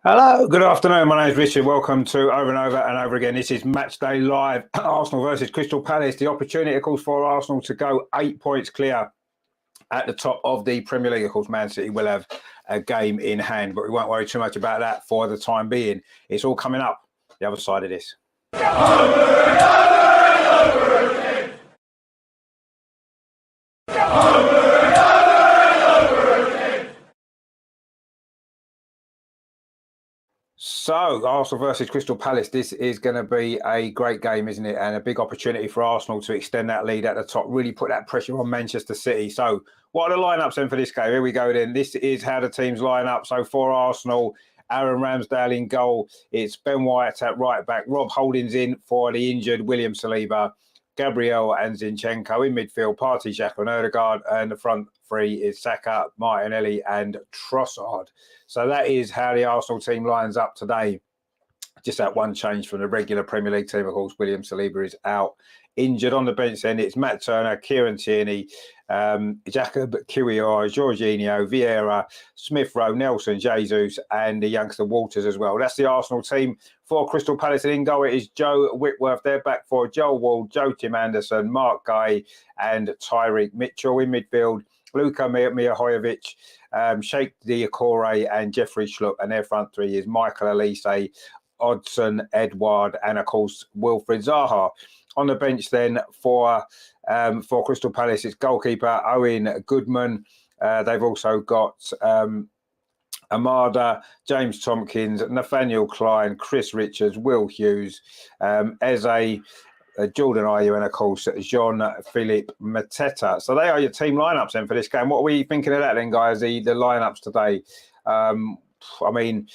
Hello, good afternoon. My name is Richard. Welcome to Over and Over and Over Again. This is Matchday Live. Arsenal versus Crystal Palace. The opportunity, of course, for Arsenal to go 8 points clear at the top of the Premier League. Of course, Man City will have a game in hand, but we won't worry too much about that for the time being. It's all coming up the other side of this. So, Arsenal versus Crystal Palace. This is going to be a great game, isn't it? And a big opportunity for Arsenal to extend that lead at the top, really put that pressure on Manchester City. So, what are the lineups then for this game? Here we go then. This is how the teams line up. So, for Arsenal, Aaron Ramsdale in goal. It's Ben White at right back. Rob Holding's in for the injured William Saliba. Gabriel and Zinchenko in midfield. Partey, Xhaka and Ødegaard. And the front three is Saka, Martinelli and Trossard. So that is how the Arsenal team lines up today. Just that one change from the regular Premier League team. Of course, William Saliba is out injured. On the bench then, it's Matt Turner, Kieran Tierney, Jacob Kiwior, Jorginho, Vieira, Smith Rowe, Nelson, Jesus, and the youngster Walters as well. That's the Arsenal team. For Crystal Palace in goal, it is Joe Whitworth. They're back for Joel Ward, Joe Tim Anderson, Mark Guy, and Tyreek Mitchell in midfield. Luka Mijahojevic, Sheikh Diakore and Jeffrey Schlupp, and their front three is Michael Elise, Odsonne Edouard, and of course Wilfried Zaha. On the bench then for Crystal Palace, it's goalkeeper Owen Goodman. They've also got Amada, James Tompkins, Nathaniel Klein, Chris Richards, Will Hughes, Eze, Jordan Ayew, and of course Jean-Philippe Mateta. So they are your team lineups then for this game. What are we thinking of that then, guys? The lineups today. I mean,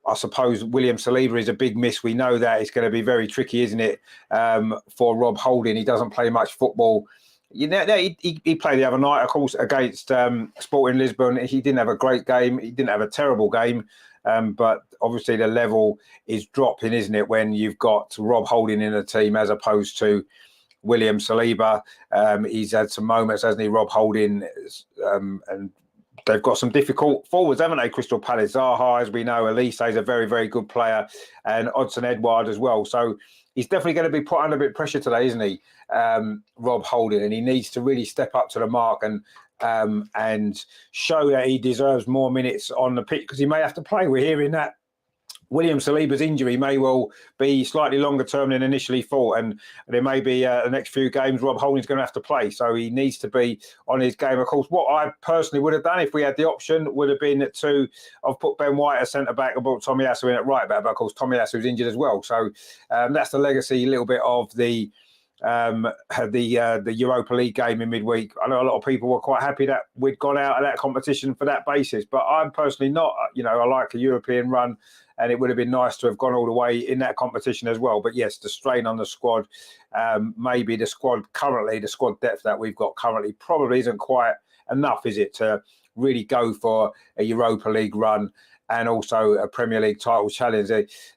I suppose William Saliba is a big miss. We know that it's going to be very tricky, isn't it? For Rob Holding, he doesn't play much football. You know, he played the other night, of course, against Sporting Lisbon. He didn't have a great game. He didn't have a terrible game. But obviously the level is dropping, isn't it, when you've got Rob Holding in the team as opposed to William Saliba. He's had some moments, hasn't he, Rob Holding, and they've got some difficult forwards, haven't they, Crystal Palace? Zaha, as we know, Elise is a very, very good player, and Odsonne Edouard as well. So he's definitely going to be put under a bit of pressure today, isn't he, Rob Holding? And he needs to really step up to the mark and show that he deserves more minutes on the pitch, because he may have to play. We're hearing that William Saliba's injury may well be slightly longer term than initially thought, and there may be the next few games Rob Holding's going to have to play, so he needs to be on his game. Of course, what I personally would have done if we had the option would have been to have put Ben White as centre back and brought Tomiyasu in at right back, but of course Tomiyasu's injured as well, so that's the legacy a little bit of the Europa League game in midweek. I know a lot of people were quite happy that we'd gone out of that competition for that basis, but I'm personally not. You know, I like a European run, and it would have been nice to have gone all the way in that competition as well. But yes, the strain on the squad, maybe the squad depth that we've got currently probably isn't quite enough, is it, to really go for a Europa League run and also a Premier League title challenge.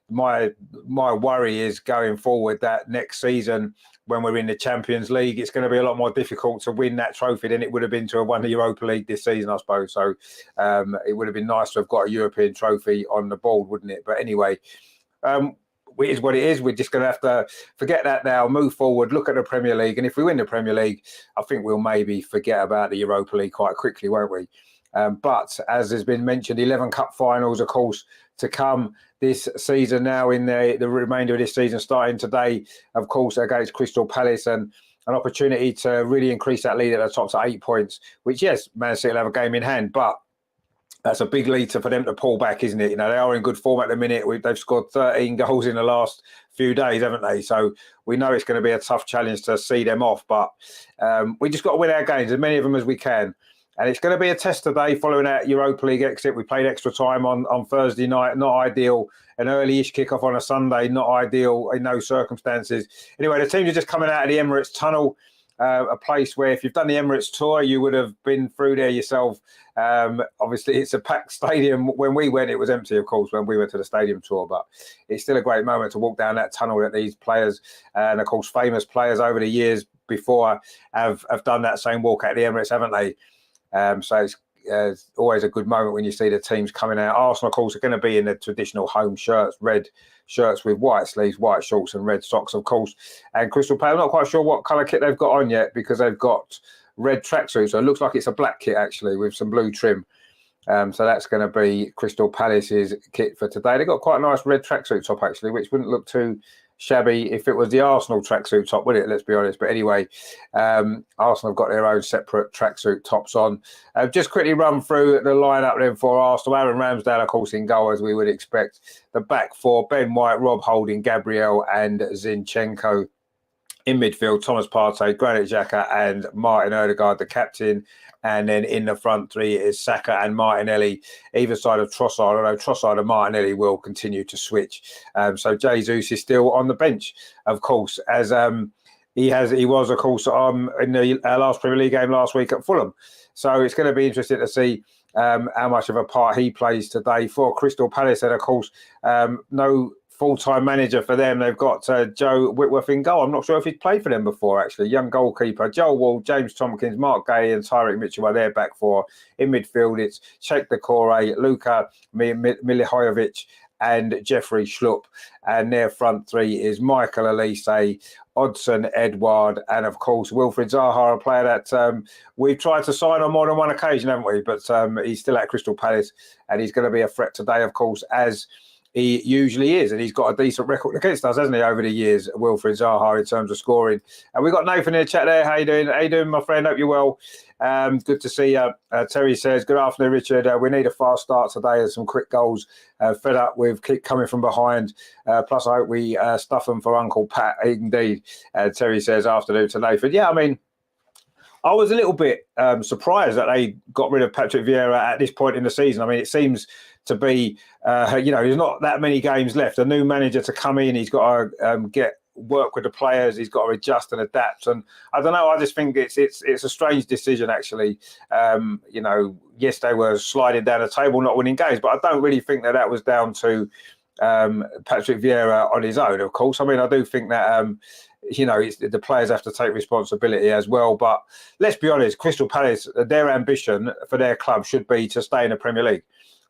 My worry is going forward that next season, when we're in the Champions League, it's going to be a lot more difficult to win that trophy than it would have been to have won the Europa League this season, I suppose. So it would have been nice to have got a European trophy on the board, wouldn't it? But anyway, it is what it is. We're just going to have to forget that now, move forward, look at the Premier League. And if we win the Premier League, I think we'll maybe forget about the Europa League quite quickly, won't we? But as has been mentioned, 11 cup finals, of course, to come this season now, in the remainder of this season, starting today, of course, against Crystal Palace, and an opportunity to really increase that lead at the top to 8 points, which, yes, Man City will have a game in hand, but that's a big lead for them to pull back, isn't it? You know, they are in good form at the minute. They've scored 13 goals in the last few days, haven't they? So we know it's going to be a tough challenge to see them off, but we just got to win our games, as many of them as we can. And it's going to be a test today following that Europa League exit. We played extra time on Thursday night, not ideal. An early-ish kickoff on a Sunday, not ideal in those circumstances. Anyway, the teams are just coming out of the Emirates tunnel, a place where if you've done the Emirates tour, you would have been through there yourself. Obviously, it's a packed stadium. When we went, it was empty, of course, when we went to the stadium tour. But it's still a great moment to walk down that tunnel that these players, and of course, famous players over the years before have done that same walk at the Emirates, haven't they? So always a good moment when you see the teams coming out. Arsenal, of course, are going to be in the traditional home shirts, red shirts with white sleeves, white shorts and red socks, of course. And Crystal Palace, I'm not quite sure what colour kit they've got on yet because they've got red tracksuits. So it looks like it's a black kit, actually, with some blue trim. So that's going to be Crystal Palace's kit for today. They've got quite a nice red tracksuit top, actually, which wouldn't look too shabby if it was the Arsenal tracksuit top, would it? Let's be honest. But anyway, Arsenal have got their own separate tracksuit tops on. Just quickly run through the lineup then for Arsenal. Aaron Ramsdale, of course, in goal, as we would expect. The back four, Ben White, Rob Holding, Gabriel and Zinchenko. In midfield, Thomas Partey, Granit Xhaka and Martin Odegaard, the captain. And then in the front three is Saka and Martinelli, either side of Trossard, although Trossard and Martinelli will continue to switch. So Jesus is still on the bench, of course, as he was, of course, in the last Premier League game last week at Fulham. So it's going to be interesting to see how much of a part he plays today for Crystal Palace. And, of course, no full-time manager for them. They've got Joe Whitworth in goal. I'm not sure if he's played for them before, actually. Young goalkeeper. Joel Wall, James Tompkins, Mark Gay and Tyreek Mitchell are their back four. In midfield, it's Sheikh Decore, Luka Milivojevic and Jeffrey Schlupp. And their front three is Michael Elise, Odsonne Edouard, and, of course, Wilfried Zaha, a player that we've tried to sign on more than one occasion, haven't we? But he's still at Crystal Palace, and he's going to be a threat today, of course, as he usually is, and he's got a decent record against us, hasn't he, over the years, Wilfried Zaha, in terms of scoring. And we've got Nathan in the chat there. How you doing? How you doing, my friend? Hope you're well. Good to see you. Terry says, good afternoon, Richard. We need a fast start today and some quick goals. Fed up with keep coming from behind. Plus, I hope we stuff them for Uncle Pat. Indeed, Terry says, afternoon to Nathan. Yeah, I mean, I was a little bit surprised that they got rid of Patrick Vieira at this point in the season. I mean, it seems to be, there's not that many games left. A new manager to come in, he's got to work with the players. He's got to adjust and adapt. And I don't know. I just think it's a strange decision, actually. Yes, they were sliding down the table, not winning games, but I don't really think that was down to Patrick Vieira on his own. Of course, I mean, I do think that. The players have to take responsibility as well. But let's be honest, Crystal Palace, their ambition for their club should be to stay in the Premier League.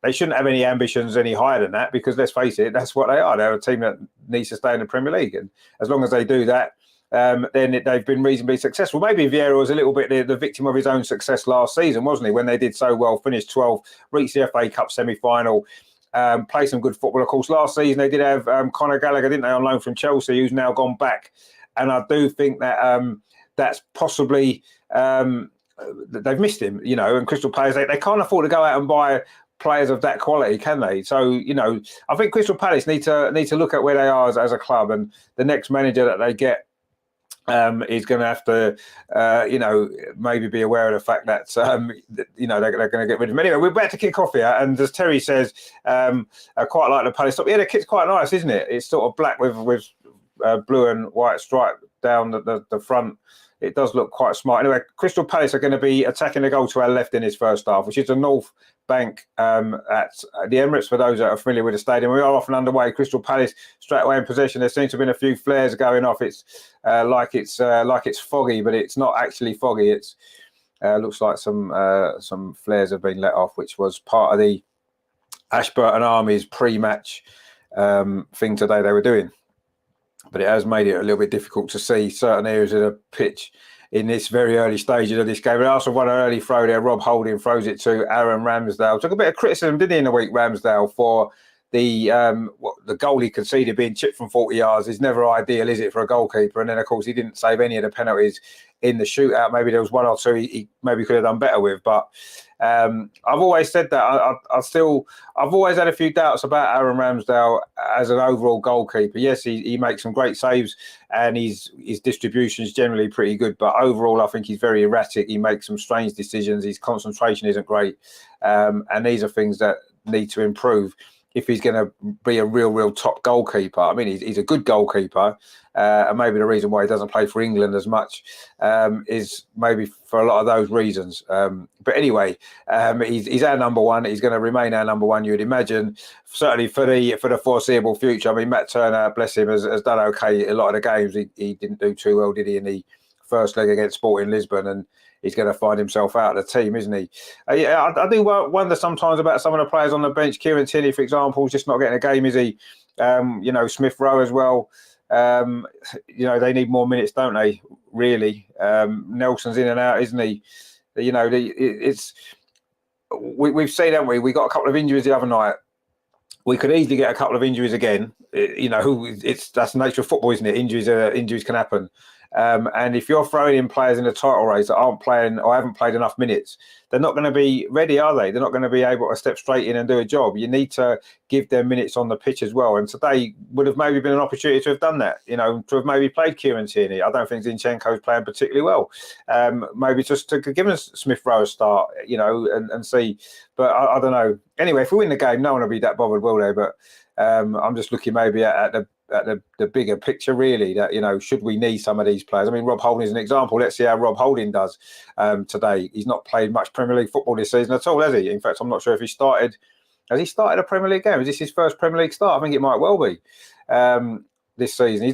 They shouldn't have any ambitions any higher than that because, let's face it, that's what they are. They're a team that needs to stay in the Premier League. And as long as they do that, then they've been reasonably successful. Maybe Vieira was a little bit the victim of his own success last season, wasn't he, when they did so well, finished 12th, reached the FA Cup semi-final, play some good football. Of course, last season they did have Conor Gallagher, didn't they, on loan from Chelsea, who's now gone back. And I do think that that's possibly they've missed him, and Crystal Palace, they can't afford to go out and buy players of that quality, can they? So, I think Crystal Palace need to look at where they are as a club, and the next manager that they get is going to have to, maybe be aware of the fact that, they're going to get rid of him. Anyway, we're about to kick off here. And as Terry says, I quite like the Palace top. Yeah, the kit's quite nice, isn't it? It's sort of black with blue and white stripe down the front. It does look quite smart. Anyway, Crystal Palace are going to be attacking the goal to our left in this first half, which is the North Bank at the Emirates. For those that are familiar with the stadium, we are off and underway. Crystal Palace straight away in possession. There seems to have been a few flares going off. It's like it's foggy, but it's not actually foggy. It's looks like some flares have been let off, which was part of the Ashburton Army's pre-match thing today they were doing. But it has made it a little bit difficult to see certain areas of the pitch in this very early stages of this game. But also won an early throw there. Rob Holding throws it to Aaron Ramsdale. Took a bit of criticism, didn't he, in the week, Ramsdale, for the goal he conceded being chipped from 40 yards. Is never ideal, is it, for a goalkeeper? And then, of course, he didn't save any of the penalties in the shootout. Maybe there was one or two he maybe could have done better with. But I've always said that. I've always had a few doubts about Aaron Ramsdale as an overall goalkeeper. Yes, he makes some great saves and his distribution is generally pretty good. But overall, I think he's very erratic. He makes some strange decisions. His concentration isn't great. And these are things that need to improve if he's going to be a real top goalkeeper. I mean, he's a good goalkeeper, and maybe the reason why he doesn't play for England as much is maybe for a lot of those reasons. But anyway, he's our number one. He's going to remain our number one, you would imagine, certainly for the foreseeable future. I mean, Matt Turner, bless him, has done okay a lot of the games. He didn't do too well, did he, in the first leg against Sporting Lisbon, and he's going to find himself out of the team, isn't he? Yeah, I do wonder sometimes about some of the players on the bench. Kieran Tierney, for example, is just not getting a game, is he? Smith Rowe as well. They need more minutes, don't they? Really, Nelson's in and out, isn't he? We've seen, haven't we? We got a couple of injuries the other night. We could easily get a couple of injuries again. That's the nature of football, isn't it? Injuries can happen. And if you're throwing in players in the title race that aren't playing or haven't played enough minutes, they're not going to be ready, are they? They're not going to be able to step straight in and do a job. You need to give them minutes on the pitch as well. And today would have maybe been an opportunity to have done that, to have maybe played Kieran Tierney. I don't think Zinchenko's playing particularly well. Maybe just to give us Smith Rowe a start, and see. But I don't know. Anyway, if we win the game, no one will be that bothered, will they? But I'm just looking maybe at the bigger picture, really, that, should we need some of these players? I mean, Rob Holding is an example. Let's see how Rob Holding does today. He's not played much Premier League football this season at all, has he? In fact, I'm not sure if he started. Has he started a Premier League game? Is this his first Premier League start? I think it might well be this season. I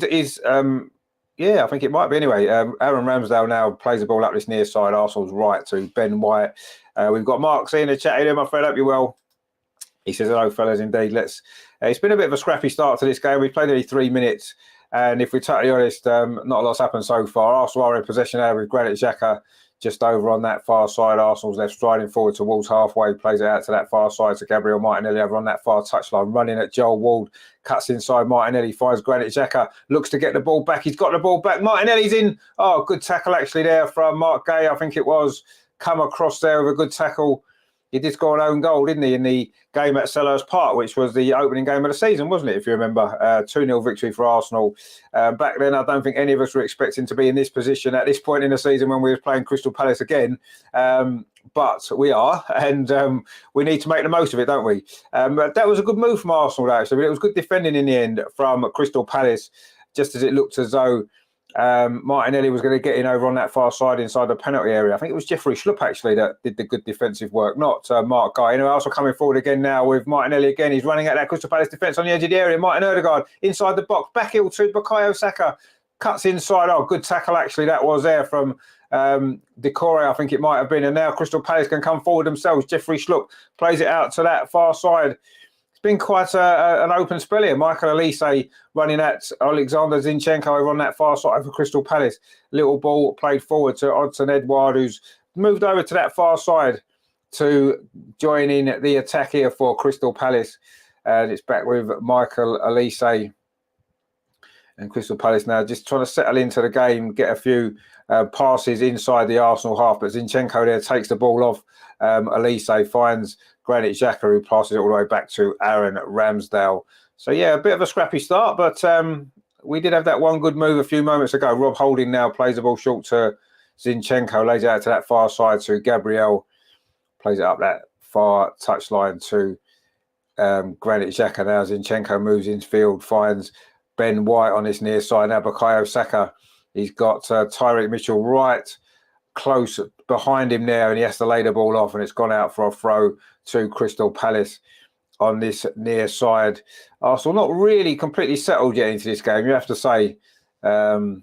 think it might be anyway. Aaron Ramsdale now plays the ball up this near side, Arsenal's right, to Ben White. We've got Mark C in the chat here, my friend. Hope you're well. He says, hello, fellas, indeed. It's been a bit of a scrappy start to this game. We've played only 3 minutes. And if we're totally honest, not a lot's happened so far. Arsenal are in possession now with Granit Xhaka just over on that far side. Arsenal's left, striding forward towards halfway, plays it out to that far side to Gabriel Martinelli over on that far touchline, running at Joel Ward, cuts inside Martinelli, finds Granit Xhaka, looks to get the ball back. He's got the ball back. Martinelli's in. Oh, good tackle actually there from Mark Gay, I think it was. Come across there with a good tackle. He did score an own goal, didn't he, in the game at Selhurst Park, which was the opening game of the season, wasn't it, if you remember? 2-0 victory for Arsenal. Back then, I don't think any of us were expecting to be in this position at this point in the season when we were playing Crystal Palace again. But we are, and we need to make the most of it, don't we? But that was a good move from Arsenal, actually. But it was good defending in the end from Crystal Palace, just as it looked as though Martinelli was going to get in over on that far side inside the penalty area. I think it was Jeffrey Schlupp actually that did the good defensive work, not Mark Guy. Anyway, also coming forward again now with Martinelli again. He's running at that Crystal Palace defence on the edge of the area. Martin Ødegaard inside the box, back heel to Bukayo Saka, cuts inside. Oh, good tackle actually that was there from Decore, I think it might have been. And now Crystal Palace can come forward themselves. Jeffrey Schlupp plays it out to that far side. It's been quite an open spell here. Michael Elise running at Alexander Zinchenko over on that far side for Crystal Palace. Little ball played forward to Odsonne Edouard, who's moved over to that far side to join in the attack here for Crystal Palace. And it's back with Michael Elise. And Crystal Palace now just trying to settle into the game, get a few passes inside the Arsenal half. But Zinchenko there takes the ball off. Elise finds Granit Xhaka, who passes it all the way back to Aaron Ramsdale. So, yeah, a bit of a scrappy start, but we did have that one good move a few moments ago. Rob Holding now plays the ball short to Zinchenko, lays it out to that far side to Gabriel, plays it up that far touchline to Granit Xhaka. Now Zinchenko moves in field, finds Ben White on this near side. Now Bukayo Saka, he's got Tyreek Mitchell right close behind him there, and he has to lay the ball off, and it's gone out for a throw to Crystal Palace on this near side. Arsenal not really completely settled yet into this game, you have to say. But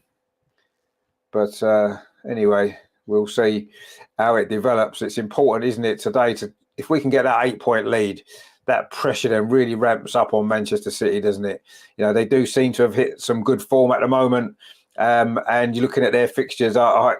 anyway, we'll see how it develops. It's important, isn't it, today, if we can get that 8-point lead, that pressure then really ramps up on Manchester City, doesn't it? They do seem to have hit some good form at the moment. And you're looking at their fixtures, I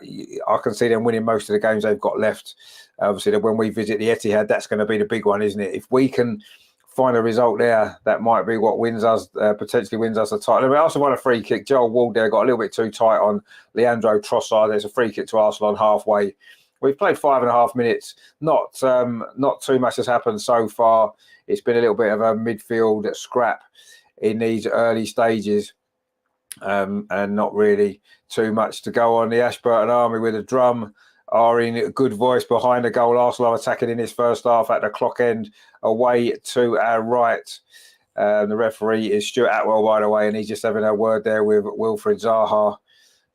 can see them winning most of the games they've got left. Obviously, when we visit the Etihad, that's going to be the big one, isn't it? If we can find a result there, that might be what wins us, potentially wins us the title. We also won a free kick. Joel Ward there got a little bit too tight on Leandro Trossard. There's a free kick to Arsenal on halfway. We've played 5.5 minutes. Not too much has happened so far. It's been a little bit of a midfield scrap in these early stages. And not really too much to go on. The Ashburton Army with a drum are in good voice behind the goal. Arsenal are attacking in this first half at the clock end away to our right. The referee is Stuart Atwell, by the way, and he's just having a word there with Wilfried Zaha.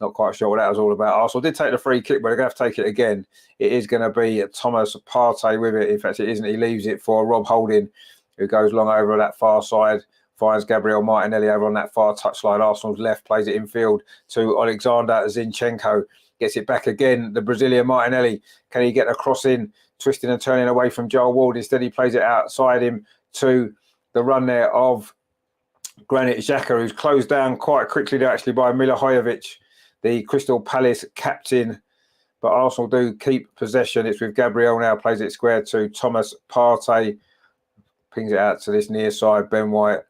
Not quite sure what that was all about. Arsenal did take the free kick, but they're going to have to take it again. It is going to be Thomas Partey with it. In fact, it isn't. He leaves it for Rob Holding, who goes long over that far side, finds Gabriel Martinelli over on that far touchline. Arsenal's left, plays it infield to Alexander Zinchenko. Gets it back again. The Brazilian Martinelli. Can he get a cross in, twisting and turning away from Joel Ward? Instead, he plays it outside him to the run there of Granit Xhaka, who's closed down quite quickly there, actually, by Milivojevic, the Crystal Palace captain. But Arsenal do keep possession. It's with Gabriel now, plays it square to Thomas Partey. Pings it out to this near side. Ben White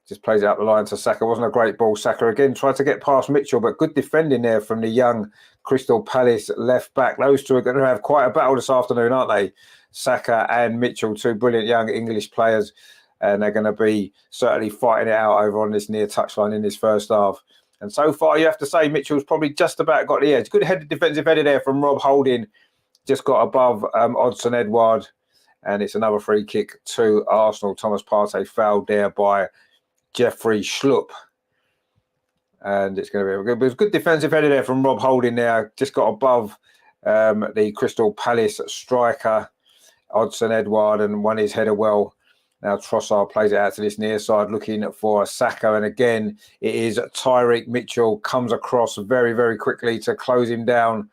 just plays it up the line to Saka. Wasn't a great ball. Saka again tried to get past Mitchell, but good defending there from the young Crystal Palace left back. Those two are going to have quite a battle this afternoon, aren't they? Saka and Mitchell, two brilliant young English players. And they're going to be certainly fighting it out over on this near touchline in this first half. And so far, you have to say Mitchell's probably just about got the edge. Good headed defensive header there from Rob Holding. Just got above Odsonne Edouard. And it's another free kick to Arsenal. Thomas Partey fouled there by Jeffrey Schlupp. And it's going to be a good defensive header there from Rob Holding there. Just got above the Crystal Palace striker, Odsonne Edouard, and won his header well. Now Trossard plays it out to this near side, looking for Saka. And again, it is Tyreek Mitchell comes across very, very quickly to close him down.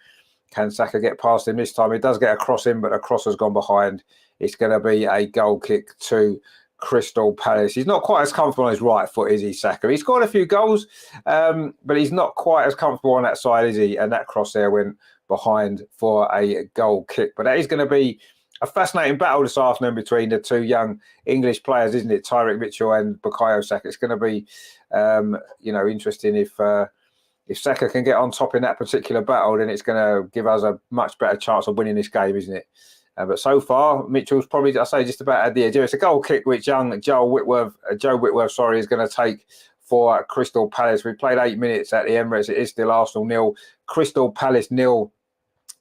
Can Saka get past him this time? He does get a cross in, but the cross has gone behind. It's going to be a goal kick to Crystal Palace. He's not quite as comfortable on his right foot, is he, Saka? He's scored a few goals, but he's not quite as comfortable on that side, is he? And that cross there went behind for a goal kick. But that is going to be a fascinating battle this afternoon between the two young English players, isn't it? Tyreek Mitchell and Bukayo Saka. It's going to be, interesting if Saka can get on top in that particular battle. Then it's going to give us a much better chance of winning this game, isn't it? But so far, Mitchell's probably, I say, just about at the edge. It's a goal kick which young Joe Whitworth, is going to take for Crystal Palace. We played 8 minutes at the Emirates. It is still Arsenal 0, Crystal Palace 0.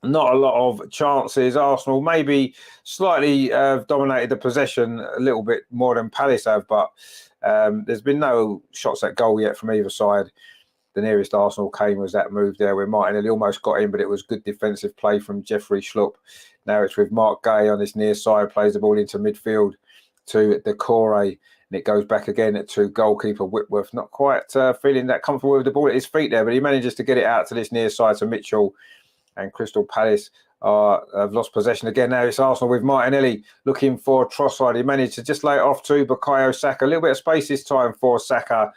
Not a lot of chances. Arsenal maybe slightly dominated the possession a little bit more than Palace have, but there's been no shots at goal yet from either side. The nearest Arsenal came was that move there where Martinelli almost got in, but it was good defensive play from Jeffrey Schlupp. Now it's with Mark Gay on this near side, plays the ball into midfield to Decore, and it goes back again to goalkeeper Whitworth. Not quite feeling that comfortable with the ball at his feet there, but he manages to get it out to this near side to Mitchell. And Crystal Palace have lost possession again. Now it's Arsenal with Martinelli looking for Trossard. He managed to just lay it off to Bukayo Saka. A little bit of space this time for Saka.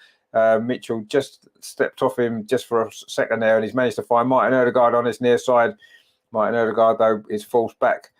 Mitchell just stepped off him just for a second there, and he's managed to find Martin Odegaard on his near side. Martin Odegaard, though, is forced back.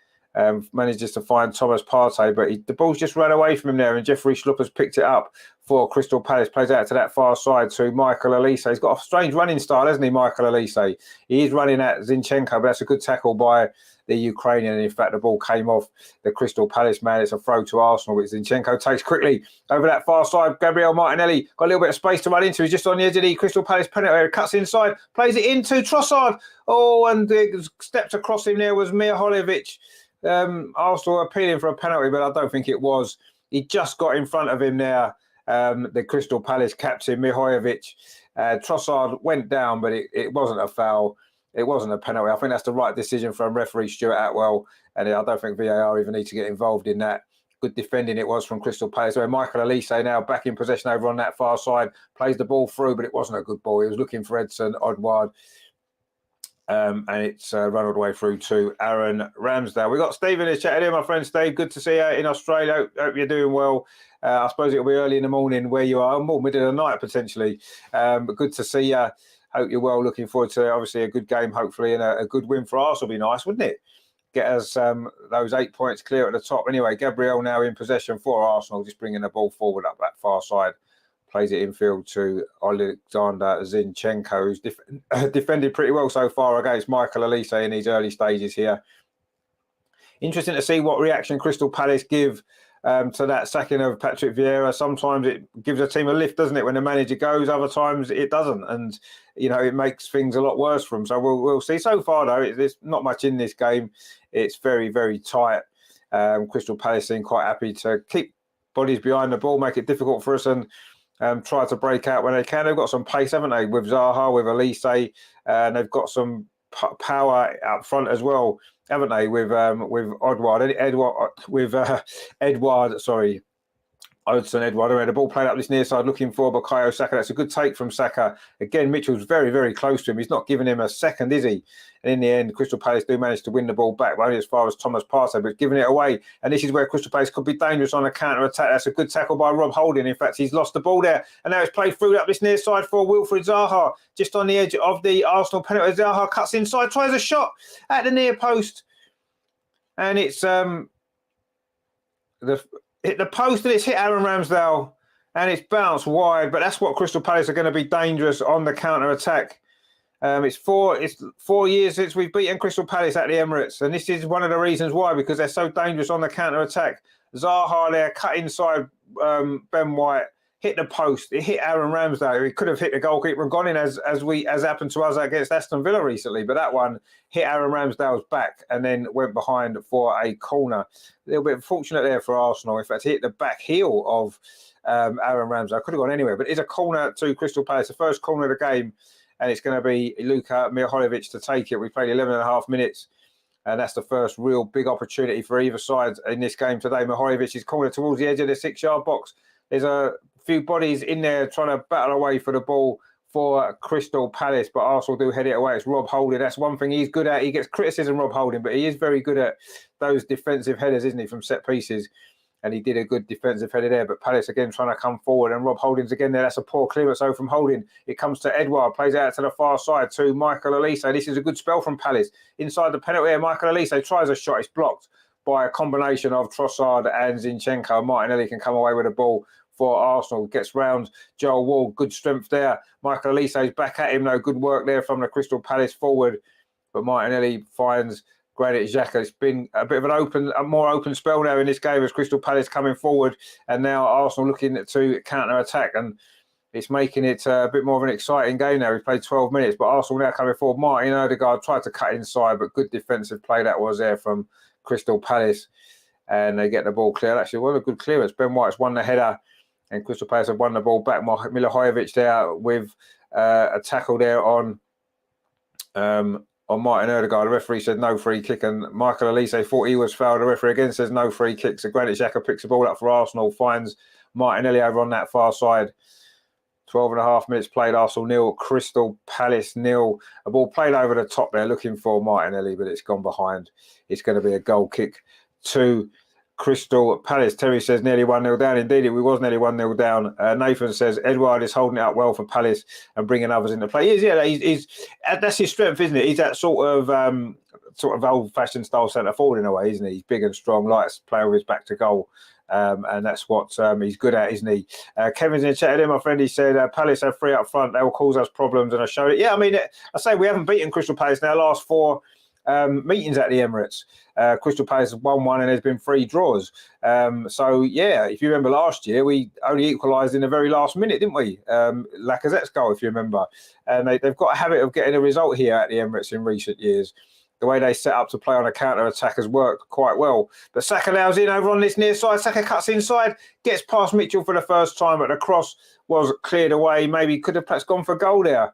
Manages to find Thomas Partey, but the ball's just ran away from him there, and Jeffrey Schlupp has picked it up for Crystal Palace. Plays out to that far side to Michael Olise. He's got a strange running style, hasn't he, Michael Olise? He is running at Zinchenko, but that's a good tackle by the Ukrainian. And in fact, the ball came off the Crystal Palace man. It's a throw to Arsenal, which Zinchenko takes quickly over that far side. Gabriel Martinelli got a little bit of space to run into. He's just on the edge of the Crystal Palace penalty area. Cuts inside, plays it into Trossard. Oh, and stepped across him there was Milivojevic. Arsenal appealing for a penalty, but I don't think it was. He just got in front of him there, the Crystal Palace captain, Milivojevic. Trossard went down, but it wasn't a foul. It wasn't a penalty. I think that's the right decision from referee Stuart Atwell, and I don't think VAR even need to get involved in that. Good defending it was from Crystal Palace. So Michael Olise now back in possession over on that far side, plays the ball through, but it wasn't a good ball. He was looking for Odsonne Edouard. And it's run all the way through to Aaron Ramsdale. We've got Steve in the chat here, my friend Steve. Good to see you in Australia. Hope you're doing well. I suppose it'll be early in the morning where you are, more middle of the night potentially. But good to see you. Hope you're well. Looking forward to obviously a good game, hopefully, and a good win for Arsenal will be nice, wouldn't it? Get us those 8 points clear at the top. Anyway, Gabriel now in possession for Arsenal, just bringing the ball forward up that far side. Plays it infield to Alexander Zinchenko, who's defended pretty well so far against Michael Olise in these early stages here. Interesting to see what reaction Crystal Palace give to that sacking of Patrick Vieira. Sometimes it gives a team a lift, doesn't it, when the manager goes? Other times it doesn't, and it makes things a lot worse for them. So we'll see. So far, though, there's not much in this game. It's very, very tight. Crystal Palace seem quite happy to keep bodies behind the ball, make it difficult for us, and try to break out when they can. They've got some pace, haven't they, with Zaha, with Olise, and they've got some power up front as well, haven't they, with Edouard, Odsonne Edouard, the ball played up this near side looking for Bukayo Saka. That's a good take from Saka. Again, Mitchell's very, very close to him. He's not giving him a second, is he? And in the end, Crystal Palace do manage to win the ball back, but only as far as Thomas Partey, but giving it away. And this is where Crystal Palace could be dangerous on a counter-attack. That's a good tackle by Rob Holding. In fact, he's lost the ball there. And now it's played through up this near side for Wilfried Zaha, just on the edge of the Arsenal penalty. Zaha cuts inside, tries a shot at the near post. And it's hit the post, and it's hit Aaron Ramsdale, and it's bounced wide. But that's what Crystal Palace are going to be dangerous on the counter-attack. It's 4 years since we've beaten Crystal Palace at the Emirates, and this is one of the reasons why, because they're so dangerous on the counter-attack. Zaha there, cut inside Ben White, hit the post. It hit Aaron Ramsdale. He could have hit the goalkeeper and gone in, as happened to us against Aston Villa recently. But that one hit Aaron Ramsdale's back and then went behind for a corner. A little bit fortunate there for Arsenal. In fact, hit the back heel of Aaron Ramsdale. Could have gone anywhere, but it's a corner to Crystal Palace, the first corner of the game, and it's going to be Luka Mihajlovic to take it. We played 11 and a half minutes. And that's the first real big opportunity for either side in this game today. Mihajlovic's corner towards the edge of the 6-yard box. There's a few bodies in there trying to battle away for the ball for Crystal Palace, but Arsenal do head it away. It's Rob Holding. That's one thing he's good at. He gets criticism, Rob Holding, but he is very good at those defensive headers, isn't he, from set pieces? And he did a good defensive header there. But Palace again trying to come forward, and Rob Holding's again there. That's a poor clearance. So from Holding, it comes to Edouard, plays out to the far side to Michael Olise. This is a good spell from Palace. Inside the penalty area, Michael Olise tries a shot. It's blocked by a combination of Trossard and Zinchenko. Martinelli can come away with the ball for Arsenal. Gets round Joel Ward. Good strength there. Michael Olise's back at him. No good work there from the Crystal Palace forward. But Martinelli finds Granit Xhaka. It's been a bit of a more open spell now in this game as Crystal Palace coming forward, and now Arsenal looking to counter-attack, and it's making it a bit more of an exciting game now. We've played 12 minutes, but Arsenal now coming forward. Martin Odegaard tried to cut inside, but good defensive play that was there from Crystal Palace, and they get the ball clear. Actually, what a good clearance. Ben White's won the header, and Crystal Palace have won the ball back. Mihajlovic there with a tackle there on Martin Odegaard. The referee said no free kick, and Michael Olise thought he was fouled. The referee again says no free kick. So Granit Xhaka picks the ball up for Arsenal, finds Martinelli over on that far side. 12 and a half minutes played, Arsenal 0, Crystal Palace 0. A ball played over the top there, looking for Martinelli, but it's gone behind. It's going to be a goal kick to Crystal Palace. Terry says nearly 1-0 down. Indeed, it was nearly 1-0 down. Nathan says Edouard is holding it up well for Palace and bringing others into play. He's that's his strength, isn't it? He's that sort of old-fashioned style centre forward in a way, isn't he? He's big and strong, likes to play with his back to goal. And that's what he's good at, isn't he? Kevin's in the chat with him, my friend. He said, Palace have 3 up front. They will cause us problems. And I showed it. Yeah, I mean, I say we haven't beaten Crystal Palace in our last 4 meetings at the Emirates. Crystal Palace have won 1 and there's been 3 draws. So, yeah, if you remember last year, we only equalised in the very last minute, didn't we? Lacazette's goal, if you remember. And they've got a habit of getting a result here at the Emirates in recent years. The way they set up to play on a counter-attack has worked quite well. But Saka now's in over on this near side. Saka cuts inside, gets past Mitchell for the first time, but the cross was cleared away. Maybe could have perhaps gone for a goal there.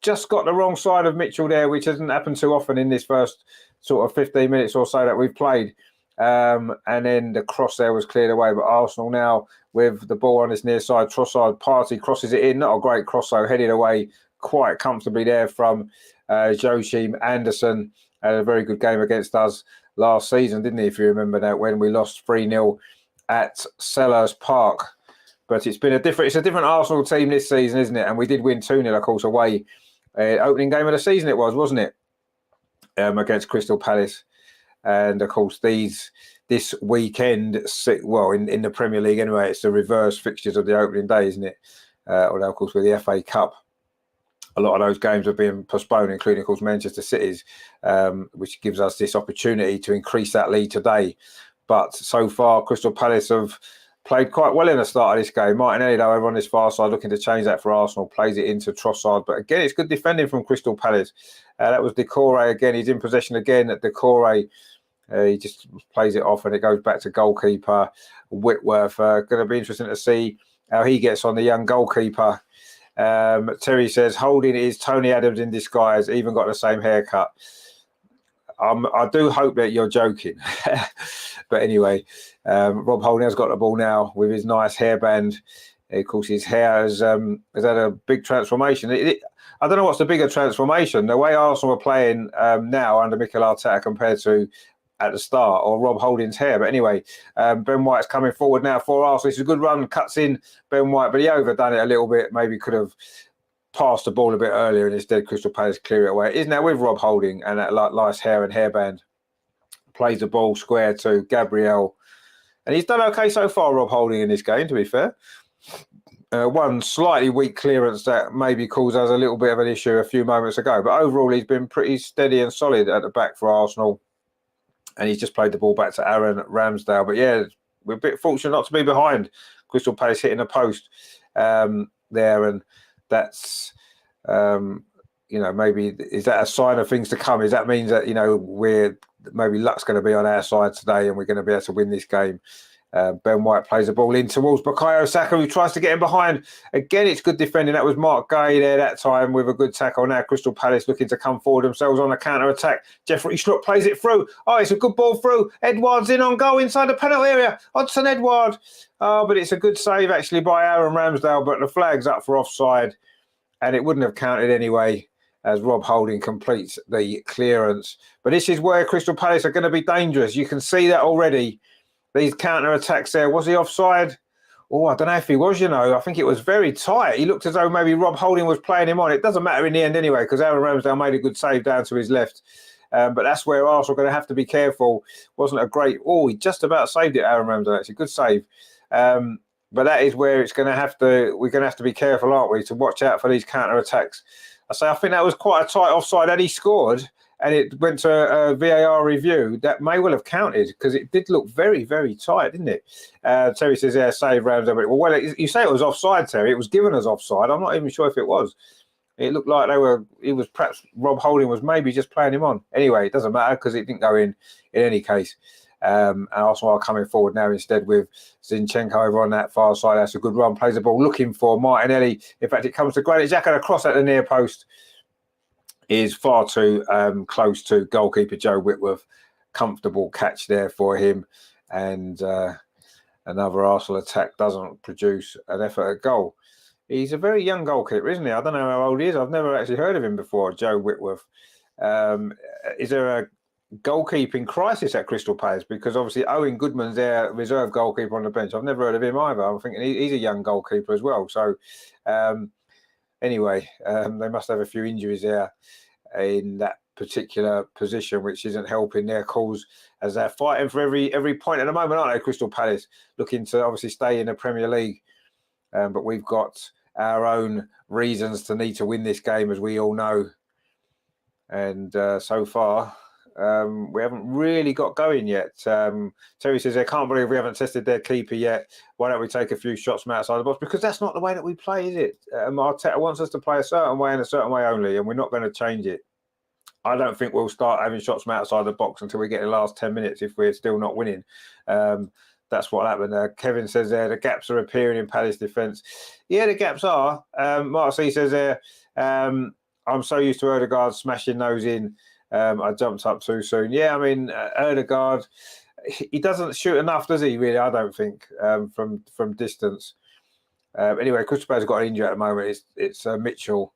Just got the wrong side of Mitchell there, which hasn't happened too often in this first sort of 15 minutes or so that we've played. And then the cross there was cleared away. But Arsenal now with the ball on this near side. Trossard Partey crosses it in. Not a great cross, though. Headed away quite comfortably there from Joachim Andersen. Had a very good game against us last season, didn't he? If you remember that, when we lost 3-0 at Selhurst Park. But it's a different Arsenal team this season, isn't it? And we did win 2-0, of course, away. Opening game of the season it was, wasn't it? Against Crystal Palace. And, of course, this weekend, well, in the Premier League anyway, it's the reverse fixtures of the opening day, isn't it? Although, of course, with the FA Cup, a lot of those games are being postponed, including, of course, Manchester City's, which gives us this opportunity to increase that lead today. But so far, Crystal Palace have played quite well in the start of this game. Martinelli, though, over on this far side, looking to change that for Arsenal, plays it into Trossard. But again, it's good defending from Crystal Palace. That was Decore again. He's in possession again at Decore. He just plays it off and it goes back to goalkeeper Whitworth. Going to be interesting to see how he gets on, the young goalkeeper. Terry says, Holding is Tony Adams in disguise, even got the same haircut. I do hope that you're joking. But anyway, Rob Holding has got the ball now with his nice hairband. Of course, his hair has had a big transformation. I don't know what's the bigger transformation, the way Arsenal are playing now under Mikel Arteta compared to at the start, or Rob Holding's hair. But anyway, Ben White's coming forward now for Arsenal. It's a good run, cuts in Ben White, but he overdone it a little bit. Maybe could have passed the ball a bit earlier, and instead Crystal Palace clear it away. It is now with Rob Holding and that nice hair and hairband. Plays the ball square to Gabriel. And he's done okay so far, Rob Holding, in this game, to be fair. One slightly weak clearance that maybe caused us a little bit of an issue a few moments ago. But overall, he's been pretty steady and solid at the back for Arsenal. And he's just played the ball back to Aaron Ramsdale. But yeah, we're a bit fortunate not to be behind. Crystal Palace hitting a post there. And that's, maybe, is that a sign of things to come? Is that means that, maybe luck's going to be on our side today and we're going to be able to win this game? Ben White plays the ball in towards Bukayo Saka, who tries to get him behind. Again, it's good defending. That was Mark Gay there that time with a good tackle. Now Crystal Palace looking to come forward themselves on a counter-attack. Jeffrey Schlupp plays it through. Oh, it's a good ball through. Edouard's in on goal inside the penalty area. Odson Edouard. Oh, but it's a good save actually by Aaron Ramsdale, but the flag's up for offside and it wouldn't have counted anyway as Rob Holding completes the clearance. But this is where Crystal Palace are going to be dangerous. You can see that already. These counter-attacks there. Was he offside? Oh, I don't know if he was, I think it was very tight. He looked as though maybe Rob Holding was playing him on. It doesn't matter in the end anyway, because Aaron Ramsdale made a good save down to his left. But that's where Arsenal are going to have to be careful. Wasn't a great... Oh, he just about saved it, Aaron Ramsdale. It's a good save. But that is where we're going to have to be careful, aren't we, to watch out for these counter-attacks. I think that was quite a tight offside. Had he scored and it went to a VAR review, that may well have counted because it did look very, very tight, didn't it? Terry says, yeah, save Ramsdale. Well, you say it was offside, Terry. It was given as offside. I'm not even sure if it was. It looked like perhaps Rob Holding was maybe just playing him on. Anyway, it doesn't matter because it didn't go in any case. And Arsenal are coming forward now instead with Zinchenko over on that far side. That's a good run. Plays the ball looking for Martinelli. In fact, it comes to Granit Xhaka. A cross at the near post is far too close to goalkeeper Joe Whitworth. Comfortable catch there for him. And another Arsenal attack doesn't produce an effort at goal. He's a very young goalkeeper, isn't he? I don't know how old he is. I've never actually heard of him before, Joe Whitworth. Is there a goalkeeping crisis at Crystal Palace? Because obviously Owen Goodman's their reserve goalkeeper on the bench. I've never heard of him either. I'm thinking he's a young goalkeeper as well. So anyway, they must have a few injuries there in that particular position, which isn't helping their cause as they're fighting for every point at the moment, aren't they? Crystal Palace looking to obviously stay in the Premier League, but we've got our own reasons to need to win this game, as we all know. And so far, we haven't really got going yet. Terry says, I can't believe we haven't tested their keeper yet. Why don't we take a few shots from outside the box? Because that's not the way that we play, is it? Arteta wants us to play a certain way and a certain way only, and we're not going to change it. I don't think we'll start having shots from outside the box until we get the last 10 minutes if we're still not winning. That's what happened. Kevin says there, the gaps are appearing in Palace defence. Yeah, the gaps are. Mark C says there, I'm so used to Ødegaard smashing those in. I jumped up too soon. Yeah, I mean, Ødegaard, he doesn't shoot enough, does he, really? I don't think, from distance. Anyway, Crystal Palace got an injury at the moment. It's Mitchell.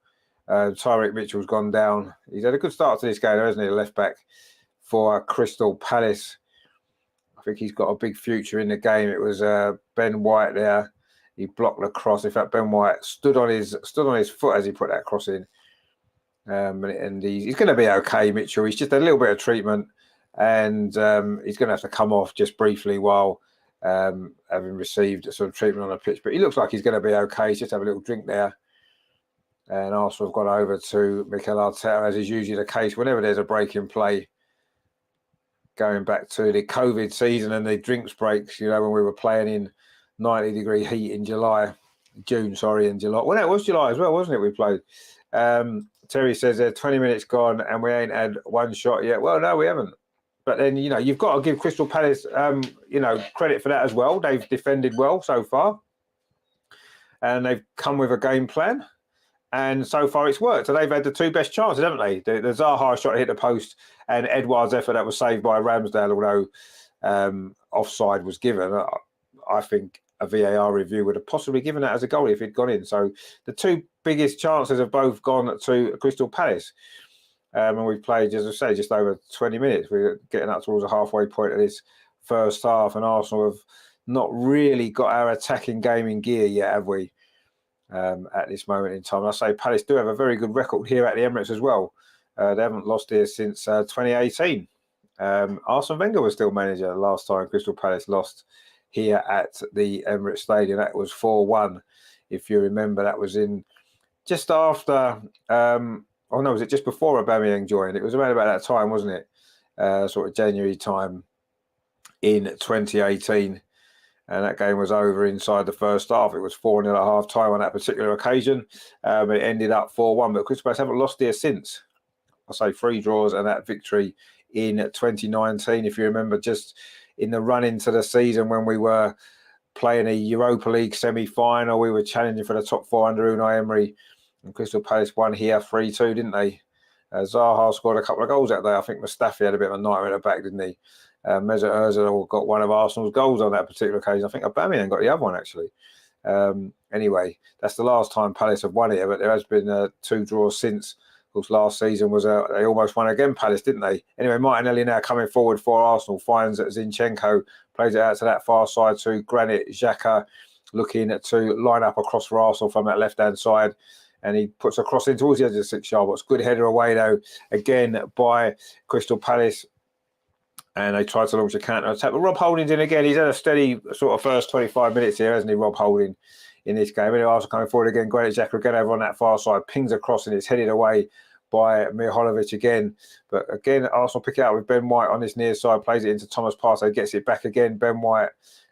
Tyreek Mitchell's gone down. He's had a good start to this game, hasn't he? The left back for Crystal Palace. I think he's got a big future in the game. It was Ben White there. He blocked the cross. In fact, Ben White stood on his foot as he put that cross in. And he's going to be okay, Mitchell. He's just a little bit of treatment, and he's going to have to come off just briefly while having received sort of treatment on the pitch. But he looks like he's going to be okay. He's just have a little drink there. And Arsenal have gone over to Mikel Arteta, as is usually the case whenever there's a break in play. Going back to the COVID season and the drinks breaks, when we were playing in 90-degree heat in July. Well, it was July as well, wasn't it? We played. Terry says they're 20 minutes gone and we ain't had one shot yet. Well, no, we haven't. But then, you've got to give Crystal Palace, credit for that as well. They've defended well so far. And they've come with a game plan. And so far it's worked. So they've had the two best chances, haven't they? The Zaha shot hit the post and Edouard's effort that was saved by Ramsdale, although offside was given. I think a VAR review would have possibly given that as a goal if it'd gone in. So the two biggest chances have both gone to Crystal Palace. And we've played, as I say, just over 20 minutes. We're getting up towards the halfway point of this first half, and Arsenal have not really got our attacking game in gear yet, have we? At this moment in time. I say Palace do have a very good record here at the Emirates as well. They haven't lost here since 2018. Arsene Wenger was still manager the last time Crystal Palace lost here at the Emirates Stadium. That was 4-1. If you remember, that was in just after, was it just before Aubameyang joined? It was around about that time, wasn't it? Sort of January time in 2018. And that game was over inside the first half. It was 4-0 at half time on that particular occasion. It ended up 4-1, but Crystal Palace haven't lost here since. I say 3 draws and that victory in 2019. If you remember, just in the run into the season when we were playing a Europa League semi-final, we were challenging for the top 4 under Unai Emery. And Crystal Palace won here 3-2, didn't they? Zaha scored a couple of goals that day. I think Mustafi had a bit of a nightmare at the back, didn't he? Mesut Ozil got one of Arsenal's goals on that particular occasion. I think Aubameyang got the other one, actually. Anyway, that's the last time Palace have won here, but there has been 2 draws since. Of course, last season was they almost won again, Palace, didn't they? Anyway, Martinelli now coming forward for Arsenal, finds Zinchenko, plays it out to that far side to Granit Xhaka, looking to line up across for Arsenal from that left-hand side. And he puts a cross in towards the edge of the 6-yard box. Good header away, though, again by Crystal Palace. And they tried to launch a counter-attack. But Rob Holding's in again. He's had a steady sort of first 25 minutes here, hasn't he, Rob Holding, in this game. Anyway, Arsenal coming forward again. Granit Xhaka again over on that far side. Pings across and it's headed away by Mihajlovic again. But again, Arsenal pick it out with Ben White on this near side. Plays it into Thomas Partey. Gets it back again. Ben White.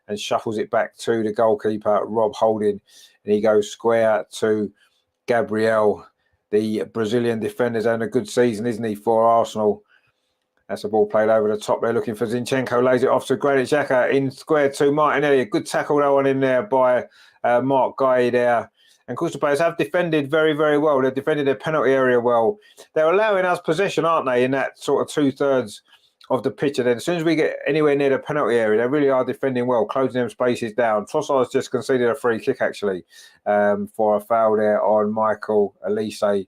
And shuffles it back to the goalkeeper, Rob Holding. And he goes square to Gabriel. The Brazilian defender's having a good season, isn't he, for Arsenal? That's a ball played over the top there, looking for Zinchenko. Lays it off to Granit Xhaka in square to Martinelli. A good tackle though on him there by Mark Guy there. And Crystal Palace have defended very, very well. They've defended their penalty area well. They're allowing us possession, aren't they, in that sort of 2/3 of the pitch. And then as soon as we get anywhere near the penalty area, they really are defending well, closing them spaces down. Trossard's just conceded a free kick, actually, for a foul there on Michael Olise,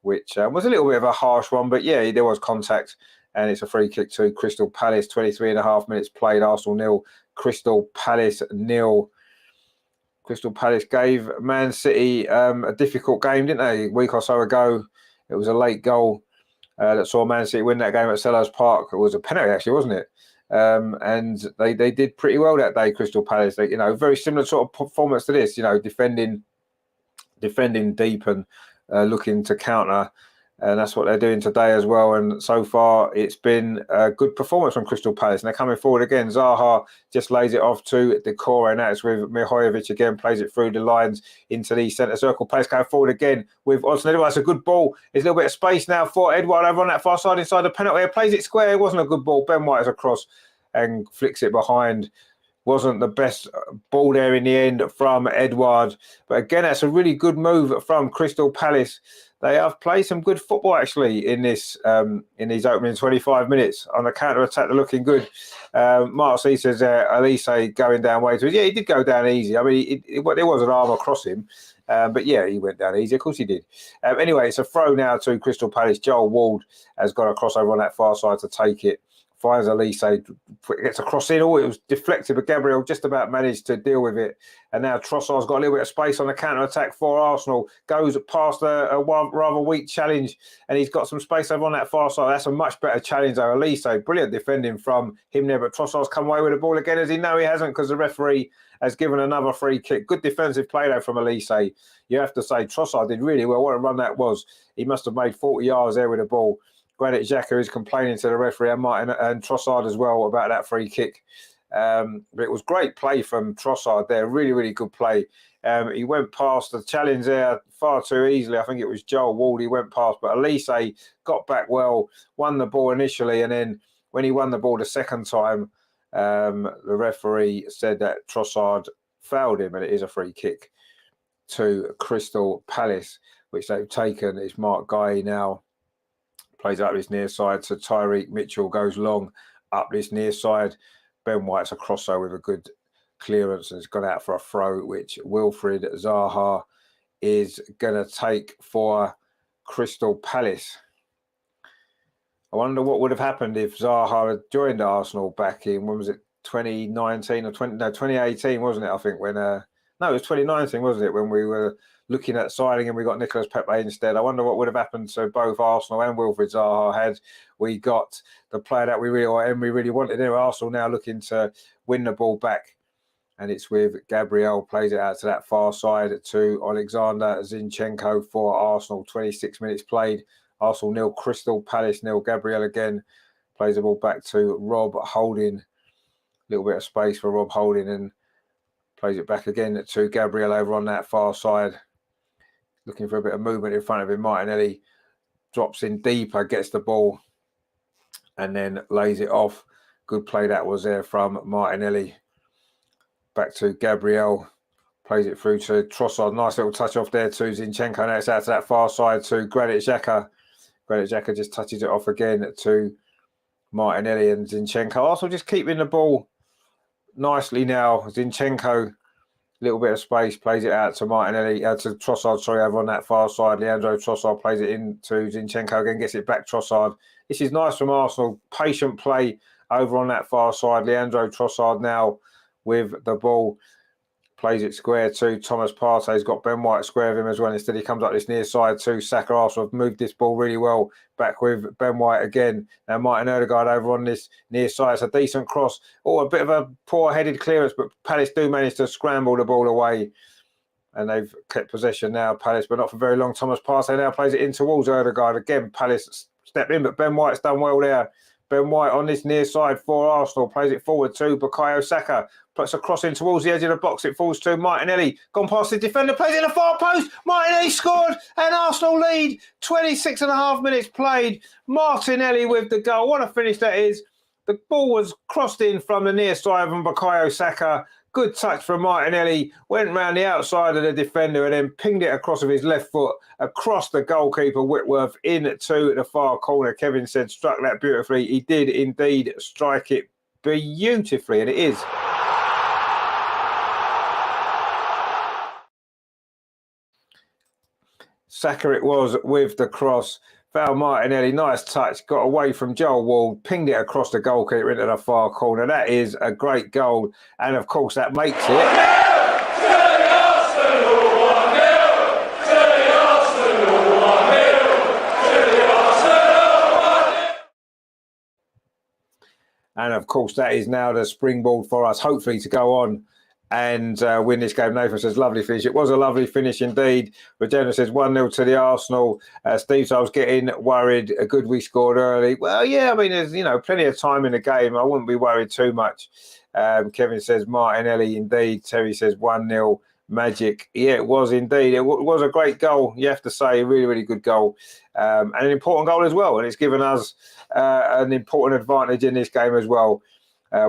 which was a little bit of a harsh one. But yeah, there was contact. And it's a free kick to Crystal Palace. 23.5 minutes played. Arsenal 0, Crystal Palace 0. Crystal Palace gave Man City a difficult game, didn't they? A week or so ago. It was a late goal that saw Man City win that game at Selhurst Park. It was a penalty, actually, wasn't it? And they did pretty well that day, Crystal Palace. They, very similar sort of performance to this, defending deep and looking to counter. And that's what they're doing today as well. And so far, it's been a good performance from Crystal Palace. And they're coming forward again. Zaha just lays it off to Decore. And that's with Mihajlovic again. Plays it through the lines into the centre circle. Palace going forward again with Odsonne Edouard. That's a good ball. There's a little bit of space now for Edouard over on that far side inside the penalty area. Plays it square. It wasn't a good ball. Ben White is across and flicks it behind. Wasn't the best ball there in the end from Edouard. But again, that's a really good move from Crystal Palace. They have played some good football, actually, in these opening 25 minutes. On the counter-attack, they're looking good. Mark C says Olise going down way too. Yeah, he did go down easy. I mean, there was an arm across him. But yeah, he went down easy. Of course he did. Anyway, it's a throw now to Crystal Palace. Joel Ward has got a crossover on that far side to take it. Finds Olise, gets a cross in. Oh, it was deflected, but Gabriel just about managed to deal with it. And now Trossard's got a little bit of space on the counter-attack for Arsenal. Goes past a rather weak challenge, and he's got some space over on that far side. That's a much better challenge, though. Olise, brilliant defending from him there, but Trossard's come away with the ball again. As he know he hasn't, because the referee has given another free kick. Good defensive play, though, from Olise. You have to say Trossard did really well. What a run that was. He must have made 40 yards there with the ball. Granit Xhaka is complaining to the referee and Martin and Trossard as well about that free kick. But it was great play from Trossard there. Really, really good play. He went past the challenge there far too easily. I think it was Joel Ward he went past. But Olise got back well, won the ball initially. And then when he won the ball the second time, the referee said that Trossard fouled him. And it is a free kick to Crystal Palace. which they've taken. It's Mark Guy now. Plays up this near side. So Tyreek Mitchell goes long up this near side. Ben White's a crosser with a good clearance and has gone out for a throw, which Wilfried Zaha is going to take for Crystal Palace. I wonder what would have happened if Zaha had joined Arsenal back in, when was it, 2019 or 2018, wasn't it? I think when, no, it was 2019, wasn't it? When we were looking at signing and we got Nicolas Pepe instead. I wonder what would have happened to both Arsenal and Wilfried Zaha had we got the player that we really wanted there. Arsenal now looking to win the ball back. And it's with Gabriel, plays it out to that far side to Alexander Zinchenko for Arsenal. 26 minutes played. Arsenal 0, Crystal Palace 0. Gabriel again plays the ball back to Rob Holding. A little bit of space for Rob Holding and plays it back again to Gabriel over on that far side. Looking for a bit of movement in front of him. Martinelli drops in deeper, gets the ball and then lays it off. Good play that was there from Martinelli. Back to Gabriel, plays it through to Trossard. Nice little touch off there to Zinchenko. Now it's out to that far side to Granit Xhaka. Granit Xhaka just touches it off again to Martinelli and Zinchenko. Also just keeping the ball nicely now. Zinchenko, little bit of space, plays it out to Martinelli, to Trossard, sorry, over on that far side. Leandro Trossard plays it into Zinchenko again, gets it back Trossard. This is nice from Arsenal. Patient play over on that far side. Leandro Trossard now with the ball, plays it square to Thomas Partey. He's got Ben White square of him as well. Instead, he comes up this near side to Saka. Arsenal have moved this ball really well. Back with Ben White again. Now Martin Odegaard over on this near side. It's a decent cross. Oh, a bit of a poor-headed clearance, but Palace do manage to scramble the ball away. And they've kept possession now, Palace, but not for very long. Thomas Partey now plays it in towards Odegaard. Again, Palace step in, but Ben White's done well there. Ben White on this near side for Arsenal. Plays it forward to Bukayo Saka. Puts a cross in towards the edge of the box. It falls to Martinelli. Gone past the defender. Plays in the far post. Martinelli scored. And Arsenal lead. 26.5 minutes played. Martinelli with the goal. What a finish that is. The ball was crossed in from the near side from Bukayo Saka. Good touch from Martinelli. Went round the outside of the defender and then pinged it across with his left foot across the goalkeeper Whitworth into the far corner. Kevin said struck that beautifully. He did indeed strike it beautifully, and it is. Saka it was with the cross. Foul Martinelli, nice touch, got away from Joel Ward, pinged it across the goalkeeper into the far corner. That is a great goal, and of course that makes it. And of course that is now the springboard for us, hopefully to go on and win this game. Nathan says, lovely finish. It was a lovely finish indeed. Regina says 1-0 to the Arsenal. Steve, so I was getting worried. A good we scored early. Well, yeah, I mean, there's, plenty of time in the game. I wouldn't be worried too much. Kevin says Martinelli indeed. Terry says 1-0 magic. Yeah, it was indeed. It was a great goal, you have to say. A really, really good goal. And an important goal as well. And it's given us an important advantage in this game as well.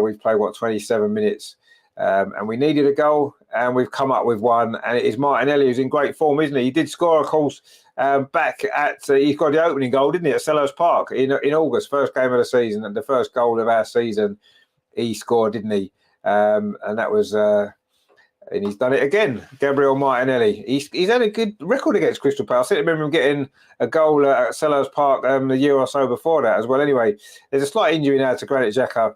We've played, 27 minutes. And we needed a goal, and we've come up with one. And it is Martinelli who's in great form, isn't he? He did score, of course, back at he got the opening goal, didn't he, at Selhurst Park in August, first game of the season, and the first goal of our season. He scored, didn't he? And that was, and he's done it again. Gabriel Martinelli. He's had a good record against Crystal Palace. I remember him getting a goal at Selhurst Park a year or so before that as well. Anyway, there's a slight injury now to Granit Xhaka.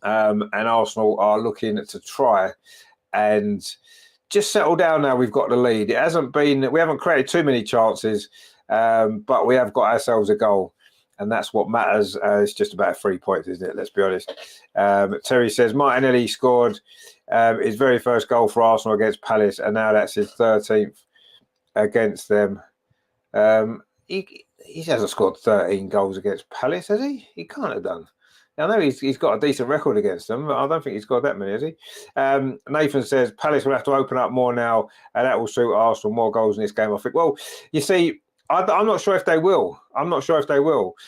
And Arsenal are looking to try and just settle down now. We've got the lead. We haven't created too many chances, but we have got ourselves a goal. And that's what matters. It's just about 3 points, isn't it? Let's be honest. Terry says Martinelli scored his very first goal for Arsenal against Palace, and now that's his 13th against them. He hasn't scored 13 goals against Palace, has he? He can't have done. I know he's got a decent record against them, but I don't think he's got that many, has he? Nathan says Palace will have to open up more now, and that will suit Arsenal. More goals in this game, I think. Well, you see, I'm not sure if they will.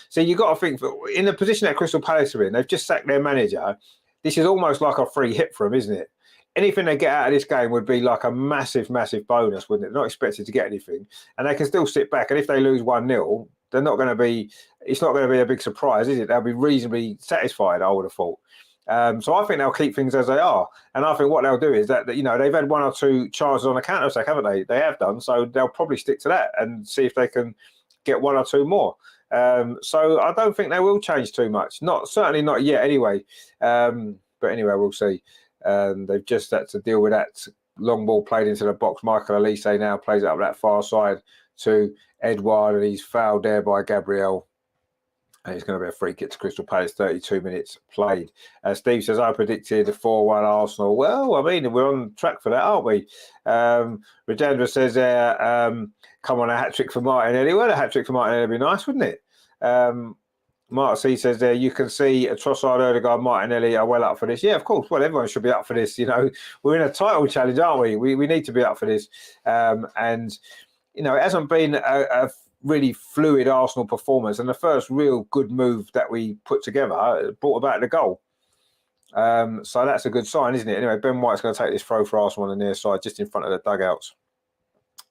So you got to think, in the position that Crystal Palace are in, they've just sacked their manager. This is almost like a free hit for them, isn't it? anything they get out of this game would be like a massive, massive bonus, wouldn't it? They're not expected to get anything, and they can still sit back. And if they lose 1-0, they're not going to be. It's not going to be a big surprise, is it? They'll be reasonably satisfied, I would have thought. So I think they'll keep things as they are, and I think what they'll do is that they've had 1 or 2 chances on a counter attack, haven't they? They have done, so they'll probably stick to that and see if they can get 1 or 2 more. So I don't think they will change too much. Certainly not yet, anyway. But anyway, we'll see. They've just had to deal with that long ball played into the box. Michael Elise now plays it up that far side to Edouard, and he's fouled there by Gabriel. And it's going to be a free kick to Crystal Palace, 32 minutes played. Steve says, I predicted 4-1 Arsenal. Well, I mean, we're on track for that, aren't we? Rajendra says, come on, a hat-trick for Martinelli. Well, a hat-trick for Martinelli would be nice, wouldn't it? Mark C says there, you can see Trossard, Odegaard, Martinelli are well up for this. Yeah, of course. Well, everyone should be up for this. We're in a title challenge, aren't we? We need to be up for this. And it hasn't been a really fluid Arsenal performance, and the first real good move that we put together brought about the goal. So that's a good sign, isn't it? Anyway, Ben White's going to take this throw for Arsenal on the near side, just in front of the dugouts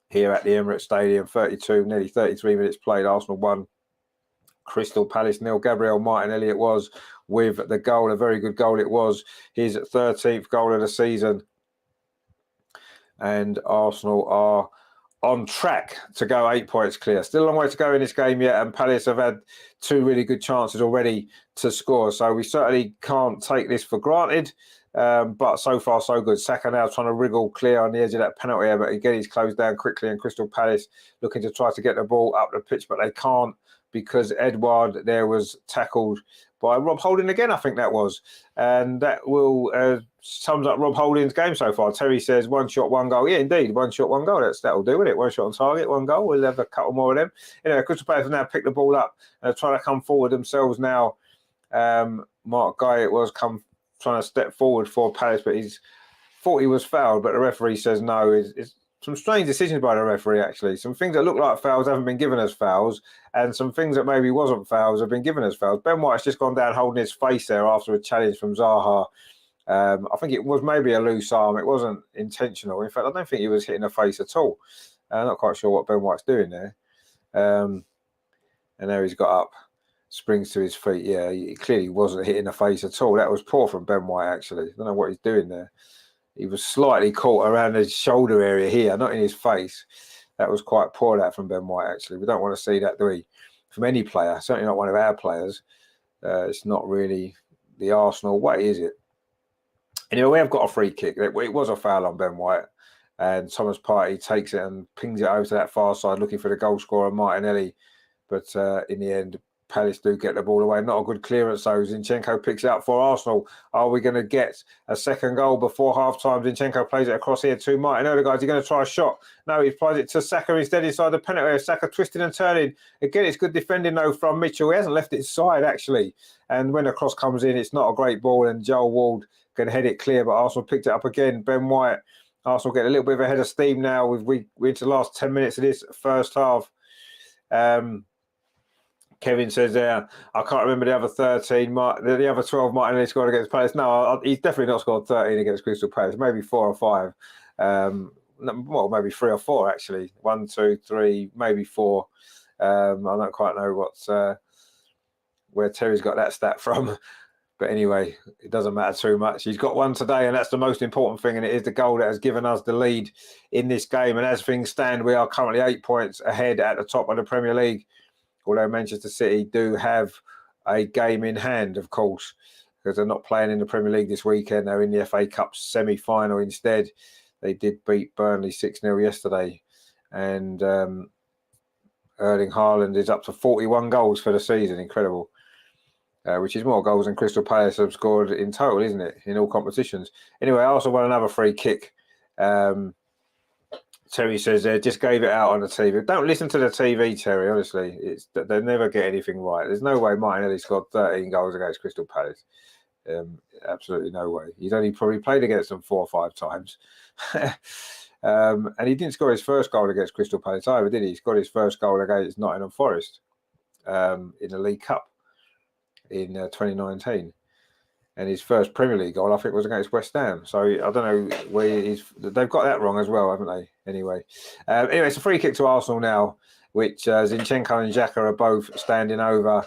here at the Emirates Stadium. 32, nearly 33 minutes played. Arsenal 1, Crystal Palace 0. Gabriel Martinelli it was with the goal, a very good goal it was, his 13th goal of the season. And Arsenal are on track to go 8 points clear. Still a long way to go in this game yet, and Palace have had 2 really good chances already to score. So we certainly can't take this for granted. But so far, so good. Saka now trying to wriggle clear on the edge of that penalty area, but again, he's closed down quickly, and Crystal Palace looking to try to get the ball up the pitch, but they can't because Edouard there was tackled by Rob Holding again, I think that was. And that will sums up Rob Holding's game so far. Terry says 1 shot, 1 goal. Yeah, indeed, 1 shot, 1 goal. That'll do, won't it? 1 shot on target, 1 goal. We'll have a couple more of them. Anyway, Crystal Palace now pick the ball up and try to come forward themselves now. Mark Guy, it was trying to step forward for Palace, but he's thought he was fouled, but the referee says no. It's some strange decisions by the referee, actually. Some things that look like fouls haven't been given as fouls, and some things that maybe wasn't fouls have been given as fouls. Ben White's just gone down holding his face there after a challenge from Zaha. I think it was maybe a loose arm. It wasn't intentional. In fact, I don't think he was hitting the face at all. I'm not quite sure what Ben White's doing there. And there he's got up, springs to his feet. Yeah, he clearly wasn't hitting the face at all. That was poor from Ben White, actually. I don't know what he's doing there. He was slightly caught around his shoulder area here, not in his face. That was quite poor, that from Ben White, actually. We don't want to see that, do we? From any player, certainly not one of our players. It's not really the Arsenal way, is it? Anyway, we have got a free kick. It was a foul on Ben White, and Thomas Partey takes it and pings it over to that far side, looking for the goal scorer, Martinelli. But in the end, Palace do get the ball away. Not a good clearance, though. Zinchenko picks it up for Arsenal. Are we going to get a second goal before half-time? Zinchenko plays it across here to Martin Odegaard. Is he going to try a shot? No, he plays it to Saka instead inside the penalty area. Saka twisting and turning. Again, it's good defending, though, from Mitchell. He hasn't left it side, actually. And when the cross comes in, it's not a great ball, and Joel Ward can head it clear, but Arsenal picked it up again. Ben White, Arsenal get a little bit of a head of steam now. We're into the last 10 minutes of this first half. Kevin says there, I can't remember the other 13, the other 12 Martinelli scored against Palace. No, he's definitely not scored 13 against Crystal Palace, maybe 4 or 5. Well, maybe 3 or 4, actually. 1, 2, 3, maybe 4. I don't quite know where Terry's got that stat from. But anyway, it doesn't matter too much. He's got 1 today, and that's the most important thing, and it is the goal that has given us the lead in this game. And as things stand, we are currently 8 points ahead at the top of the Premier League. Although Manchester City do have a game in hand, of course, because they're not playing in the Premier League this weekend. They're in the FA Cup semi-final instead. They did beat Burnley 6-0 yesterday. And Erling Haaland is up to 41 goals for the season. Incredible. Which is more goals than Crystal Palace have scored in total, isn't it? In all competitions. Anyway, I also won another free kick. Terry says just gave it out on the TV. Don't listen to the TV, Terry, honestly. They never get anything right. There's no way Martinelli scored 13 goals against Crystal Palace. Absolutely no way. He's only probably played against them 4 or 5 times. And he didn't score his first goal against Crystal Palace either, did he? He scored his first goal against Nottingham Forest in the League Cup in 2019. And his first Premier League goal, I think, was against West Ham. So I don't know where he's. They've got that wrong as well, haven't they? Anyway, it's a free kick to Arsenal now, which Zinchenko and Xhaka are both standing over.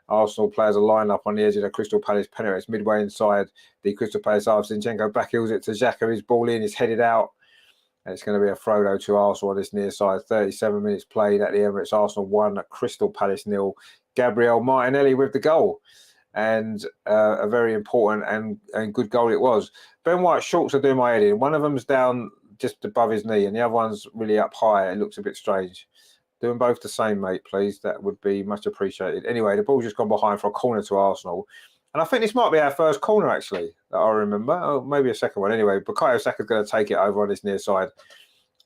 Arsenal players are lined up on the edge of the Crystal Palace penalty. It's midway inside the Crystal Palace half. Zinchenko backheels it to Xhaka. His ball in, is headed out. And it's going to be a throw to Arsenal on this near side. 37 minutes played at the Emirates. Arsenal 1, Crystal Palace 0. Gabriel Martinelli with the goal. And a very important and good goal it was. Ben White's shorts are doing my head in. One of them's down just above his knee and the other one's really up high. It looks a bit strange. Do them both the same, mate, please. That would be much appreciated. Anyway, the ball's just gone behind for a corner to Arsenal. And I think this might be our first corner, actually, that I remember. Oh, maybe a second one. Anyway, Bukayo Saka's going to take it over on this near side.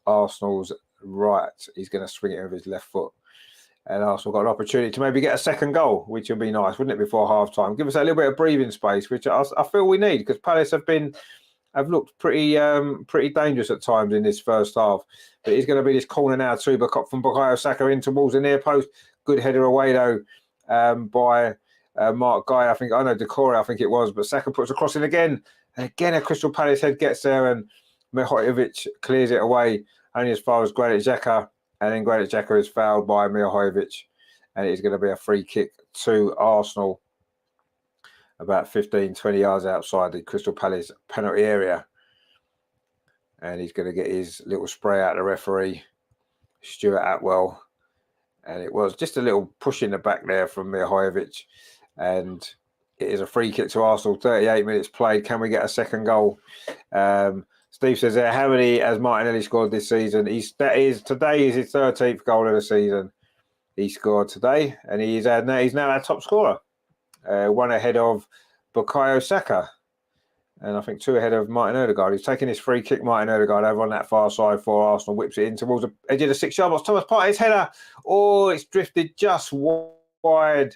Arsenal's right. He's going to swing it with his left foot. And Arsenal got an opportunity to maybe get a second goal, which would be nice, wouldn't it, before half-time? Give us a little bit of breathing space, which I feel we need, because Palace have looked pretty dangerous at times in this first half. But it's going to be this corner now too, from Bukayo Saka in towards the near post. Good header away though by Mark Guy. Decore, I think it was. But Saka puts a cross in again. And again, a Crystal Palace head gets there and Mihojevic clears it away only as far as Granit Xhaka. And then Granit Xhaka is fouled by Mihojevic. And it is going to be a free kick to Arsenal, about 15, 20 yards outside the Crystal Palace penalty area. And he's going to get his little spray out the referee, Stuart Atwell. And it was just a little push in the back there from Mihojevic. And it is a free kick to Arsenal, 38 minutes played. Can we get a second goal? Steve says there, how many has Martinelli scored this season? Today is his 13th goal of the season. He scored today, and he's now our top scorer. One ahead of Bukayo Saka, and I think 2 ahead of Martin Odegaard. He's taking his free kick, Martin Odegaard, over on that far side for Arsenal, whips it in towards the edge of the 6-yard box. Thomas Partey's header. Oh, it's drifted just wide.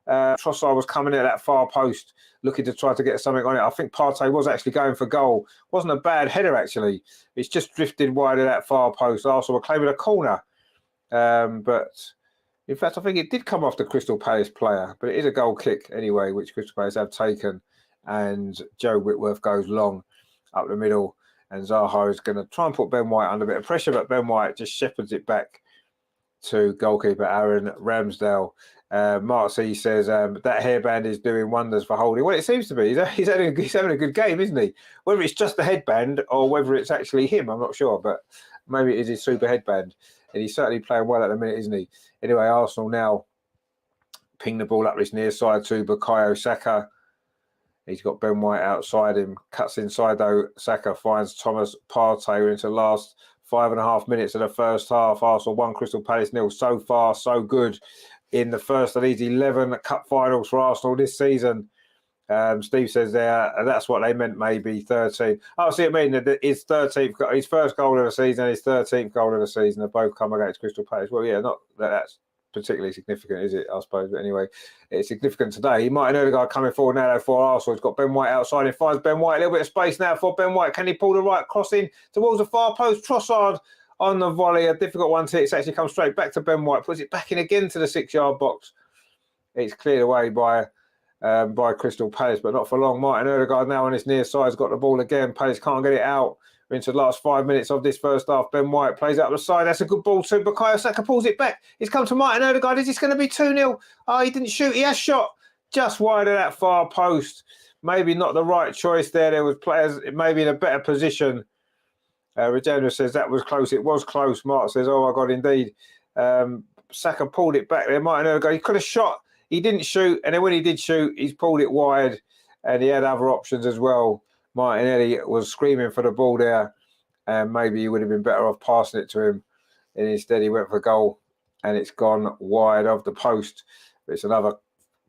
Trossard was coming at that far post, looking to try to get something on it. I think Partey was actually going for goal. Wasn't a bad header, actually. It's just drifted wide of that far post. Arsenal were claiming a corner. But in fact, I think it did come off the Crystal Palace player, but it is a goal kick anyway, which Crystal Palace have taken. And Joe Whitworth goes long up the middle. And Zaha is going to try and put Ben White under a bit of pressure, but Ben White just shepherds it back to goalkeeper Aaron Ramsdale. Mark C says that hairband is doing wonders for Holding. Well, it seems to be. He's having a good game, isn't he? Whether it's just the headband or whether it's actually him, I'm not sure. But maybe it is his super headband. And he's certainly playing well at the minute, isn't he? Anyway, Arsenal now ping the ball up this near side to Bukayo Saka. He's got Ben White outside him. Cuts inside, though. Saka finds Thomas Partey into the last 5.5 minutes of the first half. Arsenal 1, Crystal Palace 0. So far, so good in the first of these 11 cup finals for Arsenal this season. Steve says there, that's what they meant, maybe 13. Oh, see, I mean, his 13th, his first goal of the season and his 13th goal of the season have both come against Crystal Palace. Well, yeah, not that's particularly significant, is it, I suppose? But anyway, it's significant today. Martin Odegaard coming forward now for Arsenal. He's got Ben White outside. He finds Ben White. A little bit of space now for Ben White. Can he pull the right cross in towards the far post? Trossard on the volley. A difficult one to hit. It's actually come straight back to Ben White. Puts it back in again to the 6-yard box. It's cleared away by Crystal Palace, but not for long. Martin Odegaard now on his near side has got the ball again. Palace can't get it out. We're into the last 5 minutes of this first half. Ben White plays out the side. That's a good ball too. Bukayo Saka pulls it back. It's come to Martin Odegaard. Is this going to be 2-0? Oh, he didn't shoot. He has shot just wide of that far post. Maybe not the right choice there. There was players maybe in a better position. Regina says that was close. It was close. Mark says, oh my God, indeed. Saka pulled it back there. Martin Odegaard, he could have shot. He didn't shoot. And then when he did shoot, he's pulled it wide. And he had other options as well. Martinelli was screaming for the ball there, and maybe he would have been better off passing it to him. And instead, he went for goal, and it's gone wide of the post. It's another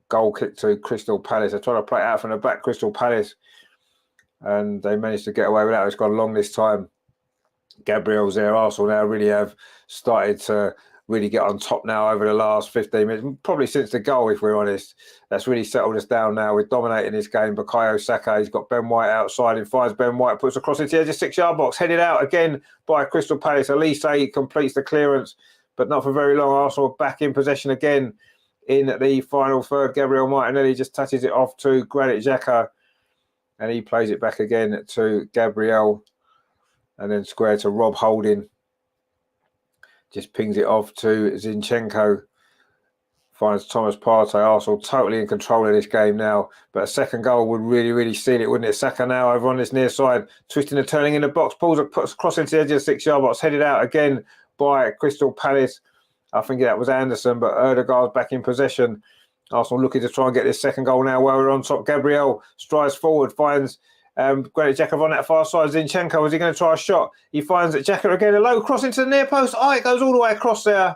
goal kick to Crystal Palace. They're trying to play it out from the back, Crystal Palace, and they managed to get away with that. It's gone long this time. Gabriel's there. Arsenal now really have started to really get on top now over the last 15 minutes, probably since the goal, if we're honest. That's really settled us down now. We're dominating this game. Bukayo Saka, he's got Ben White outside. He finds Ben White, puts across into the edge of 6-yard box, headed out again by Crystal Palace. Elise completes the clearance, but not for very long. Arsenal back in possession again in the final third. Gabriel Martinelli just touches it off to Granit Xhaka, and he plays it back again to Gabriel, and then square to Rob Holding. Just pings it off to Zinchenko. Finds Thomas Partey. Arsenal totally in control of this game now. But a second goal would really, really seal it, wouldn't it? Saka now over on this near side, twisting and turning in the box. Puts cross into the edge of the 6-yard box, headed out again by Crystal Palace. I think that was Anderson, but Ødegaard's back in possession. Arsenal looking to try and get this second goal now while we're on top. Gabriel strides forward, finds Granit Xhaka on that far side. Zinchenko, is he going to try a shot? He finds Xhaka again, a low cross into the near post. Oh, it goes all the way across there.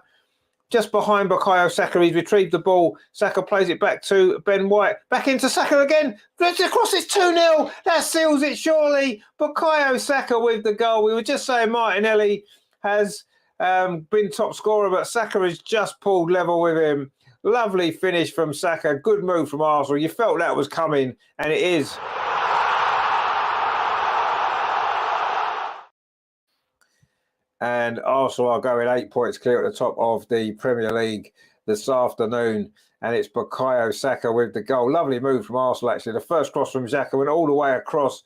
Just behind Bukayo Saka, he's retrieved the ball. Saka plays it back to Ben White. Back into Saka again. Across, it's 2-0. That seals it, surely. Bukayo Saka with the goal. We were just saying Martinelli has been top scorer, but Saka has just pulled level with him. Lovely finish from Saka. Good move from Arsenal. You felt that was coming, and it is. And Arsenal are going 8 points clear at the top of the Premier League this afternoon. And it's Bukayo Saka with the goal. Lovely move from Arsenal, actually. The first cross from Xhaka went all the way across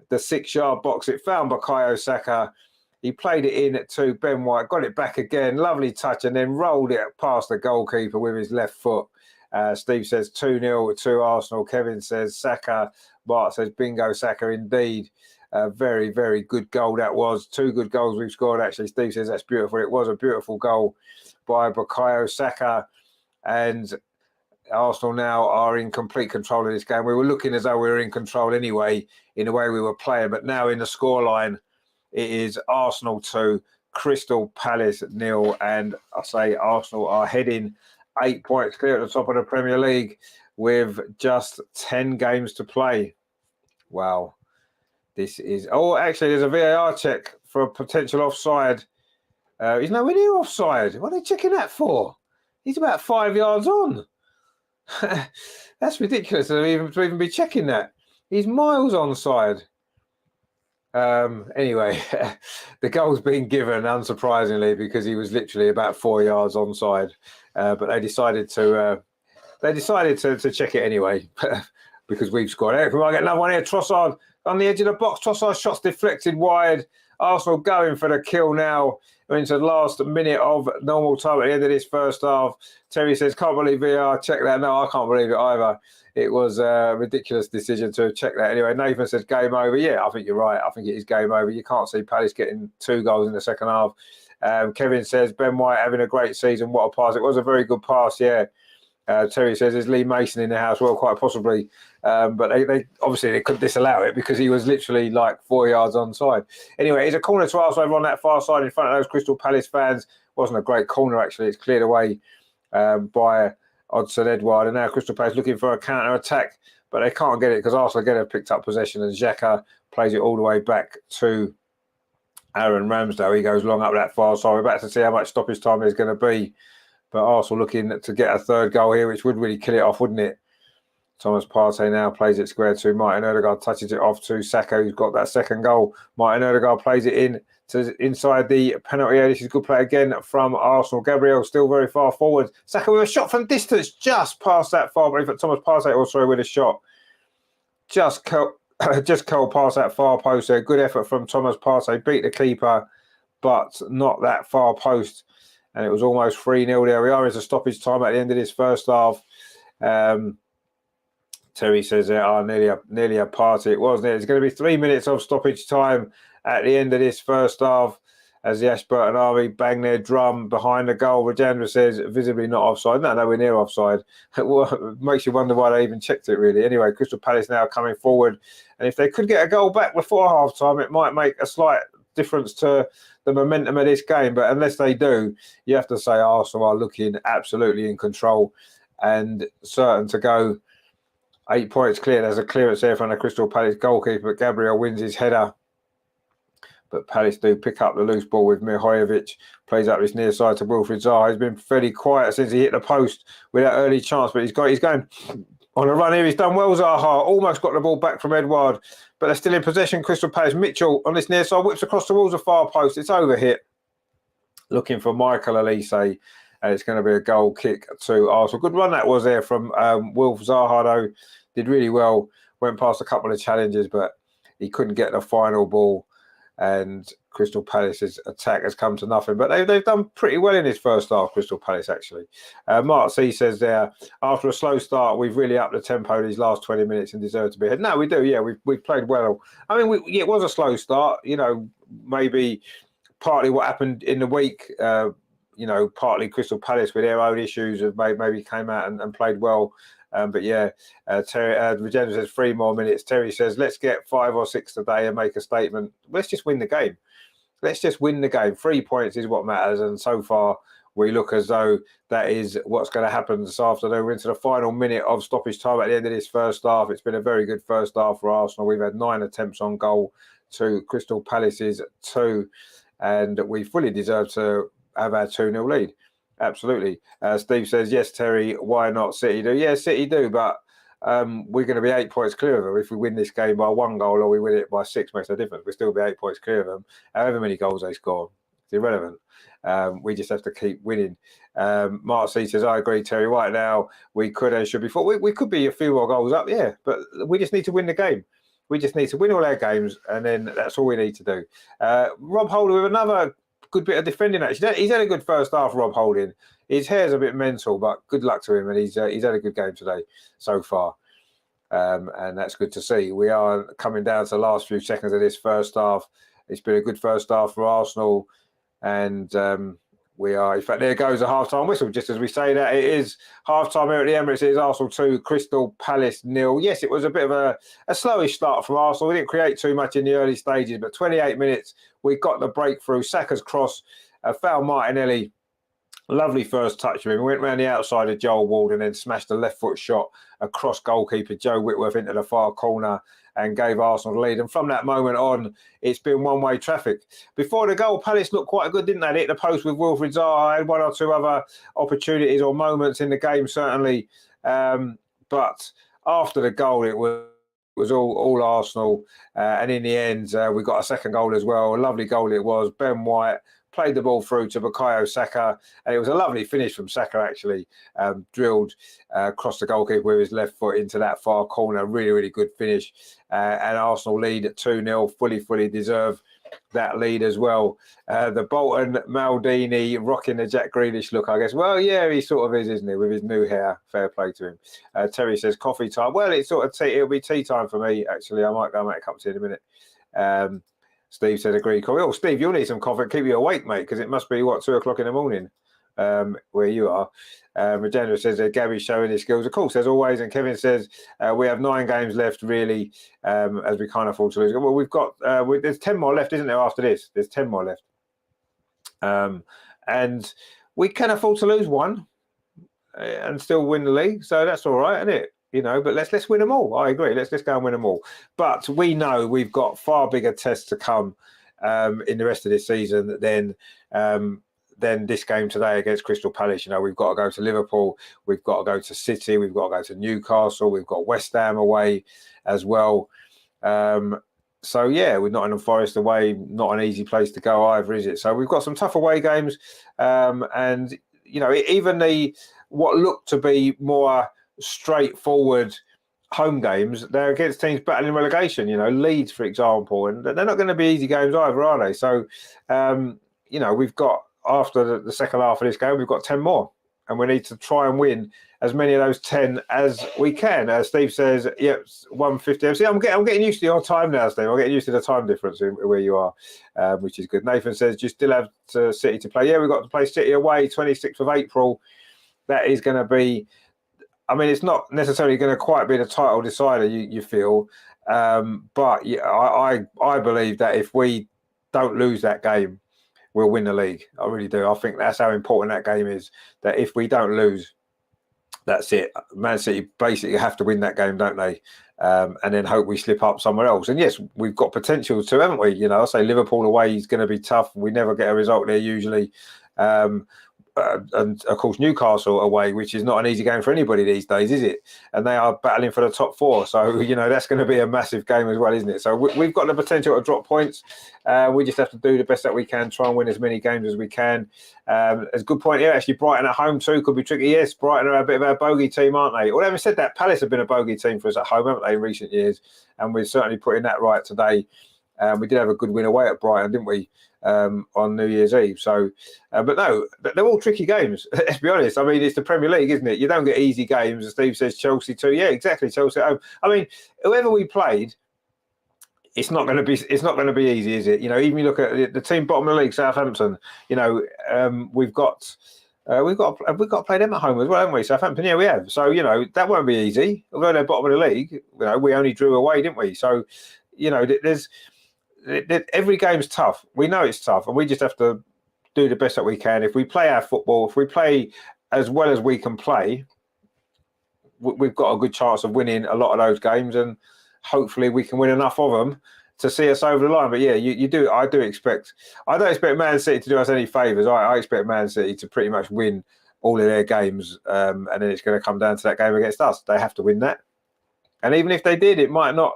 the 6-yard box. It found Bukayo Saka. He played it in to Ben White, got it back again. Lovely touch, and then rolled it past the goalkeeper with his left foot. Steve says 2-0 to Arsenal. Kevin says Saka. Bart says bingo, Saka indeed. Very, very good goal that was. 2 good goals we've scored, actually. Steve says that's beautiful. It was a beautiful goal by Bukayo Saka. And Arsenal now are in complete control of this game. We were looking as though we were in control anyway in the way we were playing. But now in the scoreline, it is Arsenal 2, Crystal Palace 0. And I say Arsenal are heading 8 points clear at the top of the Premier League with just 10 games to play. Wow. This is... Oh, actually, there's a VAR check for a potential offside. He's nowhere near offside. What are they checking that for? He's about 5 yards on. That's ridiculous to even be checking that. He's miles onside. Anyway, the goal's been given, unsurprisingly, because he was literally about 4 yards onside. But they decided to check it anyway because we've scored. We might get another one here. Trossard on the edge of the box. Trossard's shot's deflected wide. Arsenal going for the kill now. We're into the last minute of normal time at the end of this first half. Terry says, can't believe VAR. Check that. No, I can't believe it either. It was a ridiculous decision to check that. Anyway, Nathan says game over. Yeah, I think you're right. I think it is game over. You can't see Palace getting 2 goals in the second half. Kevin says, Ben White having a great season. What a pass. It was a very good pass, yeah. Terry says, is Lee Mason in the house? Well, quite possibly. But they obviously they couldn't disallow it because he was literally like 4 yards onside. Anyway, it's a corner to Arsenal over on that far side in front of those Crystal Palace fans. Wasn't a great corner, actually. It's cleared away by Odsonne Edouard. And now Crystal Palace looking for a counter-attack, but they can't get it because Arsenal again have picked up possession, and Xhaka plays it all the way back to Aaron Ramsdale. He goes long up that far side. We're about to see how much stoppage time there's going to be. But Arsenal looking to get a third goal here, which would really kill it off, wouldn't it? Thomas Partey now plays it square to Martin Ødegaard, touches it off to Saka, who's got that second goal. Martin Ødegaard plays it in to inside the penalty area. This is a good play again from Arsenal. Gabriel still very far forward. Saka with a shot from distance, just past that far. But Thomas Partey also with a shot. Just curled past that far post there. Good effort from Thomas Partey. Beat the keeper, but not that far post. And it was almost 3-0 there. We are as a stoppage time at the end of this first half. Terry says nearly a party. It wasn't it? It's going to be 3 minutes of stoppage time at the end of this first half as the Ashburton Army bang their drum behind the goal. Rajendra says visibly not offside. No, nowhere near offside. It makes you wonder why they even checked it, really. Anyway, Crystal Palace now coming forward. And if they could get a goal back before half-time, it might make a slight difference to the momentum of this game. But unless they do, you have to say Arsenal are looking absolutely in control and certain to go 8 points clear. There's a clearance there from the Crystal Palace goalkeeper, but Gabriel wins his header. But Palace do pick up the loose ball with Mihojevic. Plays up this near side to Wilfried Zaha. He's been fairly quiet since he hit the post with that early chance, but he's going on a run here. He's done well, Zaha. Almost got the ball back from Edouard, but they're still in possession. Crystal Palace. Mitchell on this near side whips across towards the far post. It's overhit. Looking for Michael Elise, and it's going to be a goal kick to Arsenal. Good run that was there from Wilf Zaha, though. Did really well went past a couple of challenges, but he couldn't get the final ball, and Crystal Palace's attack has come to nothing. But they've done pretty well in this first half, Crystal Palace, actually. Mark C says there, after a slow start, we've really upped the tempo these last 20 minutes and deserve to be ahead. No, we do, yeah, we've played well. I mean, it was a slow start, maybe partly what happened in the week, partly Crystal Palace with their own issues have maybe came out and played well. But yeah, Terry Regenda says 3 more minutes. Terry says, let's get 5 or 6 today and make a statement. Let's just win the game. Let's just win the game. 3 points is what matters. And so far, we look as though that is what's going to happen this afternoon. We're into the final minute of stoppage time at the end of this first half. It's been a very good first half for Arsenal. We've had 9 attempts on goal to Crystal Palace's 2. And we fully deserve to have our 2-0 lead. Absolutely. Steve says, yes, Terry, why not City do? Yeah, City do, but we're going to be 8 points clear of them. If we win this game by 1 goal or we win it by 6, makes no difference. We'll still be 8 points clear of them. However many goals they score, it's irrelevant. We just have to keep winning. Mark C says, I agree, Terry. Right now, we could and should be. We could be a few more goals up, yeah, but we just need to win the game. We just need to win all our games, and then that's all we need to do. Rob Holder with another good bit of defending, actually. He's had a good first half, Rob Holding. His hair's a bit mental, but good luck to him, and he's had a good game today so far. And that's good to see. We are coming down to the last few seconds of this first half. It's been a good first half for Arsenal, and we are, in fact, there goes a half-time whistle, just as we say that. It is half-time here at the Emirates. It is Arsenal 2, Crystal Palace 0. Yes, it was a bit of a slowish start from Arsenal. We didn't create too much in the early stages, but 28 minutes, we got the breakthrough. Saka's cross, found Martinelli. Lovely first touch of him. Went round the outside of Joel Ward and then smashed a left-foot shot across goalkeeper Joe Whitworth into the far corner and gave Arsenal the lead. And from that moment on, it's been one-way traffic. Before the goal, Palace looked quite good, didn't they? They hit the post with Wilfried Zaha. Had 1 or 2 other opportunities or moments in the game, certainly. But after the goal, it was all Arsenal. And in the end, we got a second goal as well. A lovely goal it was. Ben White played the ball through to Bukayo Saka, and it was a lovely finish from Saka, actually. Drilled across the goalkeeper with his left foot into that far corner. Really, really good finish. And Arsenal lead at 2-0, fully deserve that lead as well. The Bolton Maldini rocking the Jack Grealish look, I guess. Well, yeah, he sort of is, isn't he, with his new hair. Fair play to him. Terry says coffee time. Well, it's sort of it'll be tea time for me, actually. I might go make a cup of tea in a minute. Steve said agree. Oh, Steve, you'll need some coffee. Keep you awake, mate, because it must be, 2 o'clock in the morning where you are. Regenda says Gabby's showing his skills, of course, as always. And Kevin says we have 9 games left, really, as we can't afford to lose. Well, we've got, there's 10 more left, isn't there, after this? There's 10 more left. And we can afford to lose 1 and still win the league. So that's all right, isn't it? But let's win them all. I agree. Let's go and win them all. But we know we've got far bigger tests to come in the rest of this season than this game today against Crystal Palace. We've got to go to Liverpool. We've got to go to City. We've got to go to Newcastle. We've got West Ham away as well. So, yeah, we're Nottingham Forest away. Not an easy place to go either, is it? So we've got some tough away games. And, even what looked to be more straightforward home games, they're against teams battling relegation, Leeds, for example, and they're not going to be easy games either, are they? So, we've got, after the second half of this game, we've got 10 more, and we need to try and win as many of those 10 as we can. Steve says, yep, 150. See, I'm getting used to your time now, Steve. I'm getting used to the time difference where you are, which is good. Nathan says, do you still have City to play? Yeah, we've got to play City away, 26th of April. That is going to be, it's not necessarily going to quite be the title decider, you feel. But yeah, I believe that if we don't lose that game, we'll win the league. I really do. I think that's how important that game is, that if we don't lose, that's it. Man City basically have to win that game, don't they? And then hope we slip up somewhere else. And yes, we've got potential to, haven't we? I say Liverpool away is going to be tough. We never get a result there usually. and of course Newcastle away, which is not an easy game for anybody these days, is it? And they are battling for the top 4, so that's going to be a massive game as well, isn't it? So we've got the potential to drop points. We just have to do the best that we can, try and win as many games as we can. As a good point here, actually, Brighton at home too could be tricky. Yes, Brighton are a bit of a bogey team, aren't they? Although having said that, Palace have been a bogey team for us at home, haven't they, in recent years? And we're certainly putting that right today. We did have a good win away at Brighton, didn't we, on New Year's Eve? So, but no, they're all tricky games. Let's be honest. I mean, it's the Premier League, isn't it? You don't get easy games. As Steve says, Chelsea too. Yeah, exactly. Chelsea at home. I mean, whoever we played, it's not going to be easy, is it? Even you look at the team bottom of the league, Southampton. We've got to play them at home as well, haven't we? Southampton, yeah, we have. So that won't be easy. Although they're bottom of the league, we only drew away, didn't we? So there's. Every game's tough. We know it's tough, and we just have to do the best that we can. If we play our football, if we play as well as we can play, we've got a good chance of winning a lot of those games, and hopefully we can win enough of them to see us over the line. But yeah, I don't expect Man City to do us any favours. I expect Man City to pretty much win all of their games, and then it's going to come down to that game against us. They have to win that. And even if they did, it might not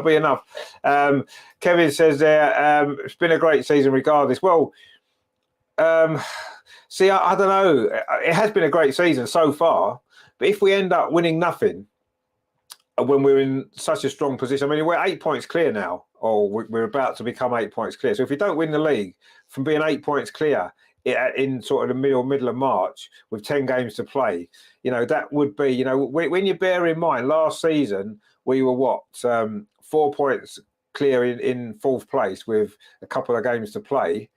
be enough. Kevin says there, it's been a great season regardless. Well, see, I don't know. It has been a great season so far, but if we end up winning nothing when we're in such a strong position, I mean, we're 8 points clear now, or we're about to become 8 points clear. So if we don't win the league, from being 8 points clear in sort of the middle of March with 10 games to play, that would be, when you bear in mind last season we were 4 points clear in fourth place with a couple of games to play,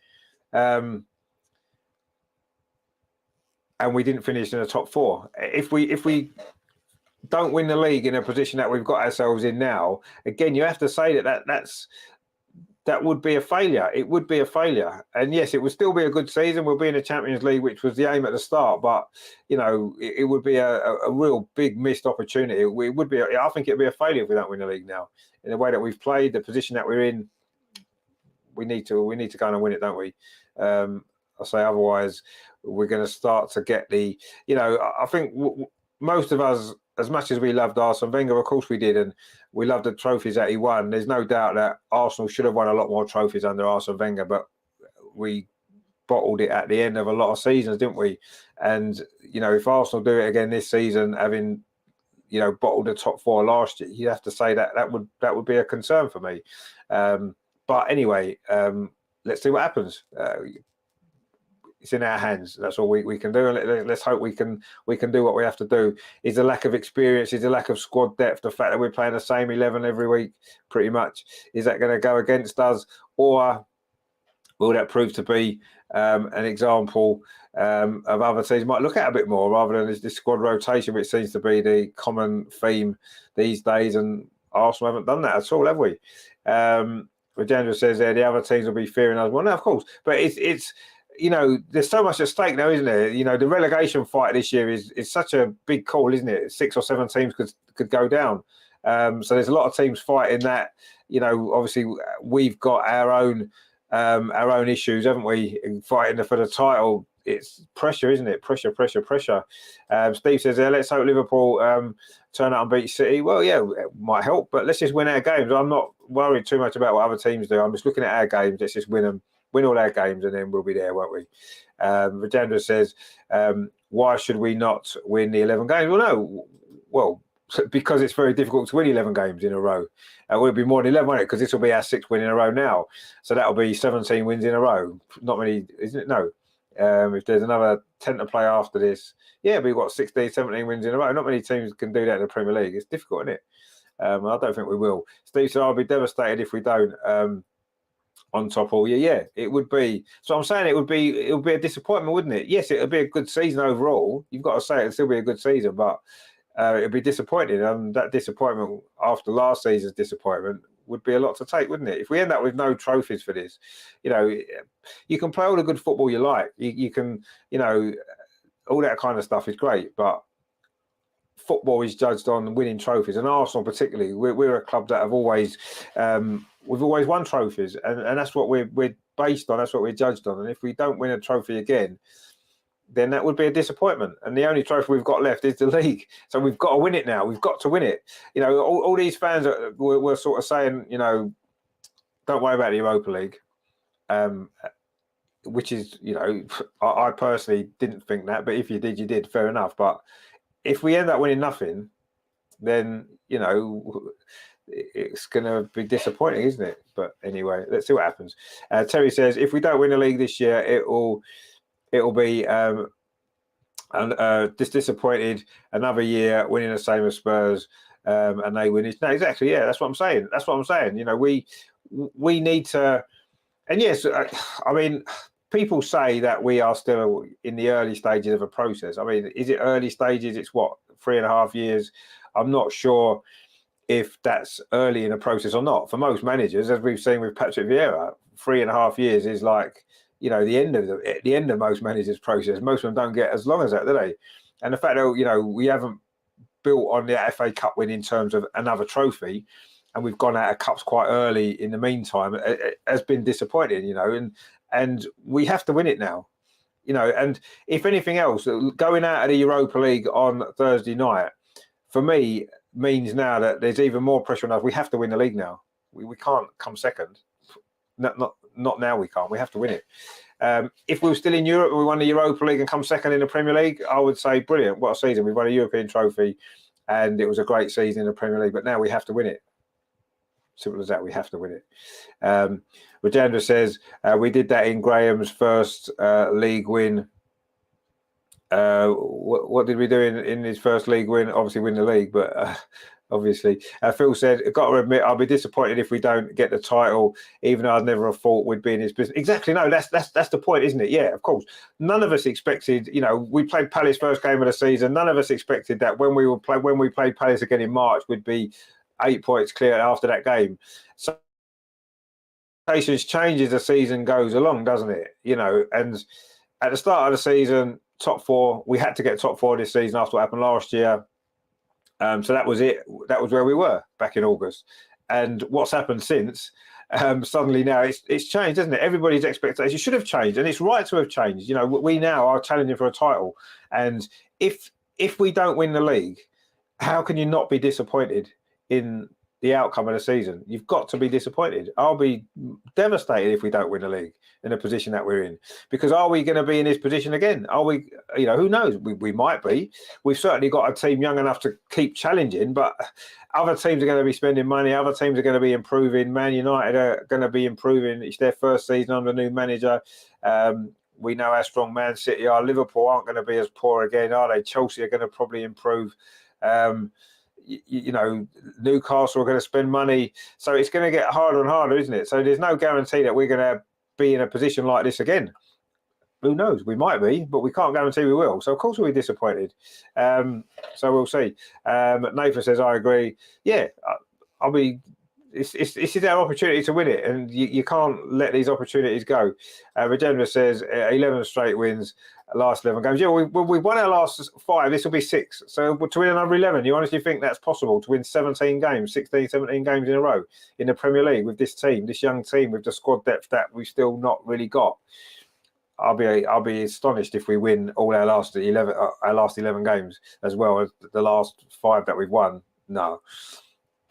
and we didn't finish in the top 4. If we don't win the league in a position that we've got ourselves in now, again, you have to say that would be a failure. It would be a failure. And yes, it would still be a good season. We'll be in the Champions League, which was the aim at the start. But, it would be a real big missed opportunity. I think it would be a failure if we don't win the league now. In the way that we've played, the position that we're in, we need to go and win it, don't we? I say otherwise, we're going to start to get the, I think most of us, as much as we loved Arsene Wenger, of course we did, and we loved the trophies that he won. There's no doubt that Arsenal should have won a lot more trophies under Arsene Wenger, but we bottled it at the end of a lot of seasons, didn't we? And, if Arsenal do it again this season, having, bottled the top 4 last year, you have to say that would be a concern for me. But anyway, let's see what happens. It's in our hands. That's all we can do. And let's hope we can do what we have to do. Is the lack of experience, is the lack of squad depth, the fact that we're playing the same 11 every week, pretty much, is that going to go against us? Or will that prove to be an example of other teams might look at a bit more, rather than this squad rotation, which seems to be the common theme these days? And Arsenal haven't done that at all, have we? Rajendra says there, the other teams will be fearing us. Well, no, of course. But it's there's so much at stake now, isn't there? The relegation fight this year is such a big call, isn't it? 6 or 7 teams could go down. So there's a lot of teams fighting that. Obviously we've got our own issues, haven't we? Fighting for the title. It's pressure, isn't it? Pressure. Steve says there, let's hope Liverpool turn up and beat City. Well, yeah, it might help, but let's just win our games. I'm not worried too much about what other teams do. I'm just looking at our games. Let's just win them. Win all our games, and then we'll be there, won't we? Rajendra says, why should we not win the 11 games? Well, because it's very difficult to win 11 games in a row. Will it be more than 11, won't it? Because this will be our 6th win in a row now. So that'll be 17 wins in a row. Not many, isn't it? No. If there's another 10 to play after this, yeah, we've got 16, 17 wins in a row. Not many teams can do that in the Premier League. It's difficult, isn't it? I don't think we will. Steve said, I'll be devastated if we don't. On top all year, yeah, it would be. So I'm saying it would be a disappointment, wouldn't it? Yes, it would be a good season overall. You've got to say it'd still be a good season, but it'd be disappointing. And that disappointment after last season's disappointment would be a lot to take, wouldn't it? If we end up with no trophies for this, you can play all the good football you like. You can, all that kind of stuff is great, but football is judged on winning trophies, and Arsenal particularly, we're a club that have always we've always won trophies, and that's what we're based on, that's what we're judged on. And if we don't win a trophy again, then that would be a disappointment. And the only trophy we've got left is the league. So we've got to win it now. We've got to win it. You know, all these fans were sort of saying, you know, don't worry about the Europa League, which is, you know, I personally didn't think that. But if you did, you did. Fair enough. But if we end up winning nothing, then, you know, it's going to be disappointing, isn't it? But anyway, let's see what happens. Terry says, if we don't win the league this year, it'll be just disappointed another year winning the same as Spurs, and they win it. No, exactly. Yeah, that's what I'm saying. That's what I'm saying. You know, we need to. And yes, I mean, people say that we are still in the early stages of a process. I mean, is it early stages? It's what, 3.5 years? I'm not sure if that's early in a process or not. For most managers, as we've seen with Patrick Vieira, 3.5 years is like, you know, the end of most managers' process. Most of them don't get as long as that, do they? And the fact that, you know, we haven't built on the FA Cup win in terms of another trophy, and we've gone out of cups quite early in the meantime, it has been disappointing, you know, and we have to win it now, you know. And if anything else, going out of the Europa League on Thursday night, for me, means now that there's even more pressure on us. We have to win the league now. We can't come second. Not now. We can't. We have to win it. If we were still in Europe and we won the Europa League and come second in the Premier League, I would say brilliant. What a season. We won a European trophy and it was a great season in the Premier League. But now we have to win it. Simple as that. We have to win it. Rajendra says, we did that in Graham's first league win. What did we do in his first league win? Obviously win the league, but obviously. Phil said, got to admit, I'll be disappointed if we don't get the title, even though I'd never have thought we'd be in his business. Exactly. No, that's the point, isn't it? Yeah, of course. None of us expected, you know, we played Palace first game of the season. None of us expected that when we played Palace again in March, we'd be 8 points clear after that game. So expectations change as the season goes along, doesn't it? You know, and at the start of the season, top four, we had to get top four this season after what happened last year. So that was it. That was where we were back in August. And what's happened since, suddenly now it's changed, isn't it? Everybody's expectations should have changed, and it's right to have changed. You know, we now are challenging for a title. And if we don't win the league, how can you not be disappointed in the outcome of the season? You've got to be disappointed. I'll be devastated if we don't win the league in the position that we're in, because are we going to be in this position again? Are we, you know, who knows? We might be. We've certainly got a team young enough to keep challenging, but other teams are going to be spending money. Other teams are going to be improving. Man United are going to be improving. It's their first season under the new manager. We know how strong Man City are. Liverpool aren't going to be as poor again, are they? Chelsea are going to probably improve. You know, Newcastle are going to spend money, so it's going to get harder and harder, isn't it? So there's no guarantee that we're going to be in a position like this again. Who knows? We might be, but we can't guarantee we will. So of course we'll be disappointed. So we'll see. Nathan says, I agree. Yeah, I'll be. This is our opportunity to win it, and you can't let these opportunities go. Rajendra says 11 straight wins, last 11 games. Yeah, we won our last 5. This will be 6. So to win another 11, you honestly think that's possible? To win 17 games, 16, 17 games in a row in the Premier League with this team, this young team, with the squad depth that we've still not really got? I'll be astonished if we win all our last 11 games as well as the last 5 that we've won. No.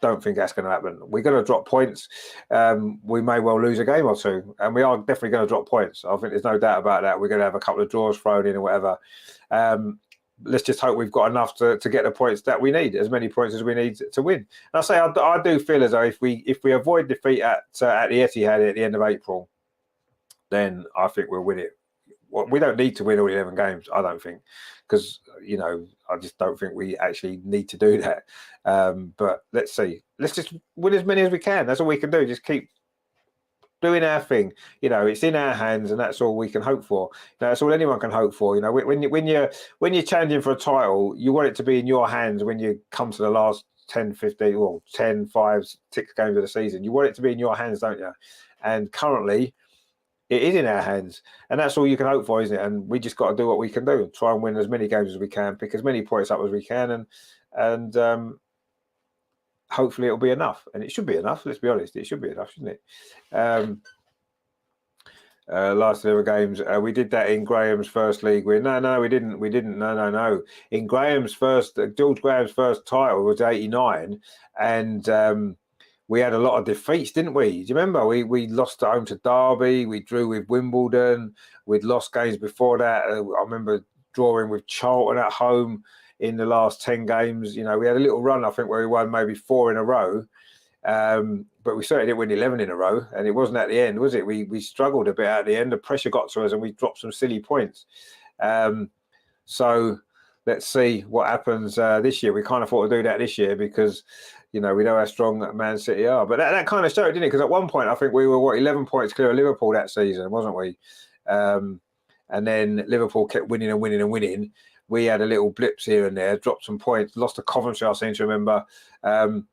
Don't think that's going to happen. We're going to drop points. We may well lose a game or two, and we are definitely going to drop points. I think there's no doubt about that. We're going to have a couple of draws thrown in or whatever. Let's just hope we've got enough to get the points that we need, as many points as we need to win. And I say I do feel as though if we avoid defeat at the Etihad at the end of April, then I think we'll win it. We don't need to win all 11 games, I don't think, because, you know, I just don't think we actually need to do that. But let's see. Let's just win as many as we can. That's all we can do. Just keep doing our thing. You know, it's in our hands, and that's all we can hope for. You know, that's all anyone can hope for. You know, when you're challenging for a title, you want it to be in your hands when you come to the last 10, 15, or 10, 5, 6 games of the season. You want it to be in your hands, don't you? And currently, it is in our hands, and that's all you can hope for, isn't it? And we just got to do what we can do, try and win as many games as we can, pick as many points up as we can, and hopefully it'll be enough. And it should be enough. Let's be honest, it should be enough, shouldn't it? Last 11 games. We did that in Graham's first league win. No, we didn't. No. In Graham's first, George Graham's first title was 89, and we had a lot of defeats, didn't we? Do you remember? We lost at home to Derby. We drew with Wimbledon. We'd lost games before that. I remember drawing with Charlton at home in the last 10 games. You know, we had a little run, I think, where we won maybe 4 in a row. But we certainly didn't win 11 in a row, and it wasn't at the end, was it? We struggled a bit at the end. The pressure got to us, and we dropped some silly points. So let's see what happens this year. We can't afford to do that this year because, you know, we know how strong Man City are. But that kind of showed, didn't it? Because at one point, I think we were 11 points clear of Liverpool that season, wasn't we? And then Liverpool kept winning and winning and winning. We had a little blips here and there, dropped some points, lost to Coventry, I seem to remember. And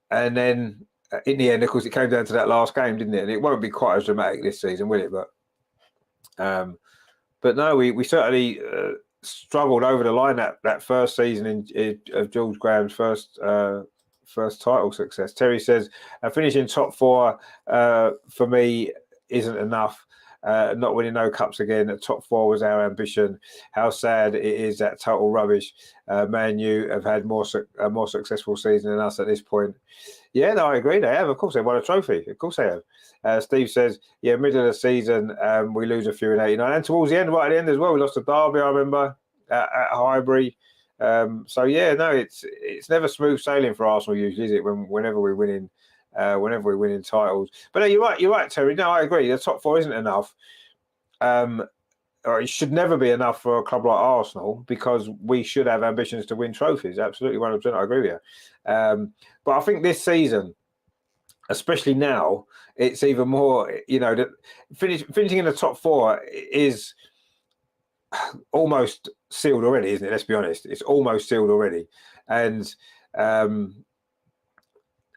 then in the end, of course, it came down to that last game, didn't it? And it won't be quite as dramatic this season, will it? But no, we certainly struggled over the line that first season of George Graham's first title success. Terry says, finishing top 4 for me isn't enough. Not winning no cups again. The top 4 was our ambition. How sad it is that total rubbish. Man U have had a more successful season than us at this point. Yeah, no, I agree. They have. Of course, they won a trophy. Of course, they have. Steve says, yeah, middle of the season, we lose a few in 89. And towards the end, right at the end as well, we lost to Derby, I remember, at Highbury. So, yeah, no, it's never smooth sailing for Arsenal usually, is it, whenever we're winning titles. But no, you're right, Terry. No, I agree. The top 4 isn't enough. Or it should never be enough for a club like Arsenal because we should have ambitions to win trophies. Absolutely, 100%. I agree with you. But I think this season, especially now, it's even more. You know, that finishing in the top 4 is almost sealed already, isn't it? Let's be honest. It's almost sealed already, and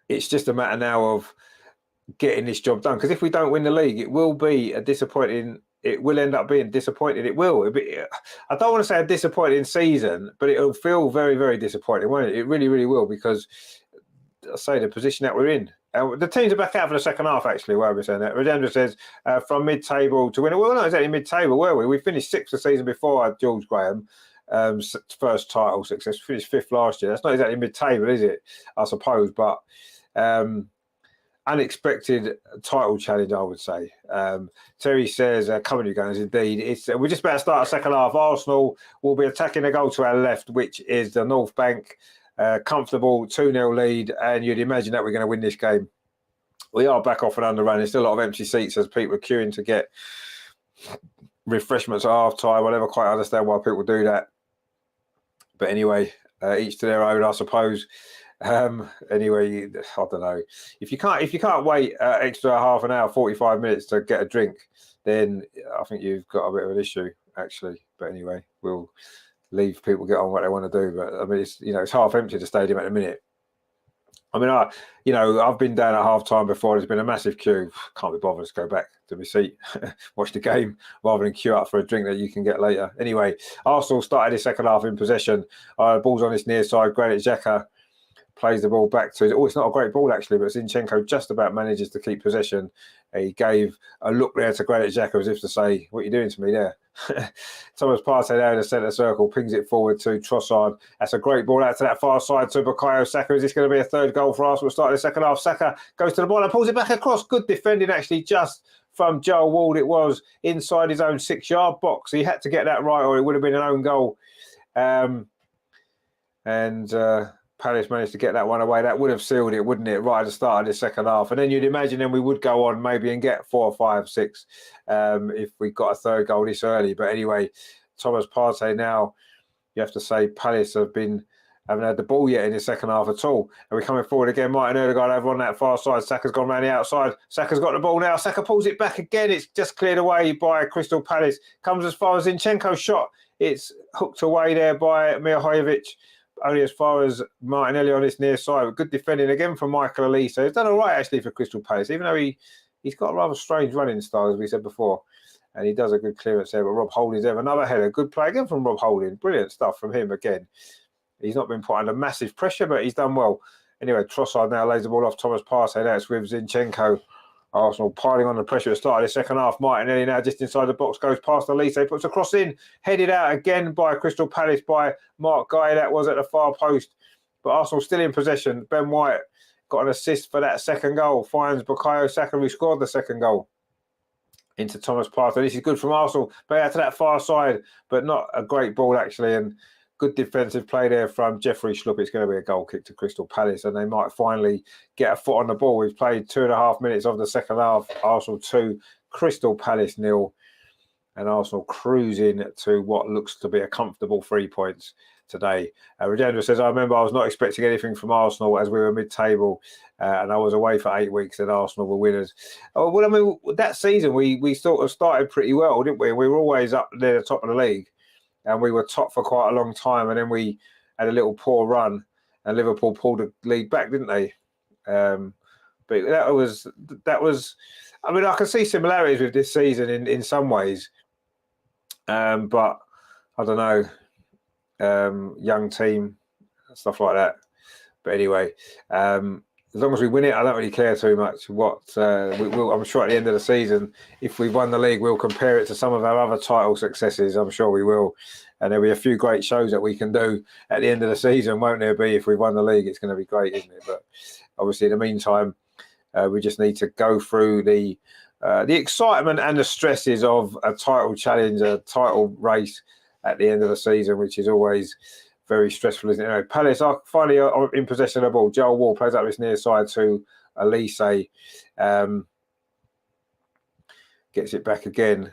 it's just a matter now of getting this job done. Because if we don't win the league, it will be a disappointing. It will end up being disappointing. It will. I don't want to say a disappointing season, but it'll feel very, very disappointing, won't it? It really, really will, because I say the position that we're in. The teams are back out for the second half, actually, why are we saying that? Rajendra says, from mid-table to win. Well, not exactly mid-table, were we? We finished 6th the season before George Graham. First title success. Finished 5th last year. That's not exactly mid-table, is it? I suppose, but unexpected title challenge, I would say. Terry says, coming you guys, indeed. We're just about to start a second half. Arsenal will be attacking the goal to our left, which is the North Bank. Comfortable 2-0 lead, and you'd imagine that we're going to win this game. We are back off and under run. There's still a lot of empty seats as people are queuing to get refreshments at half time. I never quite understand why people do that. But anyway, each to their own, I suppose. Anyway, I don't know. If you can't wait extra half an hour, 45 minutes to get a drink, then I think you've got a bit of an issue, actually. But anyway, we'll leave people get on what they want to do. But I mean, it's half empty, the stadium at the minute. I mean, I've been down at half time before. There's been a massive queue. Can't be bothered to go back to my seat, watch the game, rather than queue up for a drink that you can get later. Anyway, Arsenal started his second half in possession. Ball's on his near side. Granit Xhaka plays the ball back to. It's not a great ball actually, but Zinchenko just about manages to keep possession. He gave a look there to Granit Xhaka as if to say, "What are you doing to me there?" Thomas Partey there in the centre circle pings it forward to Trossard. That's a great ball out to that far side to Bukayo Saka. Is this going to be a third goal for Arsenal? We'll start the second half. Saka goes to the ball and pulls it back across. Good defending actually, just from Joel Ward. It was inside his own 6-yard box. He had to get that right, or it would have been an own goal. Palace managed to get that one away. That would have sealed it, wouldn't it, right at the start of the second half? And then you'd imagine then we would go on maybe and get 4, 5, 6 if we got a third goal this early. But anyway, Thomas Partey now, you have to say Palace haven't had the ball yet in the second half at all. And we're coming forward again. Martin Odegaard over on that far side. Saka's gone around the outside. Saka's got the ball now. Saka pulls it back again. It's just cleared away by Crystal Palace. Comes as far as Zinchenko's shot. It's hooked away there by Mihajovic. Only as far as Martinelli on his near side. Good defending again from Michael Olise. He's done all right, actually, for Crystal Palace, even though he's got a rather strange running style, as we said before. And he does a good clearance there. But Rob Holding's there. Another header. Good play again from Rob Holding. Brilliant stuff from him again. He's not been put under massive pressure, but he's done well. Anyway, Trossard now lays the ball off Thomas Partey. Now it's with Zinchenko. Arsenal piling on the pressure at the start of the second half. Martinelli now just inside the box, goes past Elise, puts a cross in, headed out again by Crystal Palace, by Mark Guy, that was at the far post. But Arsenal still in possession. Ben White got an assist for that second goal, finds Bukayo Saka, who scored the second goal, into Thomas Partey. This is good from Arsenal, but out to that far side, but not a great ball actually, and good defensive play there from Jeffrey Schlupp. It's going to be a goal kick to Crystal Palace, and they might finally get a foot on the ball. We've played 2.5 minutes of the second half. Arsenal 2, Crystal Palace 0, and Arsenal cruising to what looks to be a comfortable 3 points today. Regenda says, I remember I was not expecting anything from Arsenal as we were mid-table, and I was away for 8 weeks and Arsenal were winners. Oh, well, I mean, that season we sort of started pretty well, didn't we? We were always up near the top of the league, and we were top for quite a long time, and then we had a little poor run, and Liverpool pulled the lead back, didn't they? But that was. I mean, I can see similarities with this season in some ways, but I don't know. Young team, stuff like that. But anyway, as long as we win it, I don't really care too much. I'm sure at the end of the season, if we've won the league, we'll compare it to some of our other title successes. I'm sure we will. And there'll be a few great shows that we can do at the end of the season, won't there be? If we've won the league, it's going to be great, isn't it? But obviously, in the meantime, we just need to go through the excitement and the stresses of a title challenge, a title race at the end of the season, which is always very stressful, isn't it? Anyway, Palace are finally in possession of the ball. Joel Wall plays up this near side to Elise. Gets it back again.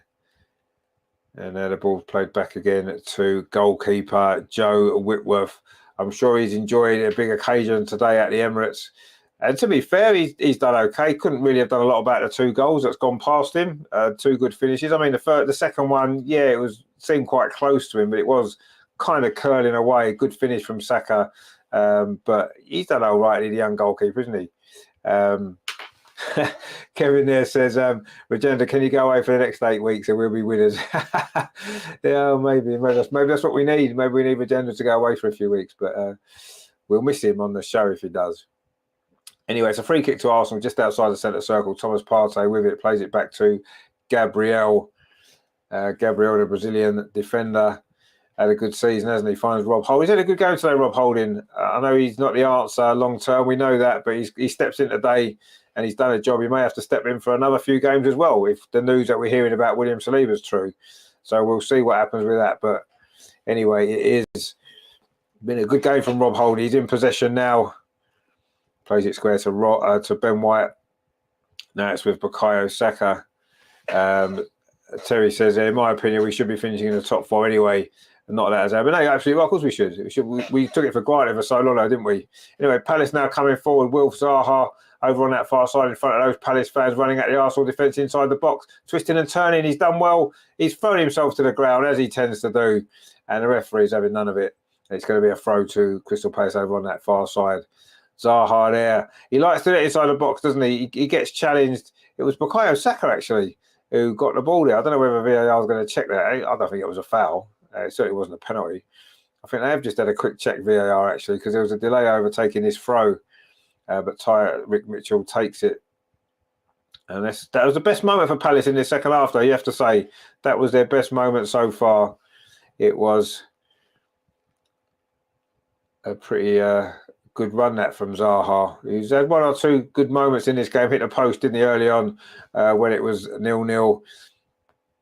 And the ball played back again to goalkeeper Joe Whitworth. I'm sure he's enjoyed a big occasion today at the Emirates. And to be fair, he's done okay. Couldn't really have done a lot about the 2 goals that's gone past him. 2 good finishes. I mean, the second one, yeah, seemed quite close to him, but it was kind of curling away. Good finish from Saka. But he's done all right, the young goalkeeper, isn't he? Kevin there says, Regenda, can you go away for the next 8 weeks and we'll be winners? Yeah, maybe that's what we need. Maybe we need Regenda to go away for a few weeks, but we'll miss him on the show if he does. Anyway, it's a free kick to Arsenal just outside the centre circle. Thomas Partey with it, plays it back to Gabriel. Gabriel, the Brazilian defender, had a good season, hasn't he? Finds Rob Holding. He's had a good game today, Rob Holding. I know he's not the answer long term. We know that, but he steps in today and he's done a job. He may have to step in for another few games as well if the news that we're hearing about William Saliba is true. So we'll see what happens with that. But anyway, it is been a good game from Rob Holding. He's in possession now. Plays it square to Ben White. Now it's with Bukayo Saka. Terry says, in my opinion, we should be finishing in the top 4 anyway, and not that as but no, absolutely, well, of course we should. We took it for granted for so long, though, didn't we? Anyway, Palace now coming forward. Wilf Zaha over on that far side in front of those Palace fans running at the Arsenal defence inside the box, twisting and turning. He's done well. He's thrown himself to the ground, as he tends to do, and the referee's having none of it. It's going to be a throw to Crystal Palace over on that far side. Zaha there. He likes to do it inside the box, doesn't he? He gets challenged. It was Bukayo Saka, actually, who got the ball there. I don't know whether VAR is going to check that. I don't think it was a foul. It certainly wasn't a penalty. I think they have just had a quick check, VAR, actually, because there was a delay overtaking this throw. But Rick Mitchell takes it. And that was the best moment for Palace in the second half, though, you have to say. That was their best moment so far. It was a pretty good run, that, from Zaha. He's had 1 or 2 good moments in this game. Hit the post, didn't he, early on when it was 0-0.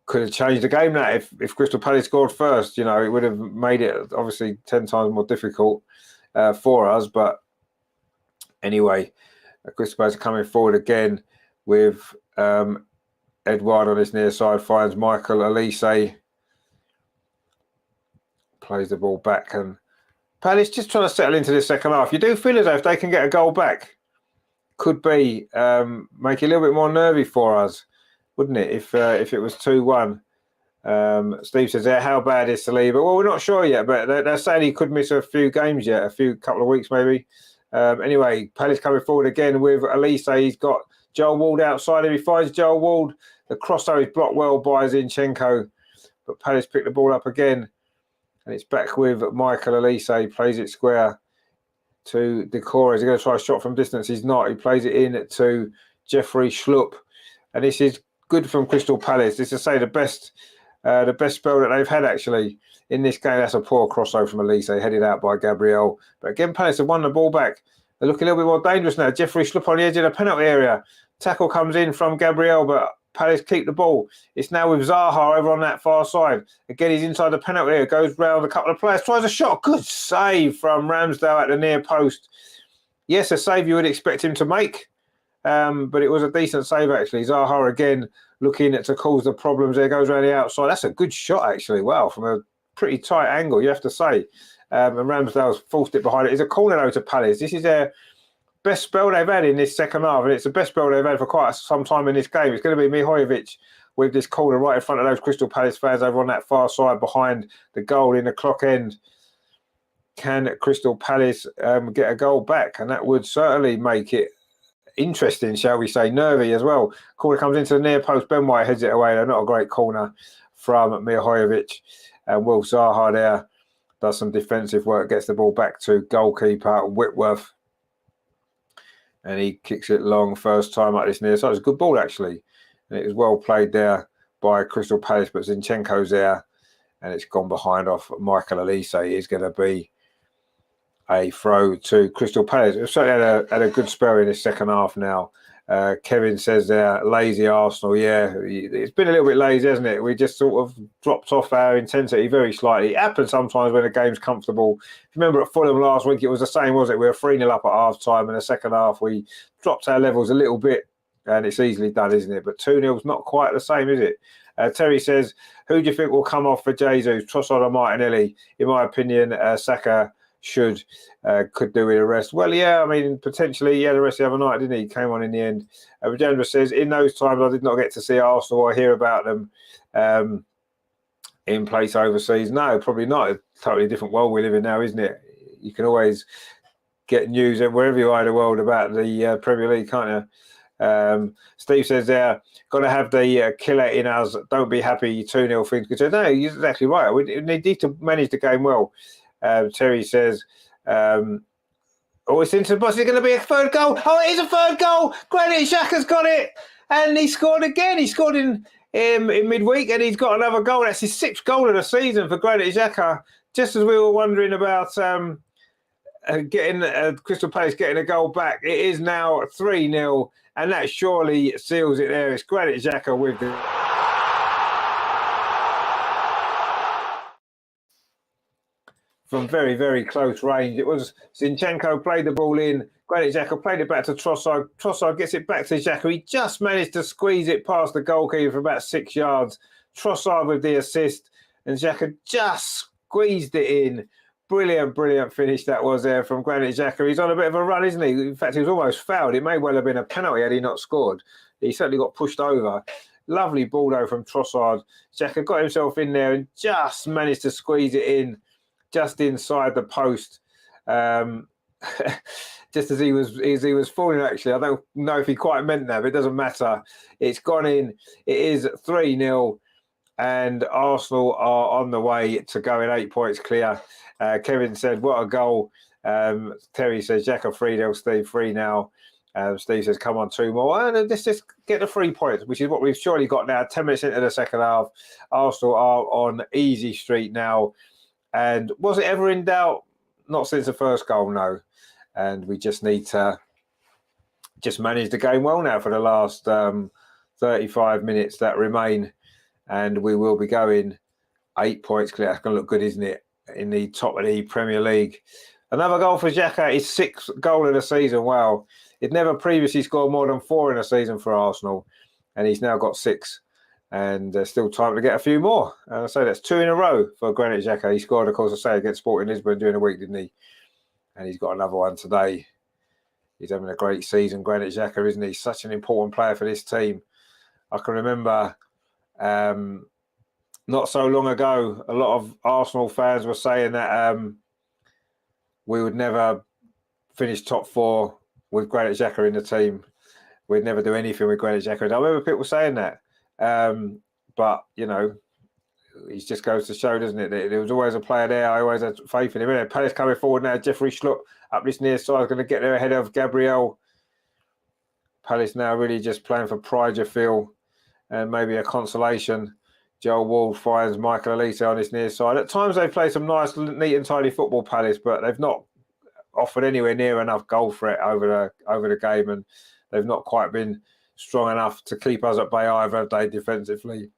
Could have changed the game, that, if Crystal Palace scored first. You know, it would have made it, obviously, 10 times more difficult for us. But anyway, Crystal Palace coming forward again with Edouard on his near side, finds Michael Elise, plays the ball back, and Palace just trying to settle into this second half. You do feel as though if they can get a goal back, could be make it a little bit more nervy for us, wouldn't it? If it was 2-1. Steve says, how bad is Saliba? Well, we're not sure yet, but they're saying he could miss a few games yet, couple of weeks maybe. Anyway, Palace coming forward again with Elise. He's got Joel Ward outside him. He finds Joel Ward. The crossover is blocked well by Zinchenko, but Palace pick the ball up again. And it's back with Michael Elise. He plays it square to Decore. Is he going to try a shot from distance? He's not. He plays it in to Jeffrey Schlupp. and this is good from Crystal Palace. This is, say, the best spell that they've had actually in this game. That's a poor crossover from Elise, headed out by Gabriel. But again, Palace have won the ball back. They're looking a little bit more dangerous now. Jeffrey Schlupp on the edge of the penalty area. Tackle comes in from Gabriel, but Palace keep the ball. It's now with Zaha over on that far side. Again, he's inside the penalty area, goes round a couple of players, tries a shot. Good save from Ramsdale at the near post. Yes, a save you would expect him to make, but it was a decent save actually. Zaha again looking to cause the problems there, goes around the outside. That's a good shot actually. Wow, from a pretty tight angle, you have to say. And Ramsdale's forced it behind it. It's a corner though to Palace. This is their best spell they've had in this second half, and it's the best spell they've had for quite some time in this game. It's going to be Mihojevic with this corner right in front of those Crystal Palace fans over on that far side behind the goal in the clock end. Can Crystal Palace get a goal back? And that would certainly make it interesting, shall we say, nervy as well. Corner comes into the near post. Ben White heads it away. They're not a great corner from Mihojevic. And Will Zaha there does some defensive work, gets the ball back to goalkeeper Whitworth. And he kicks it long first time up this near side. It's a good ball, actually. And it was well played there by Crystal Palace, but Zinchenko's there. And it's gone behind off Michael Elise. It is going to be a throw to Crystal Palace. We've certainly had a good spell in this second half now. Kevin says there, lazy Arsenal. Yeah, it's been a little bit lazy, hasn't it? We just sort of dropped off our intensity very slightly. It happens sometimes when the game's comfortable. If you remember at Fulham last week, it was the same, wasn't it? We were 3-0 up at half-time. In the second half, we dropped our levels a little bit, and it's easily done, isn't it? But 2-0's not quite the same, is it? Terry says, who do you think will come off for Jesus, Trossard or Martinelli? In my opinion, Saka could do with a rest. Well, yeah, I mean, potentially he had a rest the other night, didn't he? Came on in the end. Rajendra says, in those times I did not get to see Arsenal or hear about them in place overseas. No, probably not. A totally different world we live in now, isn't it? You can always get news wherever you are in the world about the Premier League, can't you? Steve says there, got to have the killer in us. Don't be happy 2-0 things. No, you're exactly right. We need to manage the game well. Terry says, it's into the box. Is it going to be a third goal? Oh, it is a third goal. Granit Xhaka's got it. And he scored again. He scored in midweek and he's got another goal. That's his 6th goal of the season for Granit Xhaka. Just as we were wondering about getting Crystal Palace getting a goal back, it is now 3-0. And that surely seals it there. It's Granit Xhaka with the... from very, very close range. It was Zinchenko played the ball in. Granit Xhaka played it back to Trossard. Trossard gets it back to Xhaka. He just managed to squeeze it past the goalkeeper for about 6 yards. Trossard with the assist. And Xhaka just squeezed it in. Brilliant, brilliant finish that was there from Granit Xhaka. He's on a bit of a run, isn't he? In fact, he was almost fouled. It may well have been a penalty had he not scored. He certainly got pushed over. Lovely ball, though, from Trossard. Xhaka got himself in there and just managed to squeeze it in. Just inside the post, just as he was falling. Actually, I don't know if he quite meant that, but it doesn't matter. It's gone in. It is 3-0, and Arsenal are on the way to going 8 points clear. Kevin said, "What a goal!" Terry says, "Xhaka 3-0, Steve 3 now." Steve says, "Come on, 2 more, and let's just get the 3 points," which is what we've surely got now. 10 minutes into the second half, Arsenal are on easy street now. And was it ever in doubt? Not since the first goal, no. And we just need to just manage the game well now for the last 35 minutes that remain. And we will be going 8 points clear. That's going to look good, isn't it? In the top of the Premier League. Another goal for Xhaka, his 6th goal of the season. Wow. He'd never previously scored more than 4 in a season for Arsenal. And he's now got 6. And there's still time to get a few more. And I say that's 2 in a row for Granit Xhaka. He scored, of course, I say, against Sporting Lisbon during the week, didn't he? And he's got another one today. He's having a great season, Granit Xhaka, isn't he? Such an important player for this team. I can remember not so long ago, a lot of Arsenal fans were saying that we would never finish top 4 with Granit Xhaka in the team. We'd never do anything with Granit Xhaka. I remember people saying that. But, you know, it just goes to show, doesn't it? There was always a player there. I always had faith in him. Palace coming forward now. Jeffrey Schlupp up this near side is going to get there ahead of Gabriel. Palace now really just playing for pride, you feel, and maybe a consolation. Joel Ward finds Michael Elise on his near side. At times they play some nice, neat and tidy football, Palace, but they've not offered anywhere near enough goal threat over the game, and they've not quite been strong enough to keep us at bay either, have they, defensively.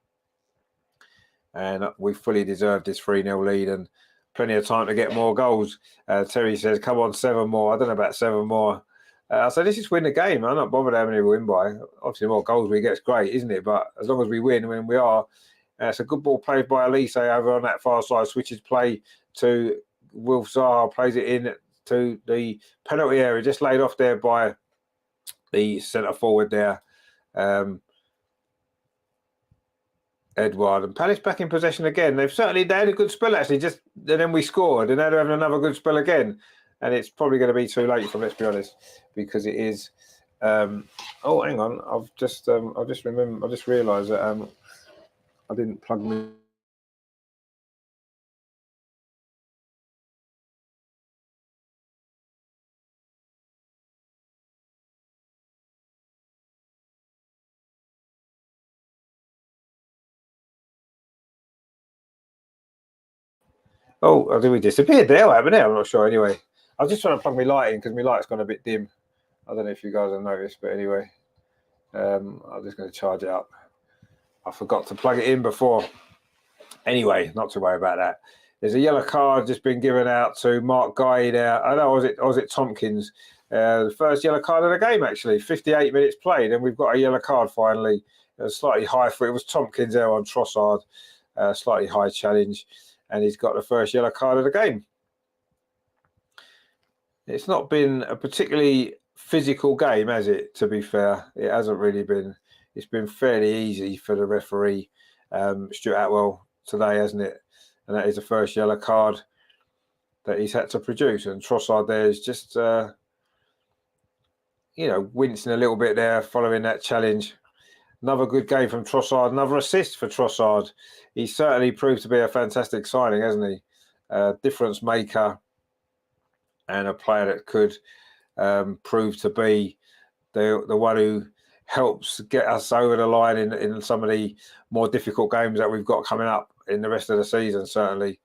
And we fully deserved this 3-0 lead and plenty of time to get more goals. Terry says, come on, 7 more. I don't know about 7 more. So this is win the game. I'm not bothered how many we win by. Obviously, the more goals we get is great, isn't it? But as long as we win, when we are, it's a good ball played by Elise over on that far side. Switches play to Wilf Zaha, plays it in to the penalty area, just laid off there by the centre forward there, Edouard. And Palace back in possession again. They had a good spell actually, just and then we scored, and now they're having another good spell again. And it's probably going to be too late for them, let's be honest, because it is. Oh, hang on, I've just realised that I didn't plug me. Oh, did we disappear there? What happened there? I'm not sure. Anyway, I was just trying to plug my light in because my light's gone a bit dim. I don't know if you guys have noticed, but anyway, I'm just going to charge it up. I forgot to plug it in before. Anyway, not to worry about that. There's a yellow card just been given out to Mark Guy there. I know, was it Tompkins? The first yellow card of the game, actually. 58 minutes played, and we've got a yellow card finally. It was slightly high for it. It was Tompkins there on Trossard. Slightly high challenge. And he's got the first yellow card of the game. It's not been a particularly physical game, has it, to be fair? It hasn't really been. It's been fairly easy for the referee, Stuart Atwell, today, hasn't it? And that is the first yellow card that he's had to produce. And Trossard there is just, wincing a little bit there following that challenge. Another good game from Trossard. Another assist for Trossard. He certainly proved to be a fantastic signing, hasn't he? Difference maker and a player that could prove to be the one who helps get us over the line in some of the more difficult games that we've got coming up in the rest of the season, certainly.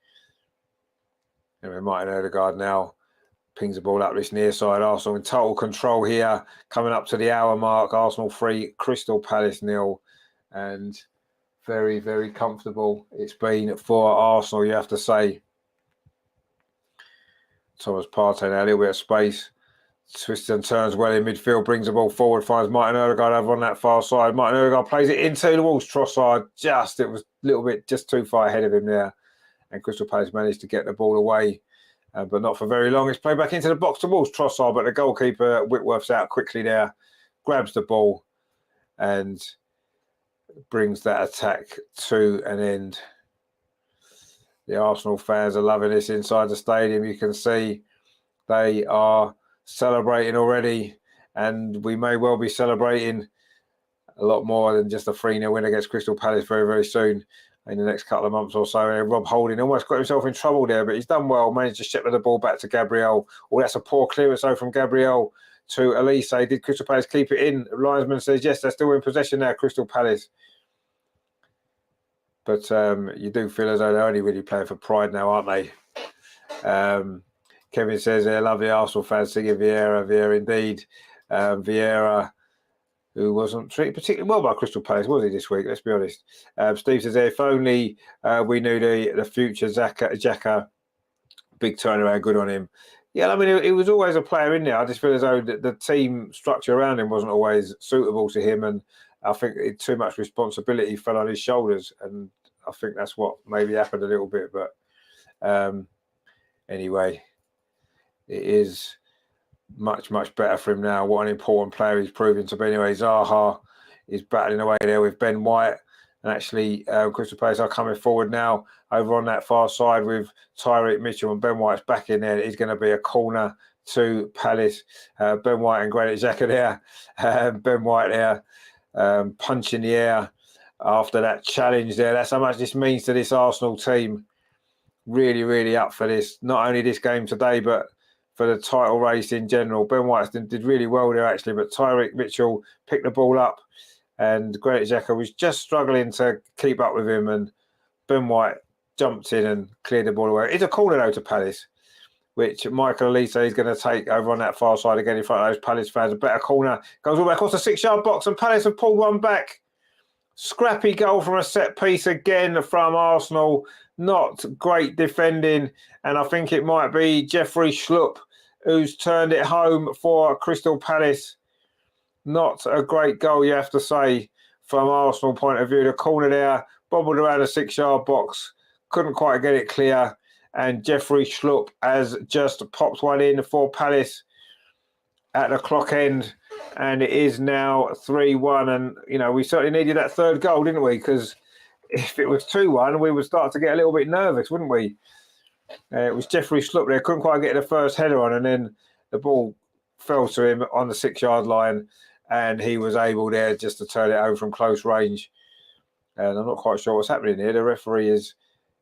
Anyway, Martin Odegaard now pings the ball up this near side. Arsenal in total control here, coming up to the hour mark. Arsenal 3, Crystal Palace 0, and very, very comfortable it's been for Arsenal, you have to say. Thomas Partey now, a little bit of space. Twists and turns well in midfield, brings the ball forward, finds Martin Odegaard over on that far side. Martin Odegaard plays it into the walls. Trossard it was a little bit just too far ahead of him there. And Crystal Palace managed to get the ball away. But not for very long. It's played back into the box towards Trossard, but the goalkeeper, Whitworth's out quickly there, grabs the ball and brings that attack to an end. The Arsenal fans are loving this inside the stadium. You can see they are celebrating already, and we may well be celebrating a lot more than just a 3-0 win against Crystal Palace very, very soon. In the next couple of months or so. Rob Holding almost got himself in trouble there, but he's done well, managed to shepherd the ball back to Gabriel. Oh, that's a poor clearance though from Gabriel to Elise. Did Crystal Palace keep it in? Linesman says yes, they're still in possession now, Crystal Palace. But you do feel as though they're only really playing for pride now, aren't they? Kevin says they love the Arsenal fans singing Vieira indeed. Vieira, who wasn't treated particularly well by Crystal Palace, was he, this week? Let's be honest. Steve says, if only we knew the future Xhaka, big turnaround, good on him. Yeah, I mean, he was always a player in there. I just feel as though the team structure around him wasn't always suitable to him, and I think too much responsibility fell on his shoulders, and I think that's what maybe happened a little bit. But anyway, it is much, much better for him now. What an important player he's proving to be. Anyway, Zaha is battling away there with Ben White. And actually, Crystal Palace are coming forward now over on that far side with Tyreek Mitchell, and Ben White's back in there. It's going to be a corner to Palace. Ben White and Granit Xhaka there. Ben White there punching the air after that challenge there. That's how much this means to this Arsenal team. Really, really up for this. Not only this game today, but for the title race in general. Ben White did really well there, actually, but Tyreek Mitchell picked the ball up, and Granit Xhaka was just struggling to keep up with him, and Ben White jumped in and cleared the ball away. It's a corner, though, to Palace, which Michael Elise is going to take over on that far side again in front of those Palace fans. A better corner, goes all the way across the 6-yard box, and Palace have pulled one back. Scrappy goal from a set piece again from Arsenal. Not great defending, and I think it might be Jeffrey Schlupp who's turned it home for Crystal Palace. Not a great goal, you have to say, from Arsenal point of view. The corner there, bobbled around the 6-yard box, couldn't quite get it clear, and Jeffrey Schlupp has just popped one in for Palace at the clock end, and it is now 3-1. And, you know, we certainly needed that third goal, didn't we? Because if it was 2-1, we would start to get a little bit nervous, wouldn't we? It was Jeffrey Schlupp there, couldn't quite get the first header on, and then the ball fell to him on the 6-yard line, and he was able there just to turn it over from close range. And I'm not quite sure what's happening here. The referee is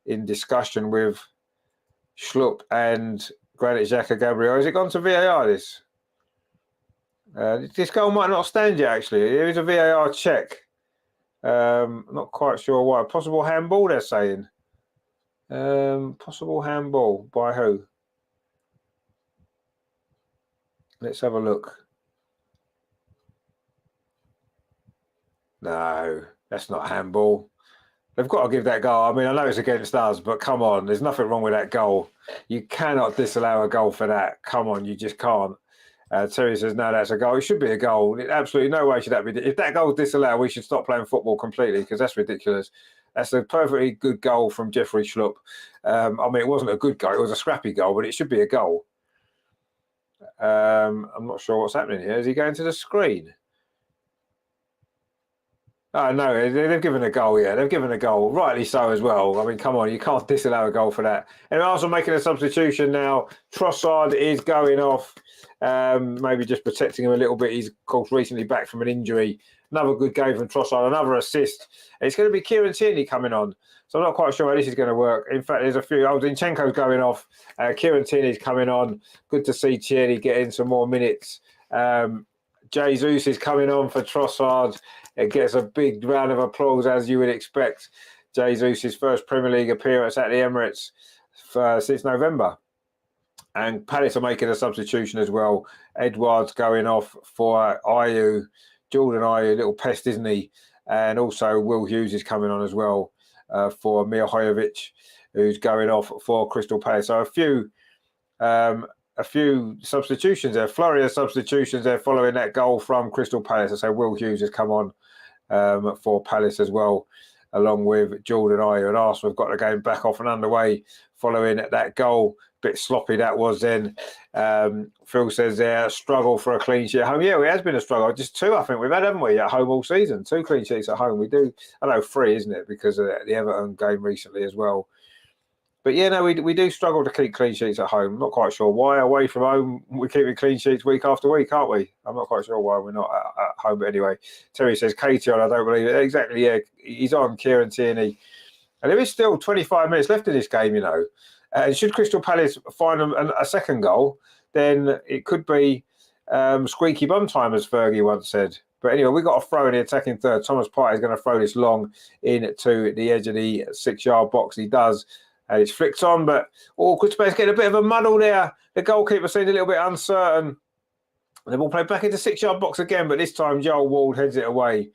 in discussion with Schlupp and Granit Xhaka Gabriel. Has it gone to VAR, this? This goal might not stand yet, actually. There is a VAR check. Not quite sure why. Possible handball, they're saying. Possible handball by who? Let's have a look. No, that's not handball. They've got to give that goal. I mean, I know it's against us, but come on, there's nothing wrong with that goal. You cannot disallow a goal for that. Come on, you just can't. Terry says, no, that's a goal. It should be a goal. Absolutely no way should that be. If that goal is disallowed, we should stop playing football completely, because that's ridiculous. That's a perfectly good goal from Jeffrey Schlupp. I mean, it wasn't a good goal. It was a scrappy goal, but it should be a goal. I'm not sure what's happening here. Is he going to the screen? Oh, no, they've given a goal, yeah. They've given a goal, rightly so as well. I mean, come on, you can't disallow a goal for that. And also making a substitution now. Trossard is going off, maybe just protecting him a little bit. He's, of course, recently back from an injury. Another good game from Trossard, another assist. And it's going to be Kieran Tierney coming on. So I'm not quite sure how this is going to work. In fact, there's a few. Zinchenko's going off. Kieran Tierney's coming on. Good to see Tierney getting some more minutes. Jesus is coming on for Trossard. It gets a big round of applause, as you would expect. Jesus' first Premier League appearance at the Emirates since November. And Palace are making a substitution as well. Edwards going off for Ayew. Jordan Ayew, little pest, isn't he? And also Will Hughes is coming on as well for Milojevic, who's going off for Crystal Palace. So a few substitutions there, flurry of substitutions there following that goal from Crystal Palace. I say Will Hughes has come on for Palace as well, along with Jordan Ayew. And Arsenal have got the game back off and underway following that goal. Bit sloppy that was then. Phil says there, struggle for a clean sheet at home. Yeah, it has been a struggle. Just 2, I think we've had, haven't we, at home all season? 2 clean sheets at home. We do, I know 3, isn't it, because of the Everton game recently as well. But yeah, no, we do struggle to keep clean sheets at home. I'm not quite sure why. Away from home, we're keeping clean sheets week after week, aren't we? I'm not quite sure why we're not at home. But anyway, Terry says, Katie on, I don't believe it. Exactly, yeah. He's on, Kieran Tierney. And there is still 25 minutes left in this game, you know. And should Crystal Palace find a second goal, then it could be squeaky bum time, as Fergie once said. But anyway, we've got a throw in the attacking third. Thomas Partey is going to throw this long into the edge of the 6-yard box. He does. And it's flicked on, but Crystal Palace getting a bit of a muddle there. The goalkeeper seemed a little bit uncertain. The ball played back into 6-yard box again, but this time Joel Ward heads it away.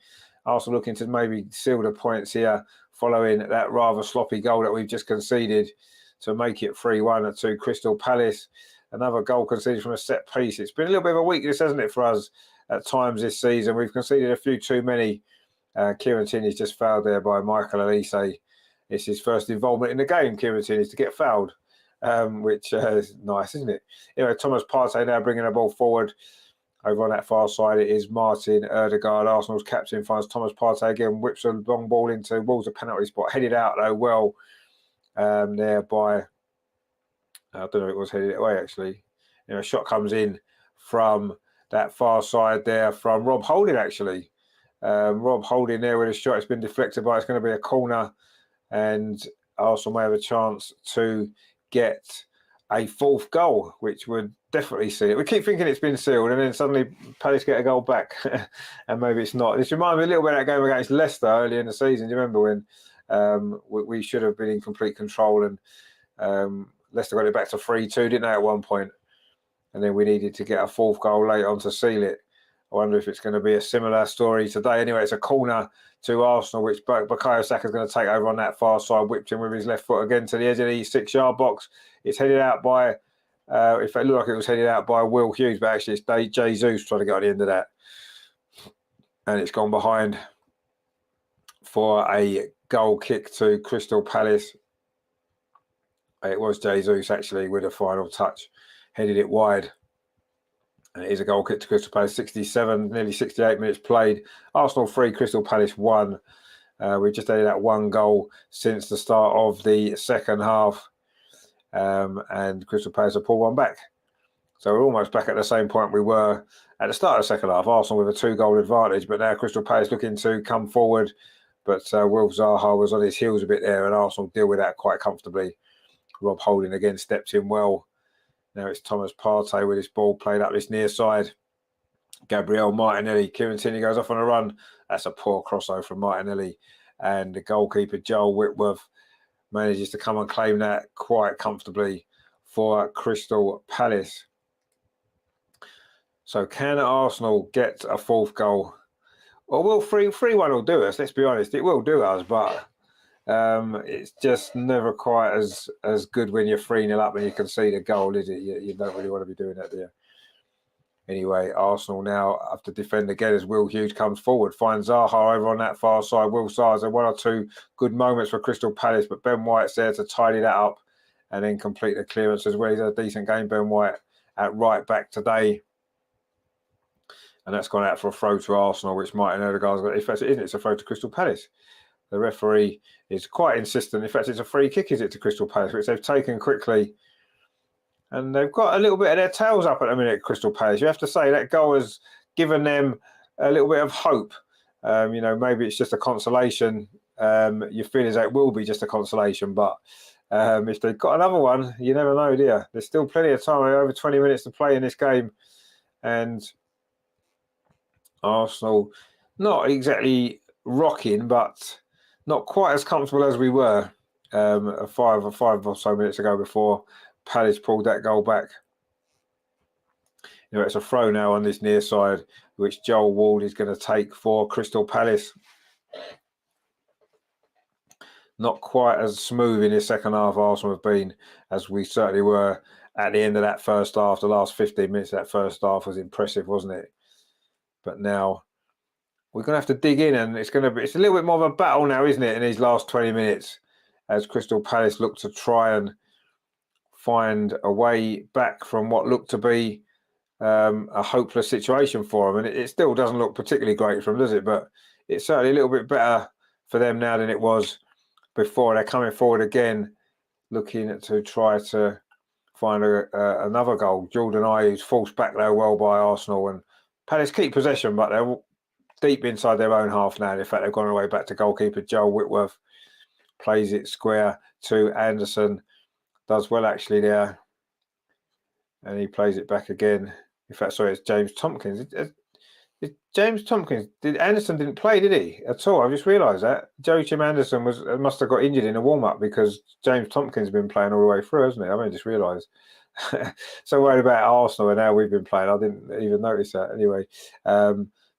Arsenal looking to maybe seal the points here following that rather sloppy goal that we've just conceded to make it 3-1 to Crystal Palace. Another goal conceded from a set piece. It's been a little bit of a weakness, hasn't it, for us at times this season. We've conceded a few too many. Kieran Tierney's just fouled there by Michael Elise. It's his first involvement in the game, Kieran Tierney, to get fouled, which is nice, isn't it? Anyway, Thomas Partey now bringing the ball forward. Over on that far side, it is Martin Ødegaard, Arsenal's captain, finds Thomas Partey again, whips a long ball into Wolves' a penalty spot, headed out, though, well, there by, I don't know if it was headed away, actually. You know, a shot comes in from that far side there from Rob Holding, actually. Rob Holding there with a shot. It's been deflected by, it's going to be a corner. And Arsenal may have a chance to get a 4th goal, which would definitely seal it. We keep thinking it's been sealed, and then suddenly Palace get a goal back, and maybe it's not. This reminds me a little bit of that game against Leicester early in the season. Do you remember when we should have been in complete control, and Leicester got it back to 3-2, didn't they, at one point? And then we needed to get a fourth goal late on to seal it. I wonder if it's going to be a similar story today. Anyway, it's a corner to Arsenal, which Bukayo Saka's going to take over on that far side, whipped him with his left foot again to the edge of the 6-yard box. It's headed out by, if it looked like it was headed out by Will Hughes, but actually it's Jesus trying to get on the end of that. And it's gone behind for a goal kick to Crystal Palace. It was Jesus actually with a final touch, headed it wide. And it is a goal kick to Crystal Palace. 67, nearly 68 minutes played. Arsenal 3, Crystal Palace 1. We've just added that one goal since the start of the second half. And Crystal Palace have pulled one back. So we're almost back at the same point we were at the start of the second half. Arsenal with a 2-goal advantage, but now Crystal Palace looking to come forward. But Wilf Zaha was on his heels a bit there, and Arsenal deal with that quite comfortably. Rob Holding again stepped in well. Now it's Thomas Partey with his ball played up this near side. Gabriel Martinelli. Kieran Tierney goes off on a run. That's a poor crossover from Martinelli. And the goalkeeper, Joel Whitworth, manages to come and claim that quite comfortably for Crystal Palace. So can Arsenal get a fourth goal? Well, 3-1 will do us, let's be honest. It will do us, but it's just never quite as good when you're 3-0 up and you can see the goal, is it? You don't really want to be doing that, do you? Anyway, Arsenal now have to defend again as Will Hughes comes forward, finds Zaha over on that far side. Will Zaha's had one or two good moments for Crystal Palace, but Ben White's there to tidy that up and then complete the clearance as well. He's had a decent game, Ben White, at right back today. And that's gone out for a throw to Arsenal, which Martin Odegaard's got. In fact, it isn't. It's a throw to Crystal Palace. The referee is quite insistent. In fact, it's a free kick, is it, to Crystal Palace, which they've taken quickly. And they've got a little bit of their tails up at the minute, Crystal Palace. You have to say that goal has given them a little bit of hope. Maybe it's just a consolation. You feel as though it will be just a consolation. But if they've got another one, you never know, do you? There's still plenty of time, over 20 minutes to play in this game. And Arsenal, not exactly rocking, but not quite as comfortable as we were five or so minutes ago before Palace pulled that goal back. It's a throw now on this near side, which Joel Ward is going to take for Crystal Palace. Not quite as smooth in this second half Arsenal have been as we certainly were at the end of that first half. The last 15 minutes of that first half was impressive, wasn't it? But now we're going to have to dig in, and it's a little bit more of a battle now, isn't it, in these last 20 minutes, as Crystal Palace look to try and find a way back from what looked to be a hopeless situation for them. And it still doesn't look particularly great for them, does it? But it's certainly a little bit better for them now than it was before. They're coming forward again, looking to try to find another goal. Jordan Ayew's forced back there well by Arsenal, and Palace keep possession, but they're deep inside their own half now. In fact, they've gone away back to goalkeeper Joel Whitworth. Plays it square to Anderson. Does well actually there. And he plays it back again. In fact, sorry, it's James Tompkins. It's James Tompkins. Anderson didn't play, did he? At all. I just realised that. Joachim Anderson must have got injured in a warm-up because James Tompkins has been playing all the way through, hasn't he? I just realised. So worried about Arsenal and how we've been playing. I didn't even notice that. Anyway,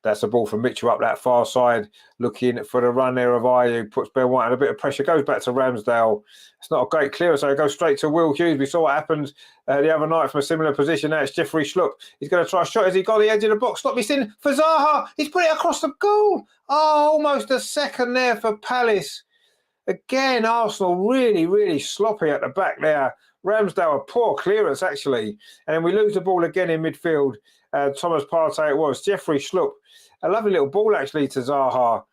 that's a ball from Mitchell up that far side, looking for the run there of Ayew, puts Ben White under a bit of pressure, goes back to Ramsdale. It's not a great clearance, so it goes straight to Will Hughes. We saw what happened the other night from a similar position. Now it's Jeffrey Schlupp. He's going to try a shot. Has he got the edge of the box? Stop, he's in for Zaha. He's put it across the goal. Oh, almost a second there for Palace. Again, Arsenal really, really sloppy at the back there. Ramsdale, a poor clearance, actually. And then we lose the ball again in midfield. Thomas Partey it was. Jeffrey Schlupp. A lovely little ball, actually, to Zaha.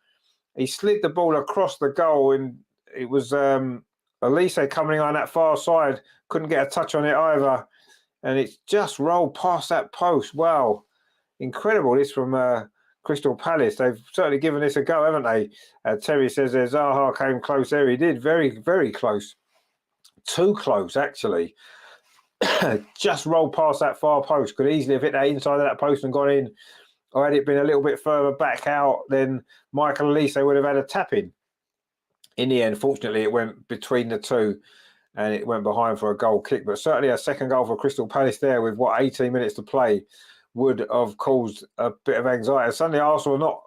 He slid the ball across the goal, and it was Elise coming on that far side. Couldn't get a touch on it either. And it's just rolled past that post. Wow. Incredible, this from Crystal Palace. They've certainly given this a go, haven't they? Terry says there, Zaha came close there. He did. Very, very close. Too close, actually. just rolled past that far post. Could easily have hit that inside of that post and gone in. Or had it been a little bit further back out, then Michael Elise would have had a tap in. In the end, fortunately, it went between the two and it went behind for a goal kick. But certainly a second goal for Crystal Palace there with, 18 minutes to play would have caused a bit of anxiety. Suddenly Arsenal are not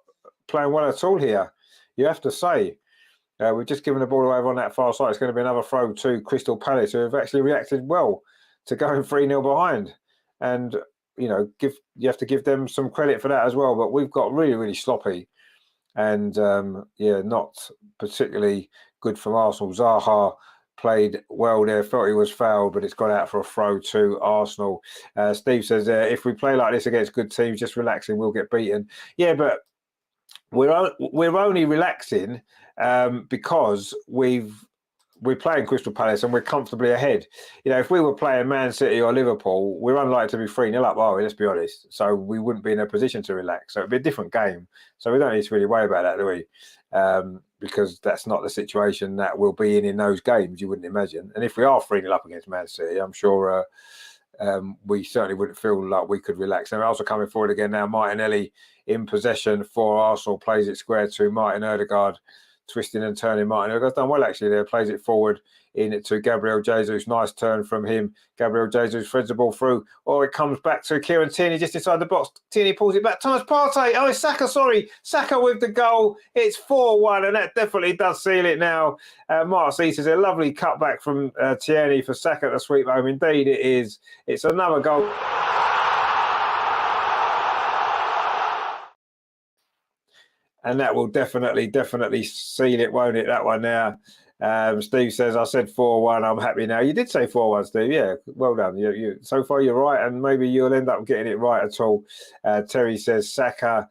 playing well at all here, you have to say. We've just given the ball away on that far side. It's going to be another throw to Crystal Palace, who have actually reacted well to going 3-0 behind. And, you have to give them some credit for that as well. But we've got really, really sloppy and, not particularly good from Arsenal. Zaha played well there, felt he was fouled, but it's gone out for a throw to Arsenal. Steve says, if we play like this against good teams, just relaxing, we'll get beaten. Yeah, but we're only relaxing because we're playing Crystal Palace and we're comfortably ahead. If we were playing Man City or Liverpool, we're unlikely to be 3-0 up, are we? Let's be honest. So we wouldn't be in a position to relax. So it'd be a different game. So we don't need to really worry about that, do we? Because that's not the situation that we'll be in those games, you wouldn't imagine. And if we are 3-0 up against Man City, I'm sure we certainly wouldn't feel like we could relax. And we're also coming forward again now. Martinelli in possession for Arsenal, plays it square to Martin Ødegaard. Twisting and turning. Martin Ødegaard's done well actually there, plays it forward in to Gabriel Jesus. Nice turn from him. Gabriel Jesus threads the ball through. It comes back to Kieran Tierney just inside the box. Tierney pulls it back. Thomas Partey. Oh, it's Saka, sorry. Saka with the goal. It's 4-1 and that definitely does seal it now. Mark C says a lovely cutback from Tierney for Saka to sweep home. Indeed it is. It's another goal. And that will definitely seal it, won't it? That one now. Steve says, I said 4-1. I'm happy now. You did say 4-1, Steve. Yeah, well done. You so far you're right, and maybe you'll end up getting it right at all. Terry says Saka.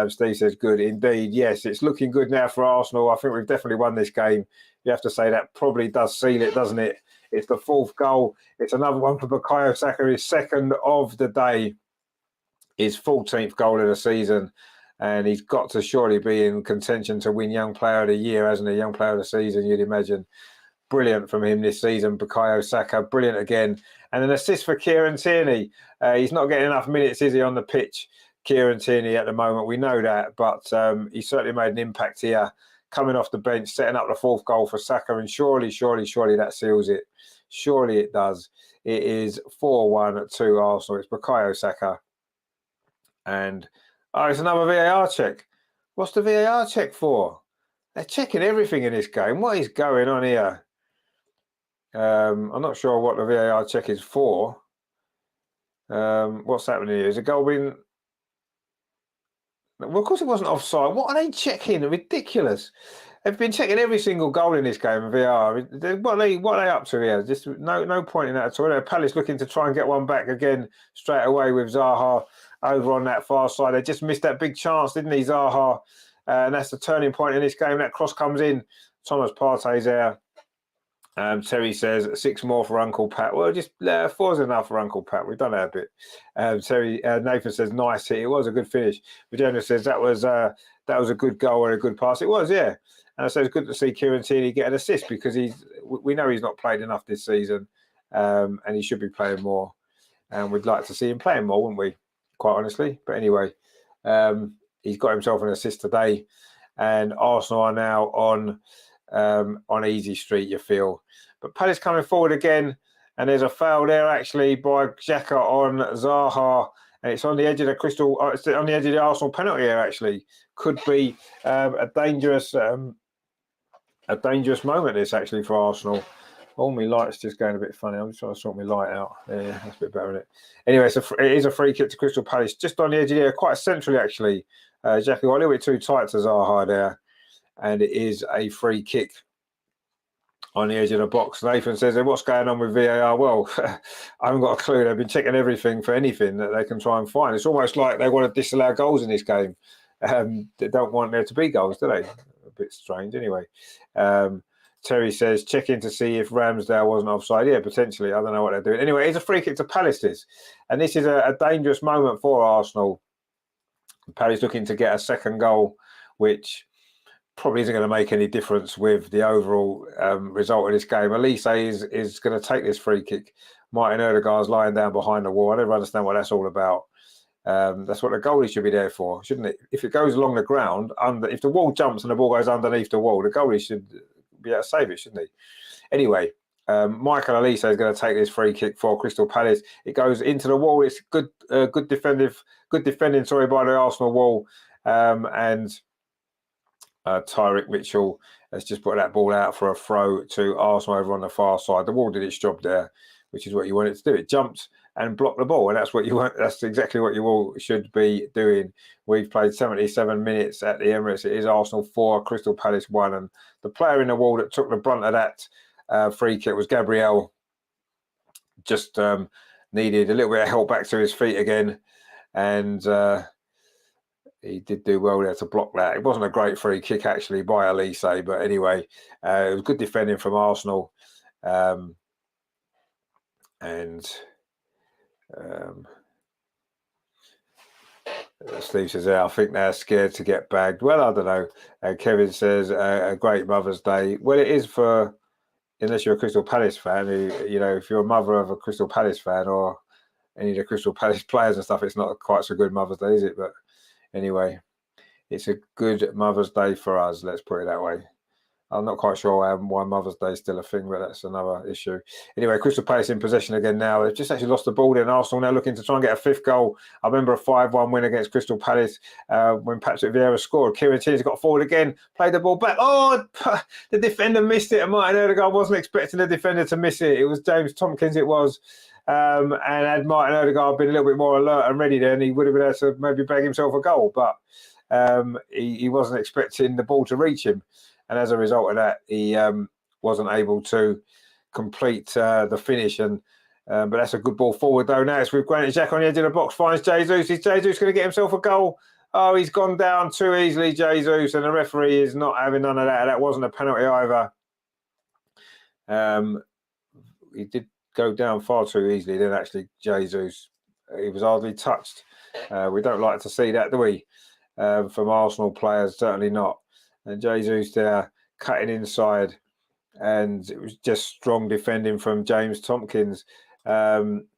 Steve says good indeed. Yes, it's looking good now for Arsenal. I think we've definitely won this game. You have to say that probably does seal it, doesn't it? It's the fourth goal. It's another one for Bukayo Saka, his second of the day, his 14th goal of the season. And he's got to surely be in contention to win Young Player of the Year, hasn't he? Young Player of the Season, you'd imagine. Brilliant from him this season. Bukayo Saka, brilliant again. And an assist for Kieran Tierney. He's not getting enough minutes, is he, on the pitch, Kieran Tierney, at the moment? We know that. But he certainly made an impact here, coming off the bench, setting up the fourth goal for Saka. And surely that seals it. Surely it does. It is 4-1 to Arsenal. It's Bukayo Saka. And... it's another VAR check. What's the VAR check for? They're checking everything in this game. What is going on here? I'm not sure what the VAR check is for. What's happening here? Is a goal being... Well, of course it wasn't offside. What are they checking? Ridiculous. They've been checking every single goal in this game in VAR. What are they up to here? Just no point in that at all. Palace looking to try and get one back again straight away with Zaha over on that far side. They just missed that big chance, didn't he, Zaha? And that's the turning point in this game. That cross comes in. Thomas Partey's there. Terry says 6 more for Uncle Pat. Well, just 4's enough for Uncle Pat. We've done that a bit. Nathan says nice hit. It was a good finish. Virginia says that was a good goal and a good pass. It was, yeah. And I say it's good to see Kieran Tierney get an assist because we know he's not played enough this season, and he should be playing more. And we'd like to see him playing more, wouldn't we? Quite honestly. But anyway, he's got himself an assist today, and Arsenal are now on easy street, you feel. But Palace coming forward again, and there's a foul there actually by Xhaka on Zaha, and it's on the edge of it's on the edge of the Arsenal penalty area. Actually, could be a dangerous moment. This actually for Arsenal. All my light's just going a bit funny. I'm just trying to sort my light out. Yeah, that's a bit better, isn't it? Anyway, it is a free kick to Crystal Palace, just on the edge of the area, quite centrally actually. Xhaka got a little bit too tight to Zaha there, and it is a free kick on the edge of the box. Nathan says, what's going on with VAR? Well, I haven't got a clue. They've been checking everything for anything that they can try and find. It's almost like they want to disallow goals in this game. They don't want there to be goals, do they? A bit strange. Anyway, Terry says, check in to see if Ramsdale wasn't offside. Yeah, potentially. I don't know what they're doing. Anyway, it's a free kick to Palace, this. And this is a dangerous moment for Arsenal. Palace looking to get a second goal, which probably isn't going to make any difference with the overall result of this game. Elise is going to take this free kick Martin Odegaard's lying down behind the wall. I never understand what that's all about. That's what the goalie should be there for, shouldn't it? If it goes along the ground, if the wall jumps and the ball goes underneath the wall, the goalie should be able to save it, shouldn't he? Anyway, Michael Elise is going to take this free kick for Crystal Palace. It goes into the wall. It's good defending by the Arsenal wall, and Tyrick Mitchell has just put that ball out for a throw to Arsenal over on the far side. The wall did its job there, which is what you want it to do. It jumped and blocked the ball, and that's what you want. That's exactly what you all should be doing. We've played 77 minutes at the Emirates. It is Arsenal 4, Crystal Palace 1, and the player in the wall that took the brunt of that free kick was Gabriel. Just needed a little bit of help back to his feet again, and he did do well there to block that. It wasn't a great free kick actually by Elise, but anyway, it was good defending from Arsenal, Steve says, I think they're scared to get bagged. Well, I don't know. Kevin says, a great Mother's Day. Well, it is for, unless you're a Crystal Palace fan, if you're a mother of a Crystal Palace fan or any of the Crystal Palace players and stuff, it's not quite so good Mother's Day, is it? But anyway, it's a good Mother's Day for us, let's put it that way. I'm not quite sure why Mother's Day is still a thing, but that's another issue. Anyway, Crystal Palace in possession again now. They've just actually lost the ball then. Arsenal now looking to try and get a 5th goal. I remember a 5-1 win against Crystal Palace when Patrick Vieira scored. Kieran Tierney's got forward again, played the ball back. Oh, the defender missed it. And Martin Odegaard wasn't expecting the defender to miss it. It was James Tompkins, it was. And had Martin Odegaard been a little bit more alert and ready then, he would have been able to maybe bag himself a goal. But he wasn't expecting the ball to reach him. And as a result of that, he wasn't able to complete the finish. But that's a good ball forward, though. Now it's with Granit Xhaka on the edge of the box. Finds Jesus. Is Jesus going to get himself a goal? Oh, he's gone down too easily, Jesus. And the referee is not having none of that. That wasn't a penalty either. He did go down far too easily. Then actually, Jesus, he was hardly touched. We don't like to see that, do we? From Arsenal players, certainly not. And Jesus there cutting inside, and it was just strong defending from James Tompkins.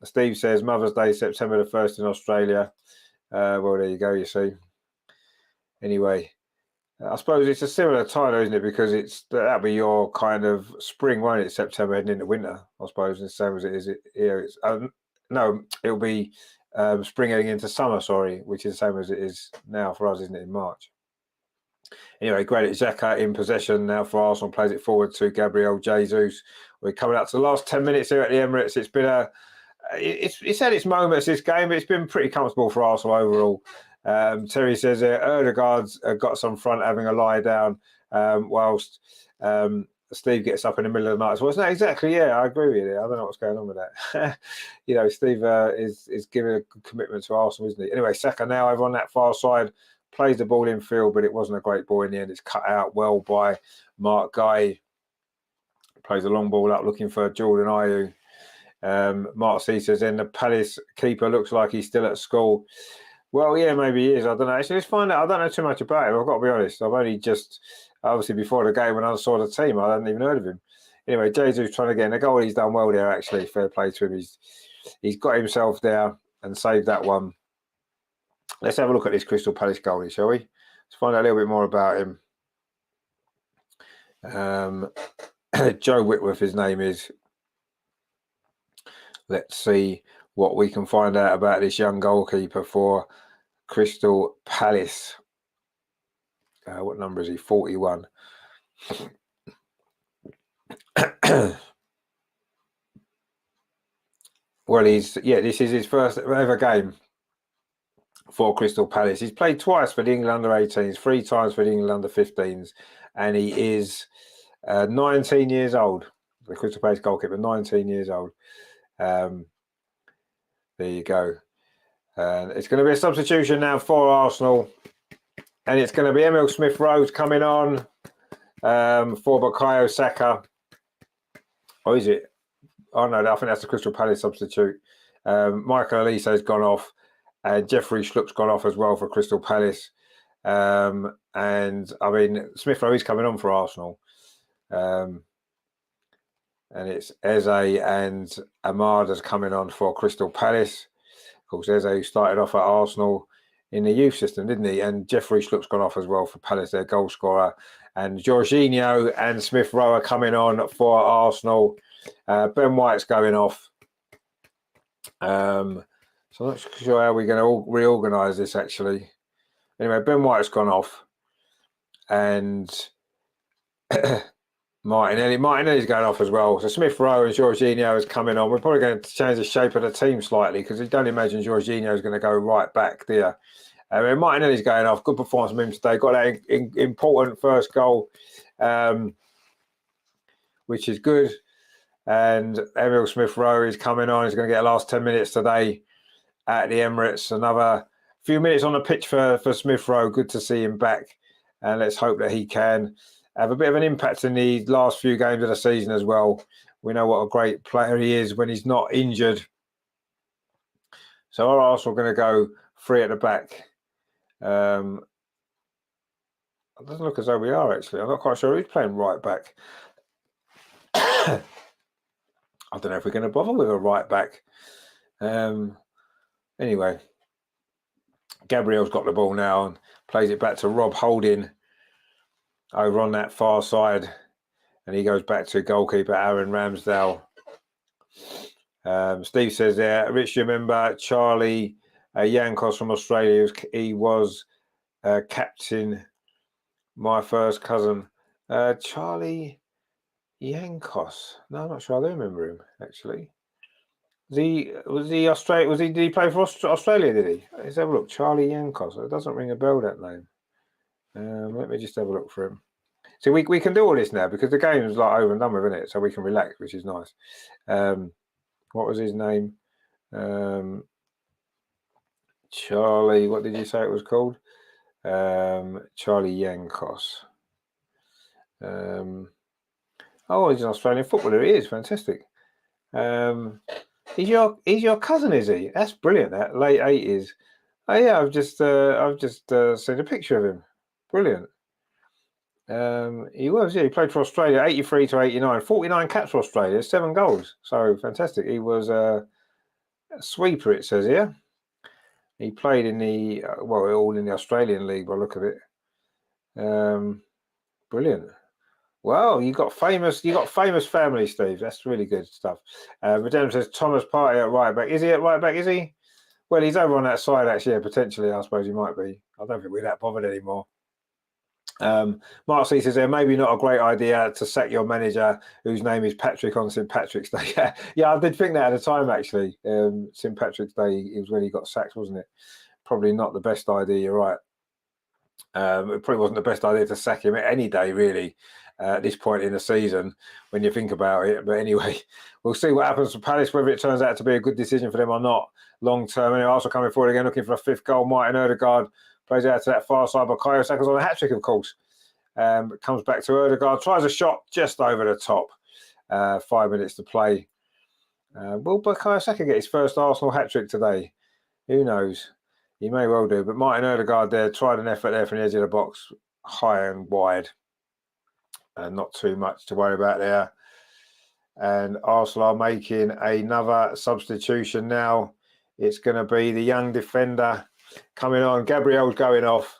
Steve says Mother's Day, September the 1st in Australia. Well, there you go, you see. Anyway, I suppose it's a similar time, isn't it? Because that'll be your kind of spring, won't it? September heading into winter, I suppose, the same as it is here. No, it'll be spring heading into summer, sorry, which is the same as it is now for us, isn't it, in March? Anyway, Granit Xhaka in possession now for Arsenal, plays it forward to Gabriel Jesus. We're coming up to the last 10 minutes here at the Emirates. It's been it's had its moments, this game, but it's been pretty comfortable for Arsenal overall. Terry says Odegaard's got some front having a lie down whilst Steve gets up in the middle of the night. So it's not exactly, I agree with you. I don't know what's going on with that. Steve is giving a good commitment to Arsenal, isn't he? Anyway, Saka now over on that far side. Plays the ball in field, but it wasn't a great ball in the end. It's cut out well by Mark Guy. Plays a long ball up looking for Jordan Ayew. Mark C says, then the Palace keeper looks like he's still at school. Well, yeah, maybe he is. I don't know. Actually, let's find out. I don't know too much about him. I've got to be honest. I've only just, obviously, before the game when I saw the team, I hadn't even heard of him. Anyway, Jesus trying to get in the goal. He's done well there, actually. Fair play to him. He's got himself there and saved that one. Let's have a look at this Crystal Palace goalie, shall we? Let's find out a little bit more about him. Joe Whitworth, his name is. Let's see what we can find out about this young goalkeeper for Crystal Palace. What number is he? 41. Well, this is his first ever game for Crystal Palace. He's played twice for the England under-18s, 3 times for the England under-15s, and he is 19 years old. The Crystal Palace goalkeeper, 19 years old. There you go. It's going to be a substitution now for Arsenal, and it's going to be Emil Smith-Rowe coming on for Bukayo Saka. Or is it? Oh, no, I think that's the Crystal Palace substitute. Michael Elise has gone off. Jeffrey Schlupp's gone off as well for Crystal Palace. And, I mean, Smith-Rowe is coming on for Arsenal. and it's Eze and Amada's coming on for Crystal Palace. Of course, Eze, who started off at Arsenal in the youth system, didn't he? And Jeffrey Schlupp's gone off as well for Palace, their goal scorer. And Jorginho and Smith Rowe are coming on for Arsenal. Ben White's going off. So I'm not sure how we're going to reorganise this, actually. Anyway, Ben White's gone off. And Martinelli's going off as well. So Smith Rowe and Jorginho is coming on. We're probably going to change the shape of the team slightly because you don't imagine Jorginho is going to go right back there. Martinelli's going off. Good performance from him today. Got that important first goal, which is good. And Emile Smith Rowe is coming on. He's going to get the last 10 minutes today at the Emirates. Another few minutes on the pitch for Smith Rowe. Good to see him back. And let's hope that he can have a bit of an impact in the last few games of the season as well. We know what a great player he is when he's not injured. So our Arsenal are going to go 3 at the back. It doesn't look as though we are, actually. I'm not quite sure who's playing right back. I don't know if we're going to bother with a right back. Anyway, Gabriel's got the ball now and plays it back to Rob Holding over on that far side. And he goes back to goalkeeper Aaron Ramsdale. Steve says there, Rich, you remember Charlie Yankos from Australia? He was captain, my first cousin. Charlie Yankos. No, I'm not sure. I don't remember him, actually. Did he play for Australia, did he? Let's have a look. Charlie Yankos. It doesn't ring a bell, that name. Let me just have a look for him. See, we can do all this now because the game's like over and done with, isn't it? So we can relax, which is nice. What was his name? Charlie, what did you say it was called? Charlie Yankos. Oh, he's an Australian footballer. He is fantastic. He's your cousin, is he? That's brilliant. That late 80s. Oh yeah, I've just seen a picture of him. Brilliant. He played for Australia 83 to 89, 49 caps for Australia, 7 goals. So fantastic. He was a sweeper, it says here. He played in the all in the Australian League by the look of it. Brilliant. Well, you got famous family, Steve. That's really good stuff. Redemption says Thomas Partey at right back. Is he at right back? Is he? Well, he's over on that side actually. Yeah, potentially, I suppose he might be. I don't think we're that bothered anymore. Mark C says there maybe not a great idea to sack your manager whose name is Patrick on St Patrick's Day. Yeah, I did think that at the time actually. St Patrick's Day, it was when he got sacked, wasn't it? Probably not the best idea. You're right. It probably wasn't the best idea to sack him at any day, really, at this point in the season when you think about it. But anyway, we'll see what happens for Palace, whether it turns out to be a good decision for them or not long term. Anyway, also coming forward again, looking for a 5th goal. Martin Odegaard plays out to that far side, but Bukayo Saka's on a hat-trick, of course. Comes back to Odegaard, tries a shot just over the top. 5 minutes to play. Will Bukayo Saka get his first Arsenal hat-trick today? Who knows? He may well do. But Martin Odegaard there tried an effort there from the edge of the box, high and wide. And not too much to worry about there. And Arsenal are making another substitution now. It's going to be the young defender coming on. Gabriel's going off.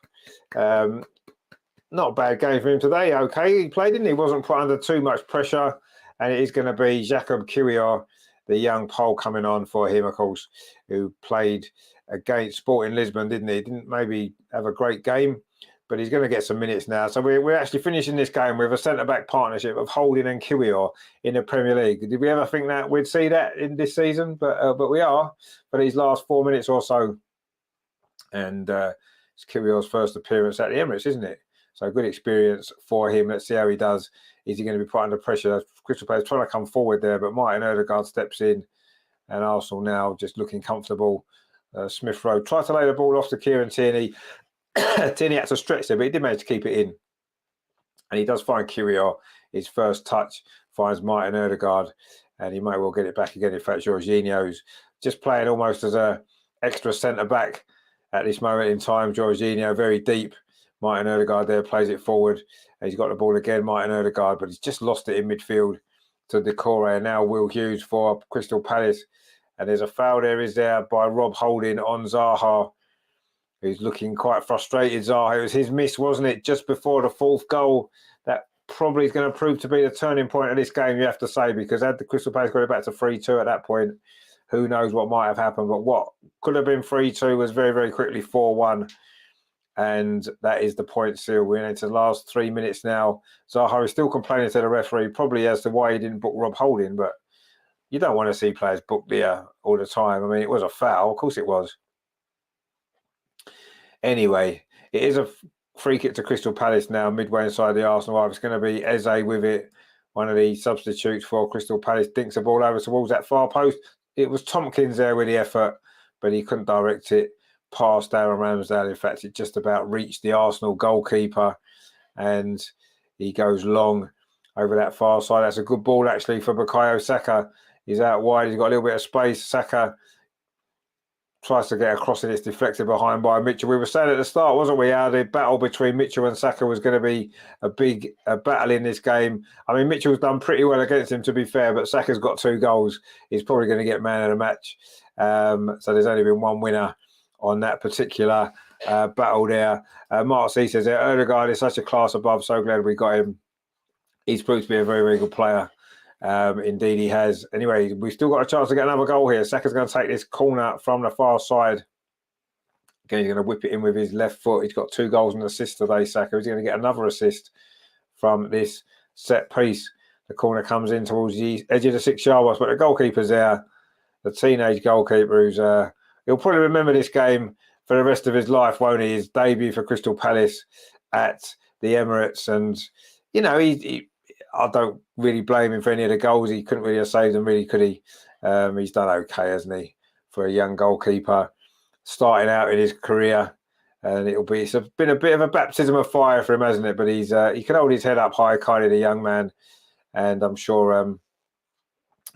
Not a bad game for him today. Okay, he played, didn't he? He wasn't put under too much pressure. And it is going to be Jakub Kiwior, the young Pole, coming on for him, of course, who played against Sporting Lisbon, didn't he? Didn't maybe have a great game, but he's going to get some minutes now. So we're actually finishing this game with a centre-back partnership of Holding and Kiwior in the Premier League. Did we ever think that we'd see that in this season? But we are for these last 4 minutes or so. And it's Kiwior's first appearance at the Emirates, isn't it? So good experience for him. Let's see how he does. Is he going to be put under pressure? Crystal Palace trying to come forward there, but Martin Odegaard steps in, and Arsenal now just looking comfortable. Smith Rowe tried to lay the ball off to Kieran Tierney. Tierney had to stretch there, but he did manage to keep it in. And he does find Kiwior. His first touch finds Martin Odegaard, and he might well get it back again. In fact, Jorginho's just playing almost as a extra centre-back at this moment in time. Jorginho very deep. Martin Odegaard there plays it forward. He's got the ball again, Martin Odegaard, but he's just lost it in midfield. to Decore, and now Will Hughes for Crystal Palace. And there's a foul there, is there, by Rob Holding on Zaha, who's looking quite frustrated. Zaha, it was his miss, wasn't it, just before the 4th goal? That probably is going to prove to be the turning point of this game, you have to say, because had the Crystal Palace got it back to 3-2 at that point, who knows what might have happened. But what could have been 3-2 was very, very quickly 4-1. And that is the point seal. We're into the last 3 minutes now. Zaha is still complaining to the referee, probably as to why he didn't book Rob Holding, but you don't want to see players booked there all the time. I mean, it was a foul. Of course it was. Anyway, it is a free kick to Crystal Palace now, midway inside the Arsenal half. It's going to be Eze with it, one of the substitutes for Crystal Palace. Dinks the ball over towards that far post. It was Tompkins there with the effort, but he couldn't direct it past Aaron Ramsdale. In fact, it just about reached the Arsenal goalkeeper, and he goes long over that far side. That's a good ball, actually, for Bukayo Saka. He's out wide. He's got a little bit of space. Saka tries to get across, and it's deflected behind by Mitchell. We were saying at the start, wasn't we, how the battle between Mitchell and Saka was going to be a big battle in this game. I mean, Mitchell's done pretty well against him, to be fair, but Saka's got 2 goals. He's probably going to get man of the match. So there's only been one winner on that particular battle there. Mark C says, Ødegaard is such a class above. So glad we got him. He's proved to be a very, very good player. Indeed he has. Anyway, we've still got a chance to get another goal here. Saka's going to take this corner from the far side. Again, he's going to whip it in with his left foot. He's got 2 goals and assists today, Saka. He's going to get another assist from this set piece. The corner comes in towards the edge of the 6-yard box, but the goalkeeper's there. The teenage goalkeeper who's he'll probably remember this game for the rest of his life, won't he? His debut for Crystal Palace at the Emirates. And, you know, I don't really blame him for any of the goals. He couldn't really have saved them, really, could he? He's done okay, hasn't he, for a young goalkeeper starting out in his career. And it's been a bit of a baptism of fire for him, hasn't it? But he can hold his head up high, kind of the young man. And I'm sure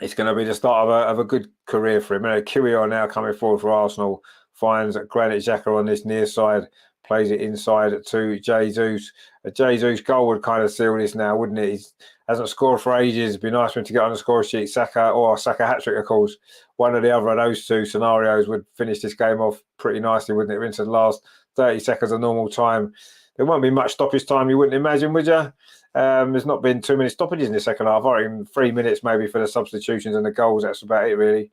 it's going to be the start of a good career for him. Kyrgios now coming forward for Arsenal, finds Granit Xhaka on this near side, plays it inside to Jesus. A Jesus goal would kind of seal this now, wouldn't it? He hasn't scored for ages. It'd be nice for him to get on the score sheet. Saka hat-trick, of course. One or the other of those 2 scenarios would finish this game off pretty nicely, wouldn't it? We're into the last 30 seconds of normal time. There won't be much stoppage time, you wouldn't imagine, would you? There's not been too many stoppages in the second half. I reckon 3 minutes maybe for the substitutions and the goals. That's about it, really.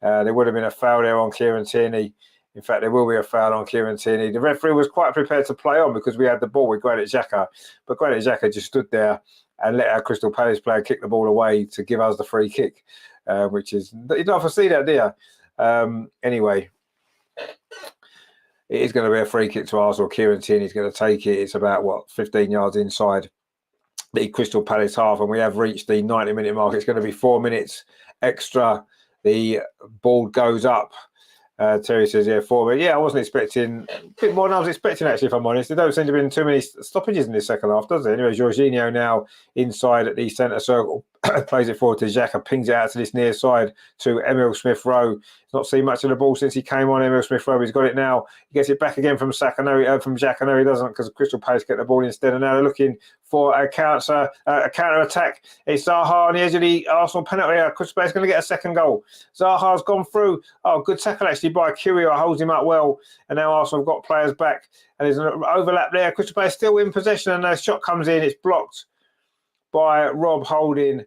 There would have been a foul there on Kieran Tierney. In fact, there will be a foul on Kieran Tierney. The referee was quite prepared to play on because we had the ball with Granit Xhaka. But Granit Xhaka just stood there and let our Crystal Palace player kick the ball away to give us the free kick, which is... You don't foresee that, do you? Anyway, it is going to be a free kick to Arsenal. Kieran Tierney's going to take it. It's about, 15 yards inside the Crystal Palace half, and we have reached the 90-minute mark. It's going to be 4 minutes extra. The ball goes up. Terry says, 4 minutes. Yeah, I wasn't expecting a bit more than I was expecting, actually, if I'm honest. There don't seem to have been too many stoppages in this second half, does there? Anyway, Jorginho now inside at the centre circle, plays it forward to Xhaka, pings it out to this near side to Emile Smith-Rowe. He's not seen much of the ball since he came on. Emile Smith-Rowe, he's got it now. He gets it back again from Saka. From Xhaka. No, he doesn't, because Crystal Palace get the ball instead. And now they're looking for a counter attack. It's Zaha on the edge of the Arsenal penalty area. Crystal Palace going to get a second goal. Zaha's gone through. Oh, good tackle actually by Kyrgios, holds him up well. And now Arsenal have got players back. And there's an overlap there. Crystal Palace still in possession, and the shot comes in. It's blocked by Rob Holding.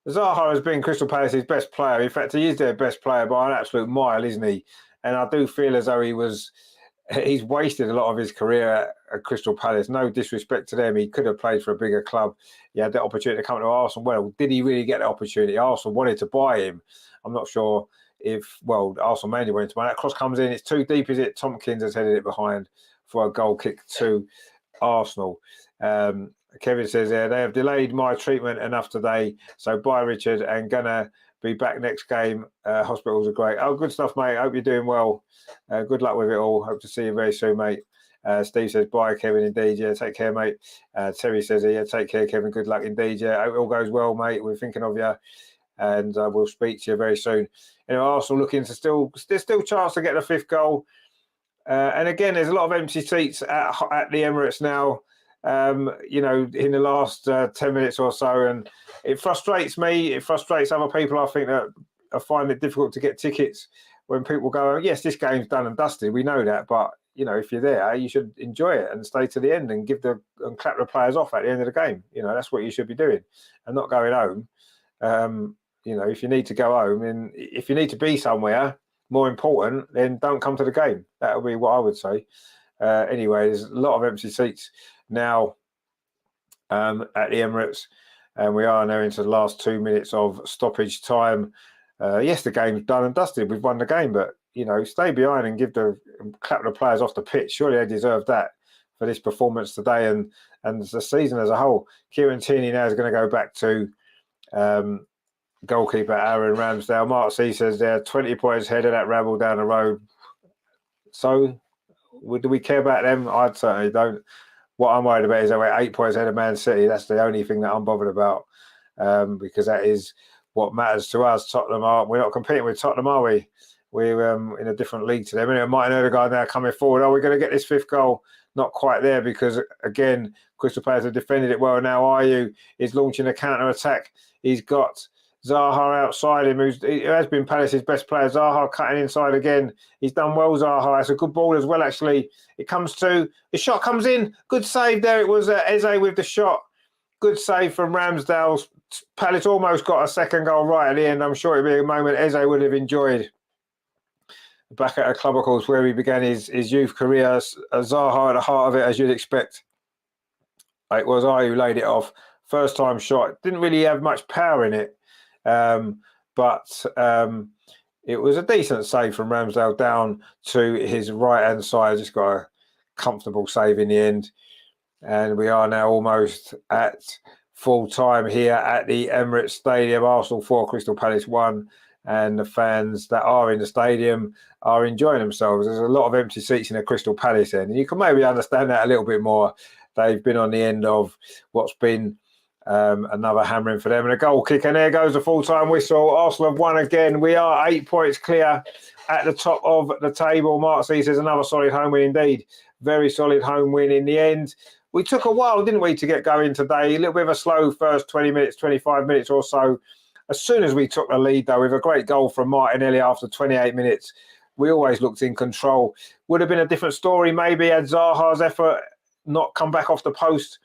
Zaha has been Crystal Palace's best player. In fact, he is their best player by an absolute mile, isn't he? And I do feel as though he's wasted a lot of his career at Crystal Palace. No disrespect to them. He could have played for a bigger club. He had the opportunity to come to Arsenal. Well, did he really get the opportunity? Arsenal wanted to buy him. I'm not sure Arsenal mainly wanted to buy him. That cross comes in. It's too deep, is it? Tompkins has headed it behind for a goal kick to Arsenal. Kevin says, they have delayed my treatment enough today. So bye, Richard, and gonna be back next game. Hospitals are great. Oh, good stuff, mate. Hope you're doing well. Good luck with it all. Hope to see you very soon, mate. Steve says, bye, Kevin, indeed. Yeah, take care, mate. Terry says, yeah, take care, Kevin. Good luck, indeed. Yeah, hope it all goes well, mate. We're thinking of you, and we'll speak to you very soon. Arsenal looking to there's still chance to get the 5th goal. And again, there's a lot of empty seats at the Emirates now. in the last 10 minutes or so. And it frustrates me. It frustrates other people. I think that I find it difficult to get tickets when people go, oh, yes, this game's done and dusted. We know that. But, if you're there, you should enjoy it and stay to the end and clap the players off at the end of the game. That's what you should be doing and not going home. If you need to go home and if you need to be somewhere more important, then don't come to the game. That would be what I would say. Anyway, there's a lot of empty seats now at the Emirates, and we are now into the last 2 minutes of stoppage time. Yes, the game's done and dusted. We've won the game, but stay behind and clap the players off the pitch. Surely they deserve that for this performance today and the season as a whole. Kieran Tierney now is going to go back to goalkeeper Aaron Ramsdale. Mark C says they're 20 points ahead of that rabble down the road. So, do we care about them? I certainly don't. What I'm worried about is that we're 8 points ahead of Man City. That's the only thing that I'm bothered about, because that is what matters to us. We're not competing with Tottenham, are we? We're in a different league to them. And Martin Odegaard now coming forward. Are we going to get this fifth goal? Not quite there because, again, Crystal Palace have defended it well. Now Ayew is launching a counter-attack. He's got Zaha outside him, who has been Palace's best player. Zaha cutting inside again. He's done well, Zaha. It's a good ball as well, actually. The shot comes in. Good save there. It was Eze with the shot. Good save from Ramsdale. Palace almost got a second goal right at the end. I'm sure it'd be a moment Eze would have enjoyed. Back at a club, of course, where he began his youth career. Zaha at the heart of it, as you'd expect. It was Ayew who laid it off. First time shot. Didn't really have much power in it. But it was a decent save from Ramsdale down to his right-hand side. Just got a comfortable save in the end. And we are now almost at full time here at the Emirates Stadium. Arsenal 4, Crystal Palace 1. And the fans that are in the stadium are enjoying themselves. There's a lot of empty seats in the Crystal Palace end. And you can maybe understand that a little bit more. They've been on the end of what's been another hammering for them. And a goal kick. And there goes the full-time whistle. Arsenal have won again. We are 8 points clear at the top of the table. Mark C says another solid home win indeed. Very solid home win in the end. We took a while, didn't we, to get going today? A little bit of a slow first 20 minutes, 25 minutes or so. As soon as we took the lead, though, with a great goal from Martinelli after 28 minutes, we always looked in control. Would have been a different story maybe had Zaha's effort not come back off the post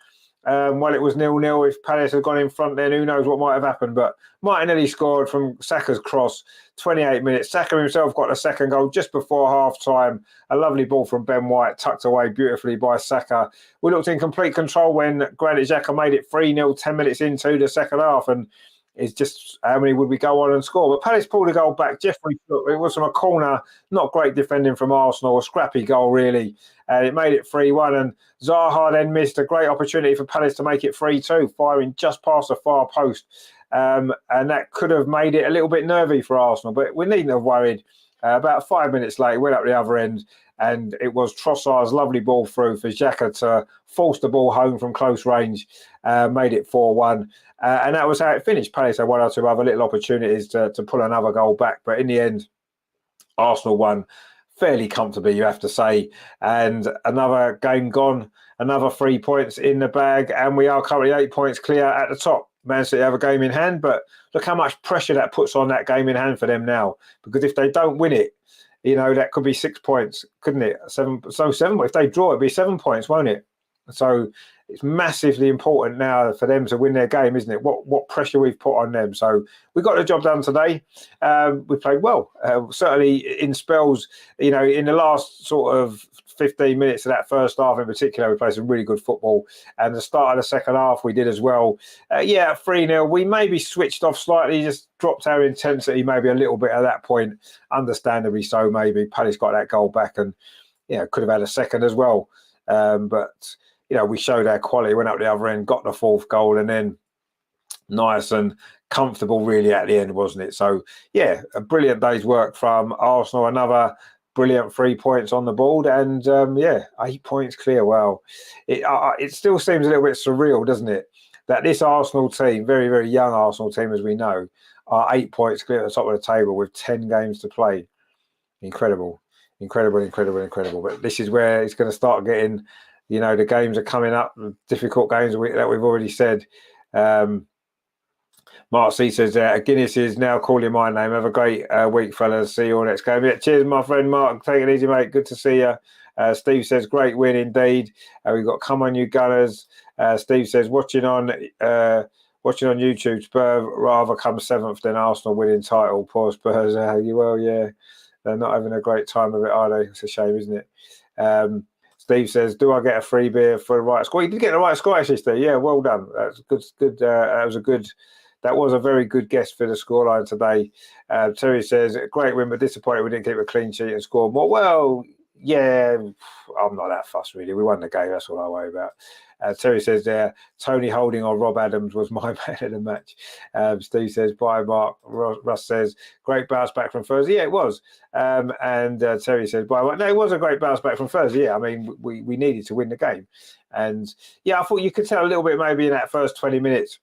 while it was 0-0. If Palace had gone in front, then who knows what might have happened. But Martinelli scored from Saka's cross, 28 minutes. Saka himself got the second goal just before half-time. A lovely ball from Ben White, tucked away beautifully by Saka. We looked in complete control when Granit Xhaka made it 3-0 10 minutes into the second half. And it's just how many would we go on and score? But Palace pulled a goal back. It was from a corner, not great defending from Arsenal, a scrappy goal really. And it made it 3-1. And Zaha then missed a great opportunity for Palace to make it 3-2, firing just past the far post. And that could have made it a little bit nervy for Arsenal. But we needn't have worried. About 5 minutes later, went up the other end. And it was Trossard's lovely ball through for Xhaka to force the ball home from close range, made it 4-1. And that was how it finished. Palace had one or two other little opportunities to pull another goal back. But in the end, Arsenal won fairly comfortably, you have to say. And another game gone, another 3 points in the bag. And we are currently 8 points clear at the top. Man City have a game in hand, but look how much pressure that puts on that game in hand for them now. Because if they don't win it, that could be 6 points, couldn't it? Seven. If they draw, it'd be 7 points, won't it? So it's massively important now for them to win their game, isn't it? What pressure we've put on them. So we got the job done today. We played well, certainly in spells. In the last sort of 15 minutes of that first half in particular, we played some really good football. And the start of the second half, we did as well. 3-0. We maybe switched off slightly, just dropped our intensity maybe a little bit at that point. Understandably so, maybe. Palace got that goal back and could have had a second as well. But we showed our quality, went up the other end, got the fourth goal, and then nice and comfortable really at the end, wasn't it? So, a brilliant day's work from Arsenal. Another brilliant 3 points on the board and, 8 points clear. Wow. It still seems a little bit surreal, doesn't it, that this Arsenal team, very, very young Arsenal team, as we know, are 8 points clear at the top of the table with 10 games to play. Incredible. But this is where it's going to start getting you know, the games are coming up, difficult games that we've already said. Mark C says, Guinness is now calling my name. Have a great week, fellas. See you all next game. Yeah, cheers, my friend Mark. Take it easy, mate. Good to see you. Steve says, great win indeed. We've got Come On You Gunners. Steve says, watching on YouTube, Spurs rather come 7th than Arsenal winning title. Poor Spurs. Well, yeah, they're not having a great time of it, are they? It's a shame, isn't it? Steve says, do I get a free beer for the right score? You did get the right score, actually, Steve. Yeah, well done. That's good. That was a very good guess for the scoreline today. Terry says, great win, but disappointed we didn't keep a clean sheet and score more. Well, yeah, I'm not that fussed, really. We won the game. That's all I worry about. Terry says Tony Holding or Rob Adams was my man of the match. Steve says, bye, Mark. Russ says, great bounce back from Thursday. Yeah, it was. And Terry says, bye, Mark. No, it was a great bounce back from Thursday. Yeah, I mean, we needed to win the game. And, yeah, I thought you could tell a little bit maybe in that first 20 minutes.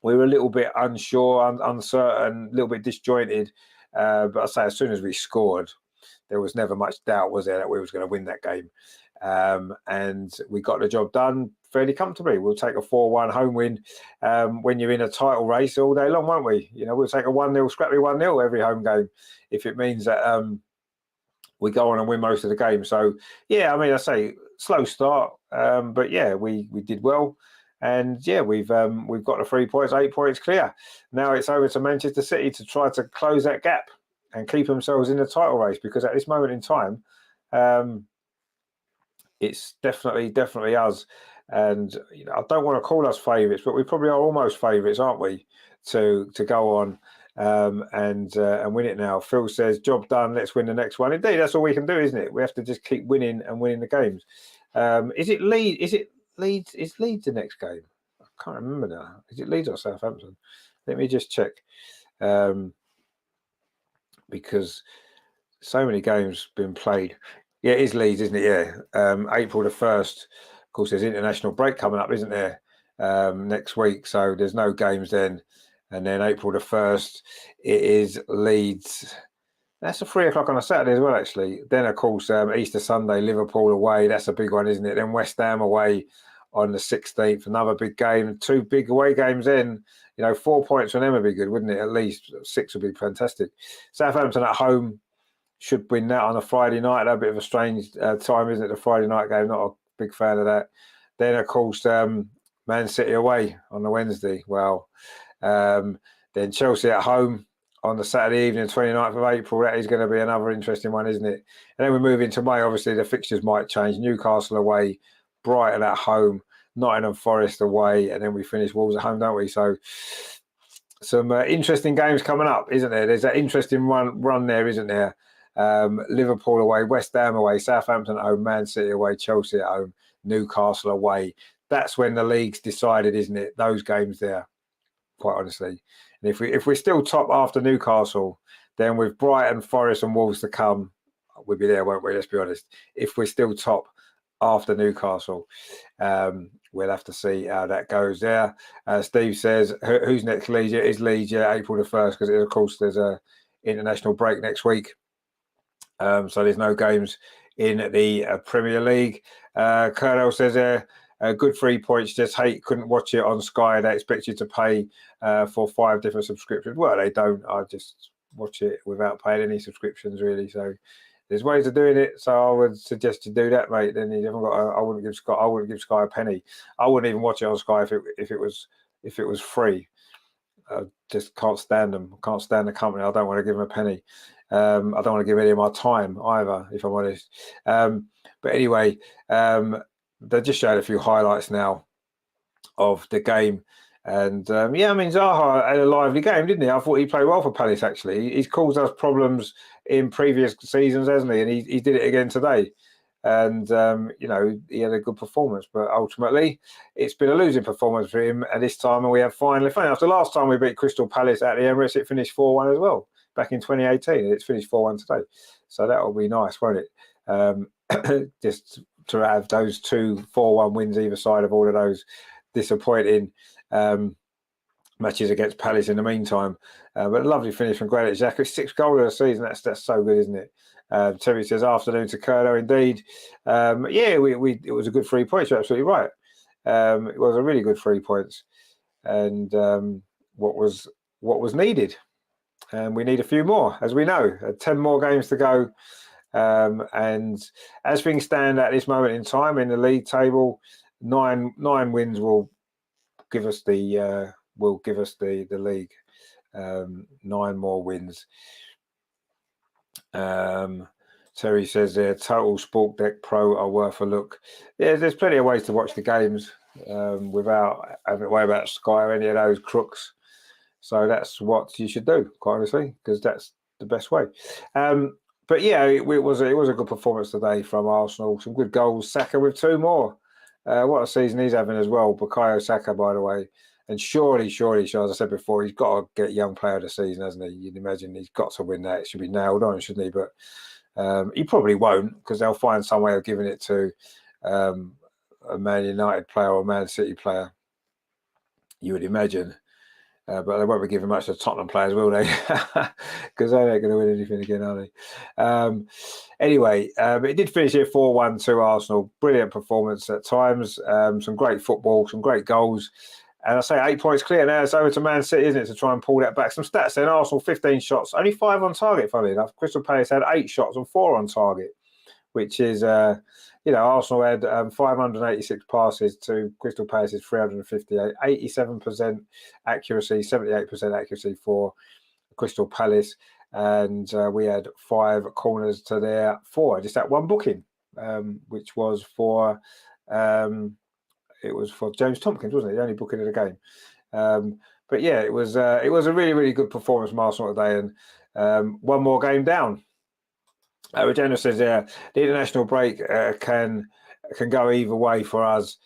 We were a little bit unsure, uncertain, a little bit disjointed. But I say, as soon as we scored, there was never much doubt, was there, that we was going to win that game. And we got the job done fairly comfortably. We'll take a 4-1 home win when you're in a title race all day long, won't we? You know, we'll take a 1-0, scrappy 1-0 every home game if it means that we go on and win most of the game. So, yeah, I mean, I say slow start, but, yeah, we did well. And, yeah, we've got the 3 points, 8 points clear. Now it's over to Manchester City to try to close that gap and keep themselves in the title race, because at this moment in time, it's definitely us. And you know, I don't want to call us favourites, but we probably are almost favourites, aren't we, to go on and win it now. Phil says, job done, let's win the next one. Indeed, that's all we can do, isn't it? We have to just keep winning and winning the games. Is it Leeds? Is Leeds the next game? I can't remember now. Is it Leeds or Southampton? Let me just check. Because so many games been played. Yeah, it is Leeds, isn't it? Yeah. April the 1st. Of course, there's international break coming up, isn't there? Next week. So there's no games then. And then April the 1st, it is Leeds. That's a 3 o'clock on a Saturday as well, actually. Then, of course, Easter Sunday, Liverpool away. That's a big one, isn't it? Then West Ham away on the 16th. Another big game. 2 big away games in. You know, 4 points from them would be good, wouldn't it? At least 6 would be fantastic. Southampton at home should win that on a Friday night. That's a bit of a strange time, isn't it? The Friday night game. Not a big fan of that. Then, of course, Man City away on the Wednesday. Well, then Chelsea at home on the Saturday evening, 29th of April. That is going to be another interesting one, isn't it? And then we move into May. Obviously, the fixtures might change. Newcastle away, Brighton at home, Nottingham Forest away, and then we finish Wolves at home, don't we? So some interesting games coming up, isn't there? There's that interesting run there, isn't there? Liverpool away, West Ham away, Southampton at home, Man City away, Chelsea at home, Newcastle away. That's when the league's decided, isn't it? Those games there, quite honestly. And if we're still top after Newcastle, then with Brighton, Forest and Wolves to come, we'll be there, won't we? Let's be honest. If we're still top after Newcastle, we'll have to see how that goes there. Steve says, who's next? Leeds? It is Leeds, yeah, April the 1st, because of course there's a international break next week. So there's no games in the Premier League. Colonel says, good 3 points, just couldn't watch it on Sky. They expect you to pay for 5 different subscriptions. Well, they don't. I just watch it without paying any subscriptions, really. So there's ways of doing it. So I would suggest you do that, mate. Then you haven't got. I wouldn't give Sky a penny. I wouldn't even watch it on Sky if it was free. I just can't stand them. Can't stand the company. I don't want to give them a penny. I don't want to give any of my time either, if I'm honest. But anyway, they just showed a few highlights now of the game. And yeah, I mean, Zaha had a lively game, didn't he? I thought he played well for Palace, actually. He's caused us problems in previous seasons, hasn't he? And he did it again today. And, you know, he had a good performance. But ultimately, it's been a losing performance for him at this time. And we have finally, after last time we beat Crystal Palace at the Emirates, it finished 4-1 as well, back in 2018. And it's finished 4-1 today. So that will be nice, won't it? Just to have those 2 4-1 wins either side of all of those disappointing matches against Palace in the meantime. But a lovely finish from Granit Xhaka. 6th goal of the season. That's so good, isn't it? Terry says, afternoon to Kerno, indeed. Yeah, it was a good 3 points. You're absolutely right. It was a really good 3 points, and what was needed. And we need a few more, as we know. 10 more games to go. And as things stand at this moment in time in the league table, nine wins will give us the league. 9 more wins. Terry says there, Total Sport Deck Pro are worth a look. Yeah, there's plenty of ways to watch the games without having to worry about Sky or any of those crooks. So that's what you should do, quite honestly, because that's the best way. But yeah, it was a good performance today from Arsenal. Some good goals. Saka with 2 more. What a season he's having as well. Bukayo Saka, by the way. And surely, as I said before, he's got to get Young Player of the Season, hasn't he? You'd imagine he's got to win that. It should be nailed on, shouldn't he? But he probably won't, because they'll find some way of giving it to a Man United player or a Man City player, you would imagine. But they won't be giving much to Tottenham players, will they? Because they ain't going to win anything again, are they? Anyway, it did finish here 4-1 to Arsenal. Brilliant performance at times. Some great football, some great goals. And I say 8 points clear now. It's over to Man City, isn't it, to try and pull that back. Some stats then. Arsenal, 15 shots, only 5 on target, funnily enough. Crystal Palace had 8 shots and 4 on target, which is, Arsenal had 586 passes to Crystal Palace's 358, 87% accuracy, 78% accuracy for Crystal Palace. And we had 5 corners to their 4. Just that one booking, which was for... it was for James Tompkins, wasn't it? The only booking of the game. But yeah, it was a really, really good performance from Arsenal today, and 1 more game down. Regina says, the international break can go either way for us.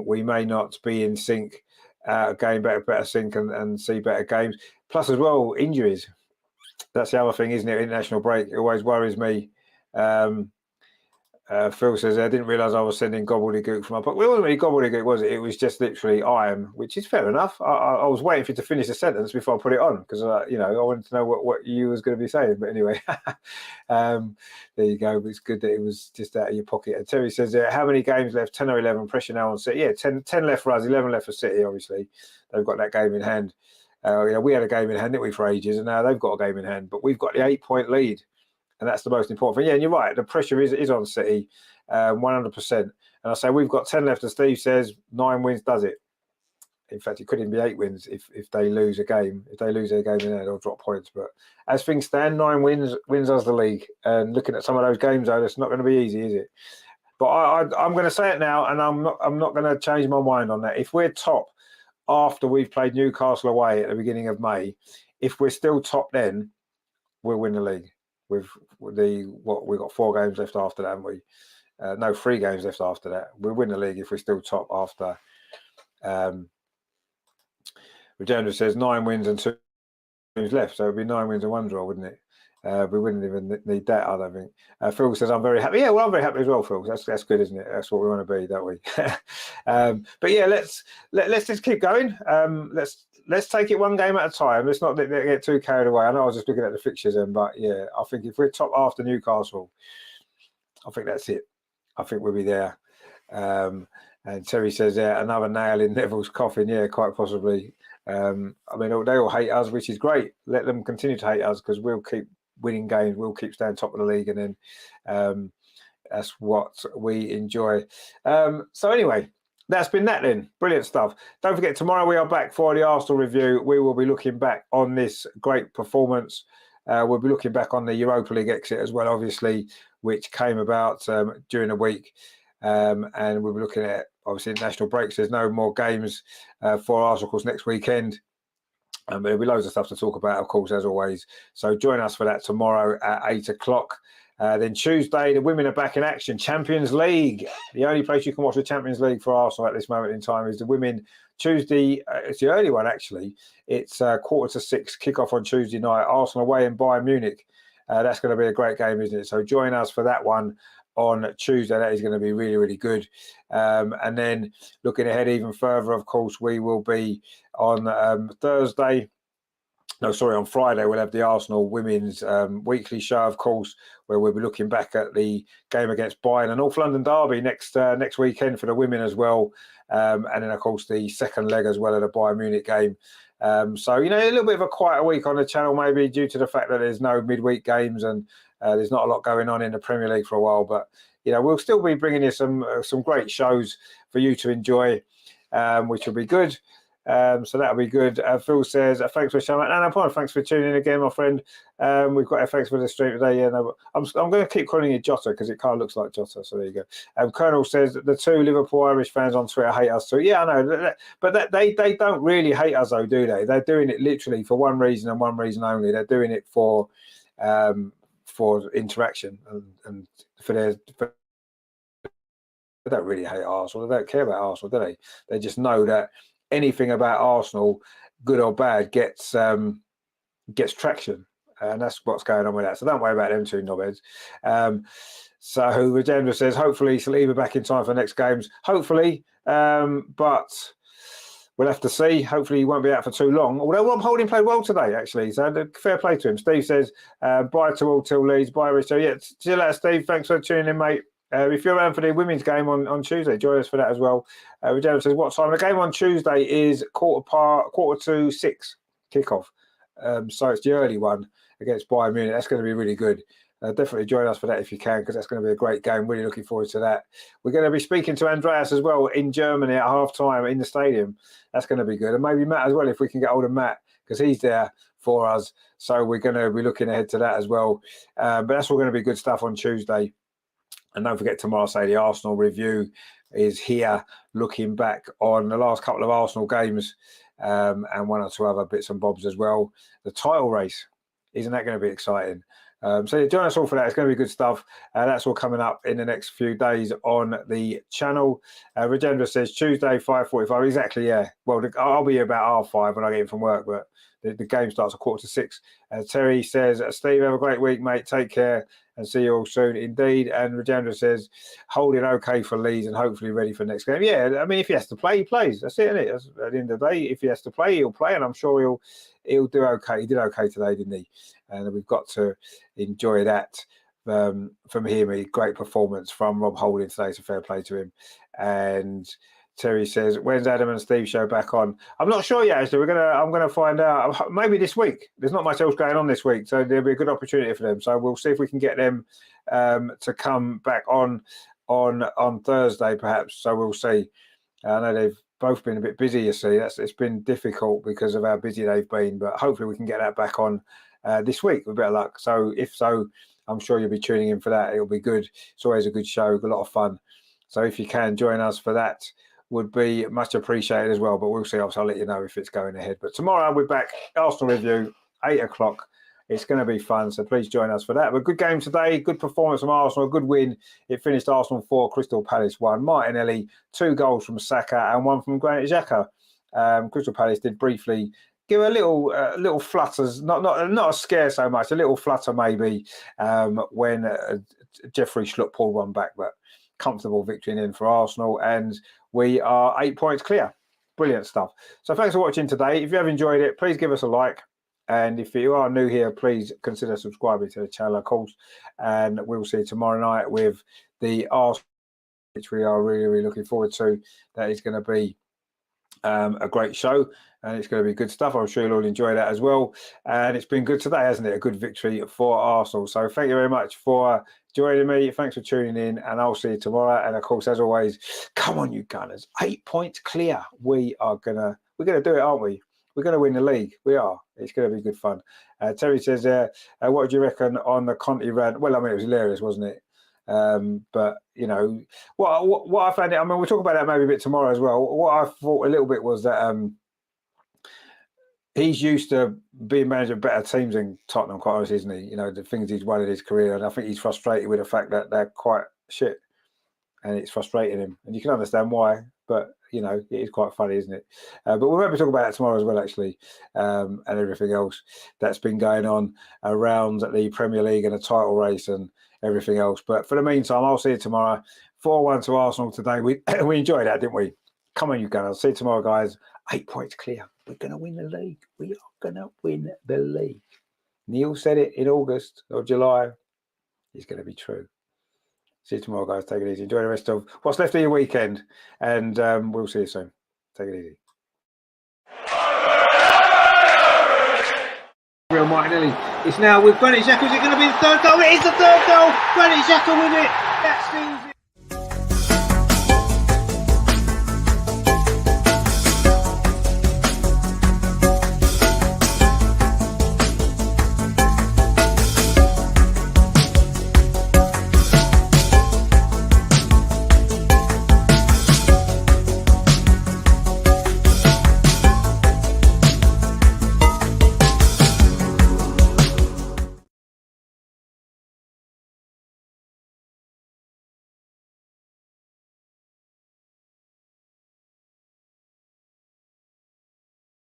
We may not be in sync, getting better sync and see better games. Plus, as well, injuries. That's the other thing, isn't it? International break, it always worries me. Phil says, I didn't realise I was sending gobbledygook from my pocket. Well, it wasn't really gobbledygook, was it? It was just literally I am, which is fair enough. I was waiting for you to finish the sentence before I put it on, because, I wanted to know what you was going to be saying. But anyway, there you go. It's good that it was just out of your pocket. And Terry says, how many games left? 10 or 11, pressure now on City. Yeah, 10 left for us, 11 left for City, obviously. They've got that game in hand. We had a game in hand, didn't we, for ages, and now they've got a game in hand. But we've got the 8-point lead. And that's the most important thing. Yeah, and you're right. The pressure is on City, 100%. And I say we've got 10 left, and Steve says 9 wins does it. In fact, it could even be 8 wins if they lose a game. If they lose their game in there, they'll drop points. But as things stand, 9 wins us the league. And looking at some of those games, though, it's not going to be easy, is it? But I'm going to say it now, and I'm not going to change my mind on that. If we're top after we've played Newcastle away at the beginning of May, if we're still top then, we'll win the league. We've got 4 games left after that, haven't we? No, 3 games left after that. We'll win the league if we're still top after. Regenda says 9 wins and 2 games left, so it'd be 9 wins and 1 draw, wouldn't it? We wouldn't even need that, I don't think. Phil says I'm very happy. Yeah, well, I'm very happy as well, Phil. That's good, isn't it? That's what we want to be, don't we? But yeah, let's just keep going. Let's take it 1 game at a time. Let's not get too carried away. I know I was just looking at the fixtures, but yeah, I think if we're top after Newcastle, I think that's it. I think we'll be there. And Terry says, another nail in Neville's coffin. Yeah, quite possibly. I mean, they all hate us, which is great. Let them continue to hate us, because we'll keep winning games. We'll keep staying top of the league, and then that's what we enjoy. So anyway, that's been that then. Brilliant stuff. Don't forget, tomorrow we are back for the Arsenal review. We will be looking back on this great performance. We'll be looking back on the Europa League exit as well, obviously, which came about during the week. And we'll be looking at, obviously, international breaks. There's no more games for Arsenal, of course, next weekend. There'll be loads of stuff to talk about, of course, as always. So join us for that tomorrow at 8 o'clock. Then Tuesday, the women are back in action. Champions League. The only place you can watch the Champions League for Arsenal at this moment in time is the women. Tuesday, it's the early one, actually. It's 5:45 kickoff on Tuesday night. Arsenal away in Bayern Munich. That's going to be a great game, isn't it? So join us for that one on Tuesday. That is going to be really, really good. And then looking ahead even further, of course, we will be on Thursday. No, sorry, on Friday we'll have the Arsenal women's weekly show, of course, where we'll be looking back at the game against Bayern and North London derby next weekend for the women as well, and then of course the second leg as well of the Bayern Munich game. So a little bit of a quieter week on the channel, maybe due to the fact that there's no midweek games and there's not a lot going on in the Premier League for a while. But we'll still be bringing you some great shows for you to enjoy, which will be good. So that'll be good. Phil says, thanks for showing up. No, thanks for tuning in again, my friend. We've got thanks for the stream today. Yeah, no, I'm going to keep calling you Jota because it kind of looks like Jota. So there you go. Colonel says the 2 Liverpool Irish fans on Twitter hate us too. Yeah, I know. But they don't really hate us though, do they? They're doing it literally for one reason and one reason only. They're doing it for interaction and they don't really hate Arsenal. They don't care about Arsenal, do they? They just know that anything about Arsenal, good or bad, gets traction, and that's what's going on with that. So don't worry about them two knobheads. So Regenda says, hopefully Saliba back in time for the next games. Hopefully, but we'll have to see. Hopefully he won't be out for too long. Although Rob Holding played well today, actually. So fair play to him. Steve says, bye to all till Leeds. Bye, Rich. So yeah, see you later, Steve. Thanks for tuning in, mate. If you're around for the women's game on Tuesday, join us for that as well. Regina says, what time? The game on Tuesday is 6:45 kickoff. So it's the early one against Bayern Munich. That's going to be really good. Definitely join us for that if you can, because that's going to be a great game. Really looking forward to that. We're going to be speaking to Andreas as well in Germany at half-time in the stadium. That's going to be good. And maybe Matt as well, if we can get hold of Matt, because he's there for us. So we're going to be looking ahead to that as well. But that's all going to be good stuff on Tuesday. And don't forget, tomorrow, the Arsenal review is here, looking back on the last couple of Arsenal games and one or two other bits and bobs as well. The title race, isn't that going to be exciting? So yeah, join us all for that. It's going to be good stuff. That's all coming up in the next few days on the channel. Regenda says Tuesday, 5:45. Exactly, yeah. Well, I'll be here about 5:30 when I get in from work, but the game starts at 5:45. Terry says, Steve, have a great week, mate. Take care and see you all soon. Indeed. And Regenda says, holding okay for Leeds and hopefully ready for the next game. Yeah, I mean, if he has to play, he plays. That's it, isn't it? At the end of the day, if he has to play, he'll play, and I'm sure he'll do okay. He did okay today, didn't he? And we've got to enjoy that from him. A great performance from Rob Holding today, so fair play to him. And Terry says, when's Adam and Steve show back on? I'm not sure yet, actually. I'm gonna find out maybe this week. There's not much else going on this week, so there'll be a good opportunity for them. So we'll see if we can get them to come back on Thursday, perhaps. So we'll see. I know they've both been a bit busy, you see. It's been difficult because of how busy they've been, but hopefully we can get that back on this week with better luck. So if so, I'm sure you'll be tuning in for that. It'll be good. It's always a good show, a lot of fun. So if you can join us for that, would be much appreciated as well. But we'll see. I'll let you know if it's going ahead. But tomorrow we're back, Arsenal review, 8 o'clock. It's going to be fun, so please join us for that. But good game today, good performance from Arsenal, a good win. It finished Arsenal 4, Crystal Palace 1. Martinelli, 2 goals from Saka and 1 from Granit Xhaka. Crystal Palace did briefly give a little flutters, not a scare so much, a little flutter maybe when Jeffrey Schlupp pulled one back, but comfortable victory in for Arsenal, and we are 8 points clear. Brilliant stuff. So thanks for watching today. If you have enjoyed it, please give us a like. And if you are new here, please consider subscribing to the channel, of course. And we'll see you tomorrow night with the Arsenal, which we are really, really looking forward to. That is going to be a great show, and it's going to be good stuff. I'm sure you'll all enjoy that as well. And it's been good today, hasn't it? A good victory for Arsenal. So thank you very much for joining me. Thanks for tuning in, and I'll see you tomorrow. And of course, as always, come on, you Gunners! 8 points clear. We're gonna do it, aren't we? We're going to win the league. We are. It's going to be good fun. Terry says, what do you reckon on the Conte rant? Well, I mean, it was hilarious, wasn't it? But what I found, I mean, we'll talk about that maybe a bit tomorrow as well. What I thought a little bit was that he's used to being manager of better teams than Tottenham, quite honestly, isn't he? The things he's won in his career, and I think he's frustrated with the fact that they're quite shit, and it's frustrating him, and you can understand why. But it is quite funny, isn't it? But we'll maybe talk about that tomorrow as well, actually, and everything else that's been going on around the Premier League and the title race and everything else. But for the meantime, I'll see you tomorrow. 4-1 to Arsenal today. We enjoyed that, didn't we? Come on, you Gunners. See you tomorrow, guys. 8 points clear. We're going to win the league. We are going to win the league. Neil said it in August or July. It's going to be true. See you tomorrow, guys. Take it easy. Enjoy the rest of what's left of your weekend. And we'll see you soon. Take it easy. Real Martinelli. It's now with Granit Xhaka. Is it going to be the third goal? It is the third goal. Granit Xhaka with it. That's easy.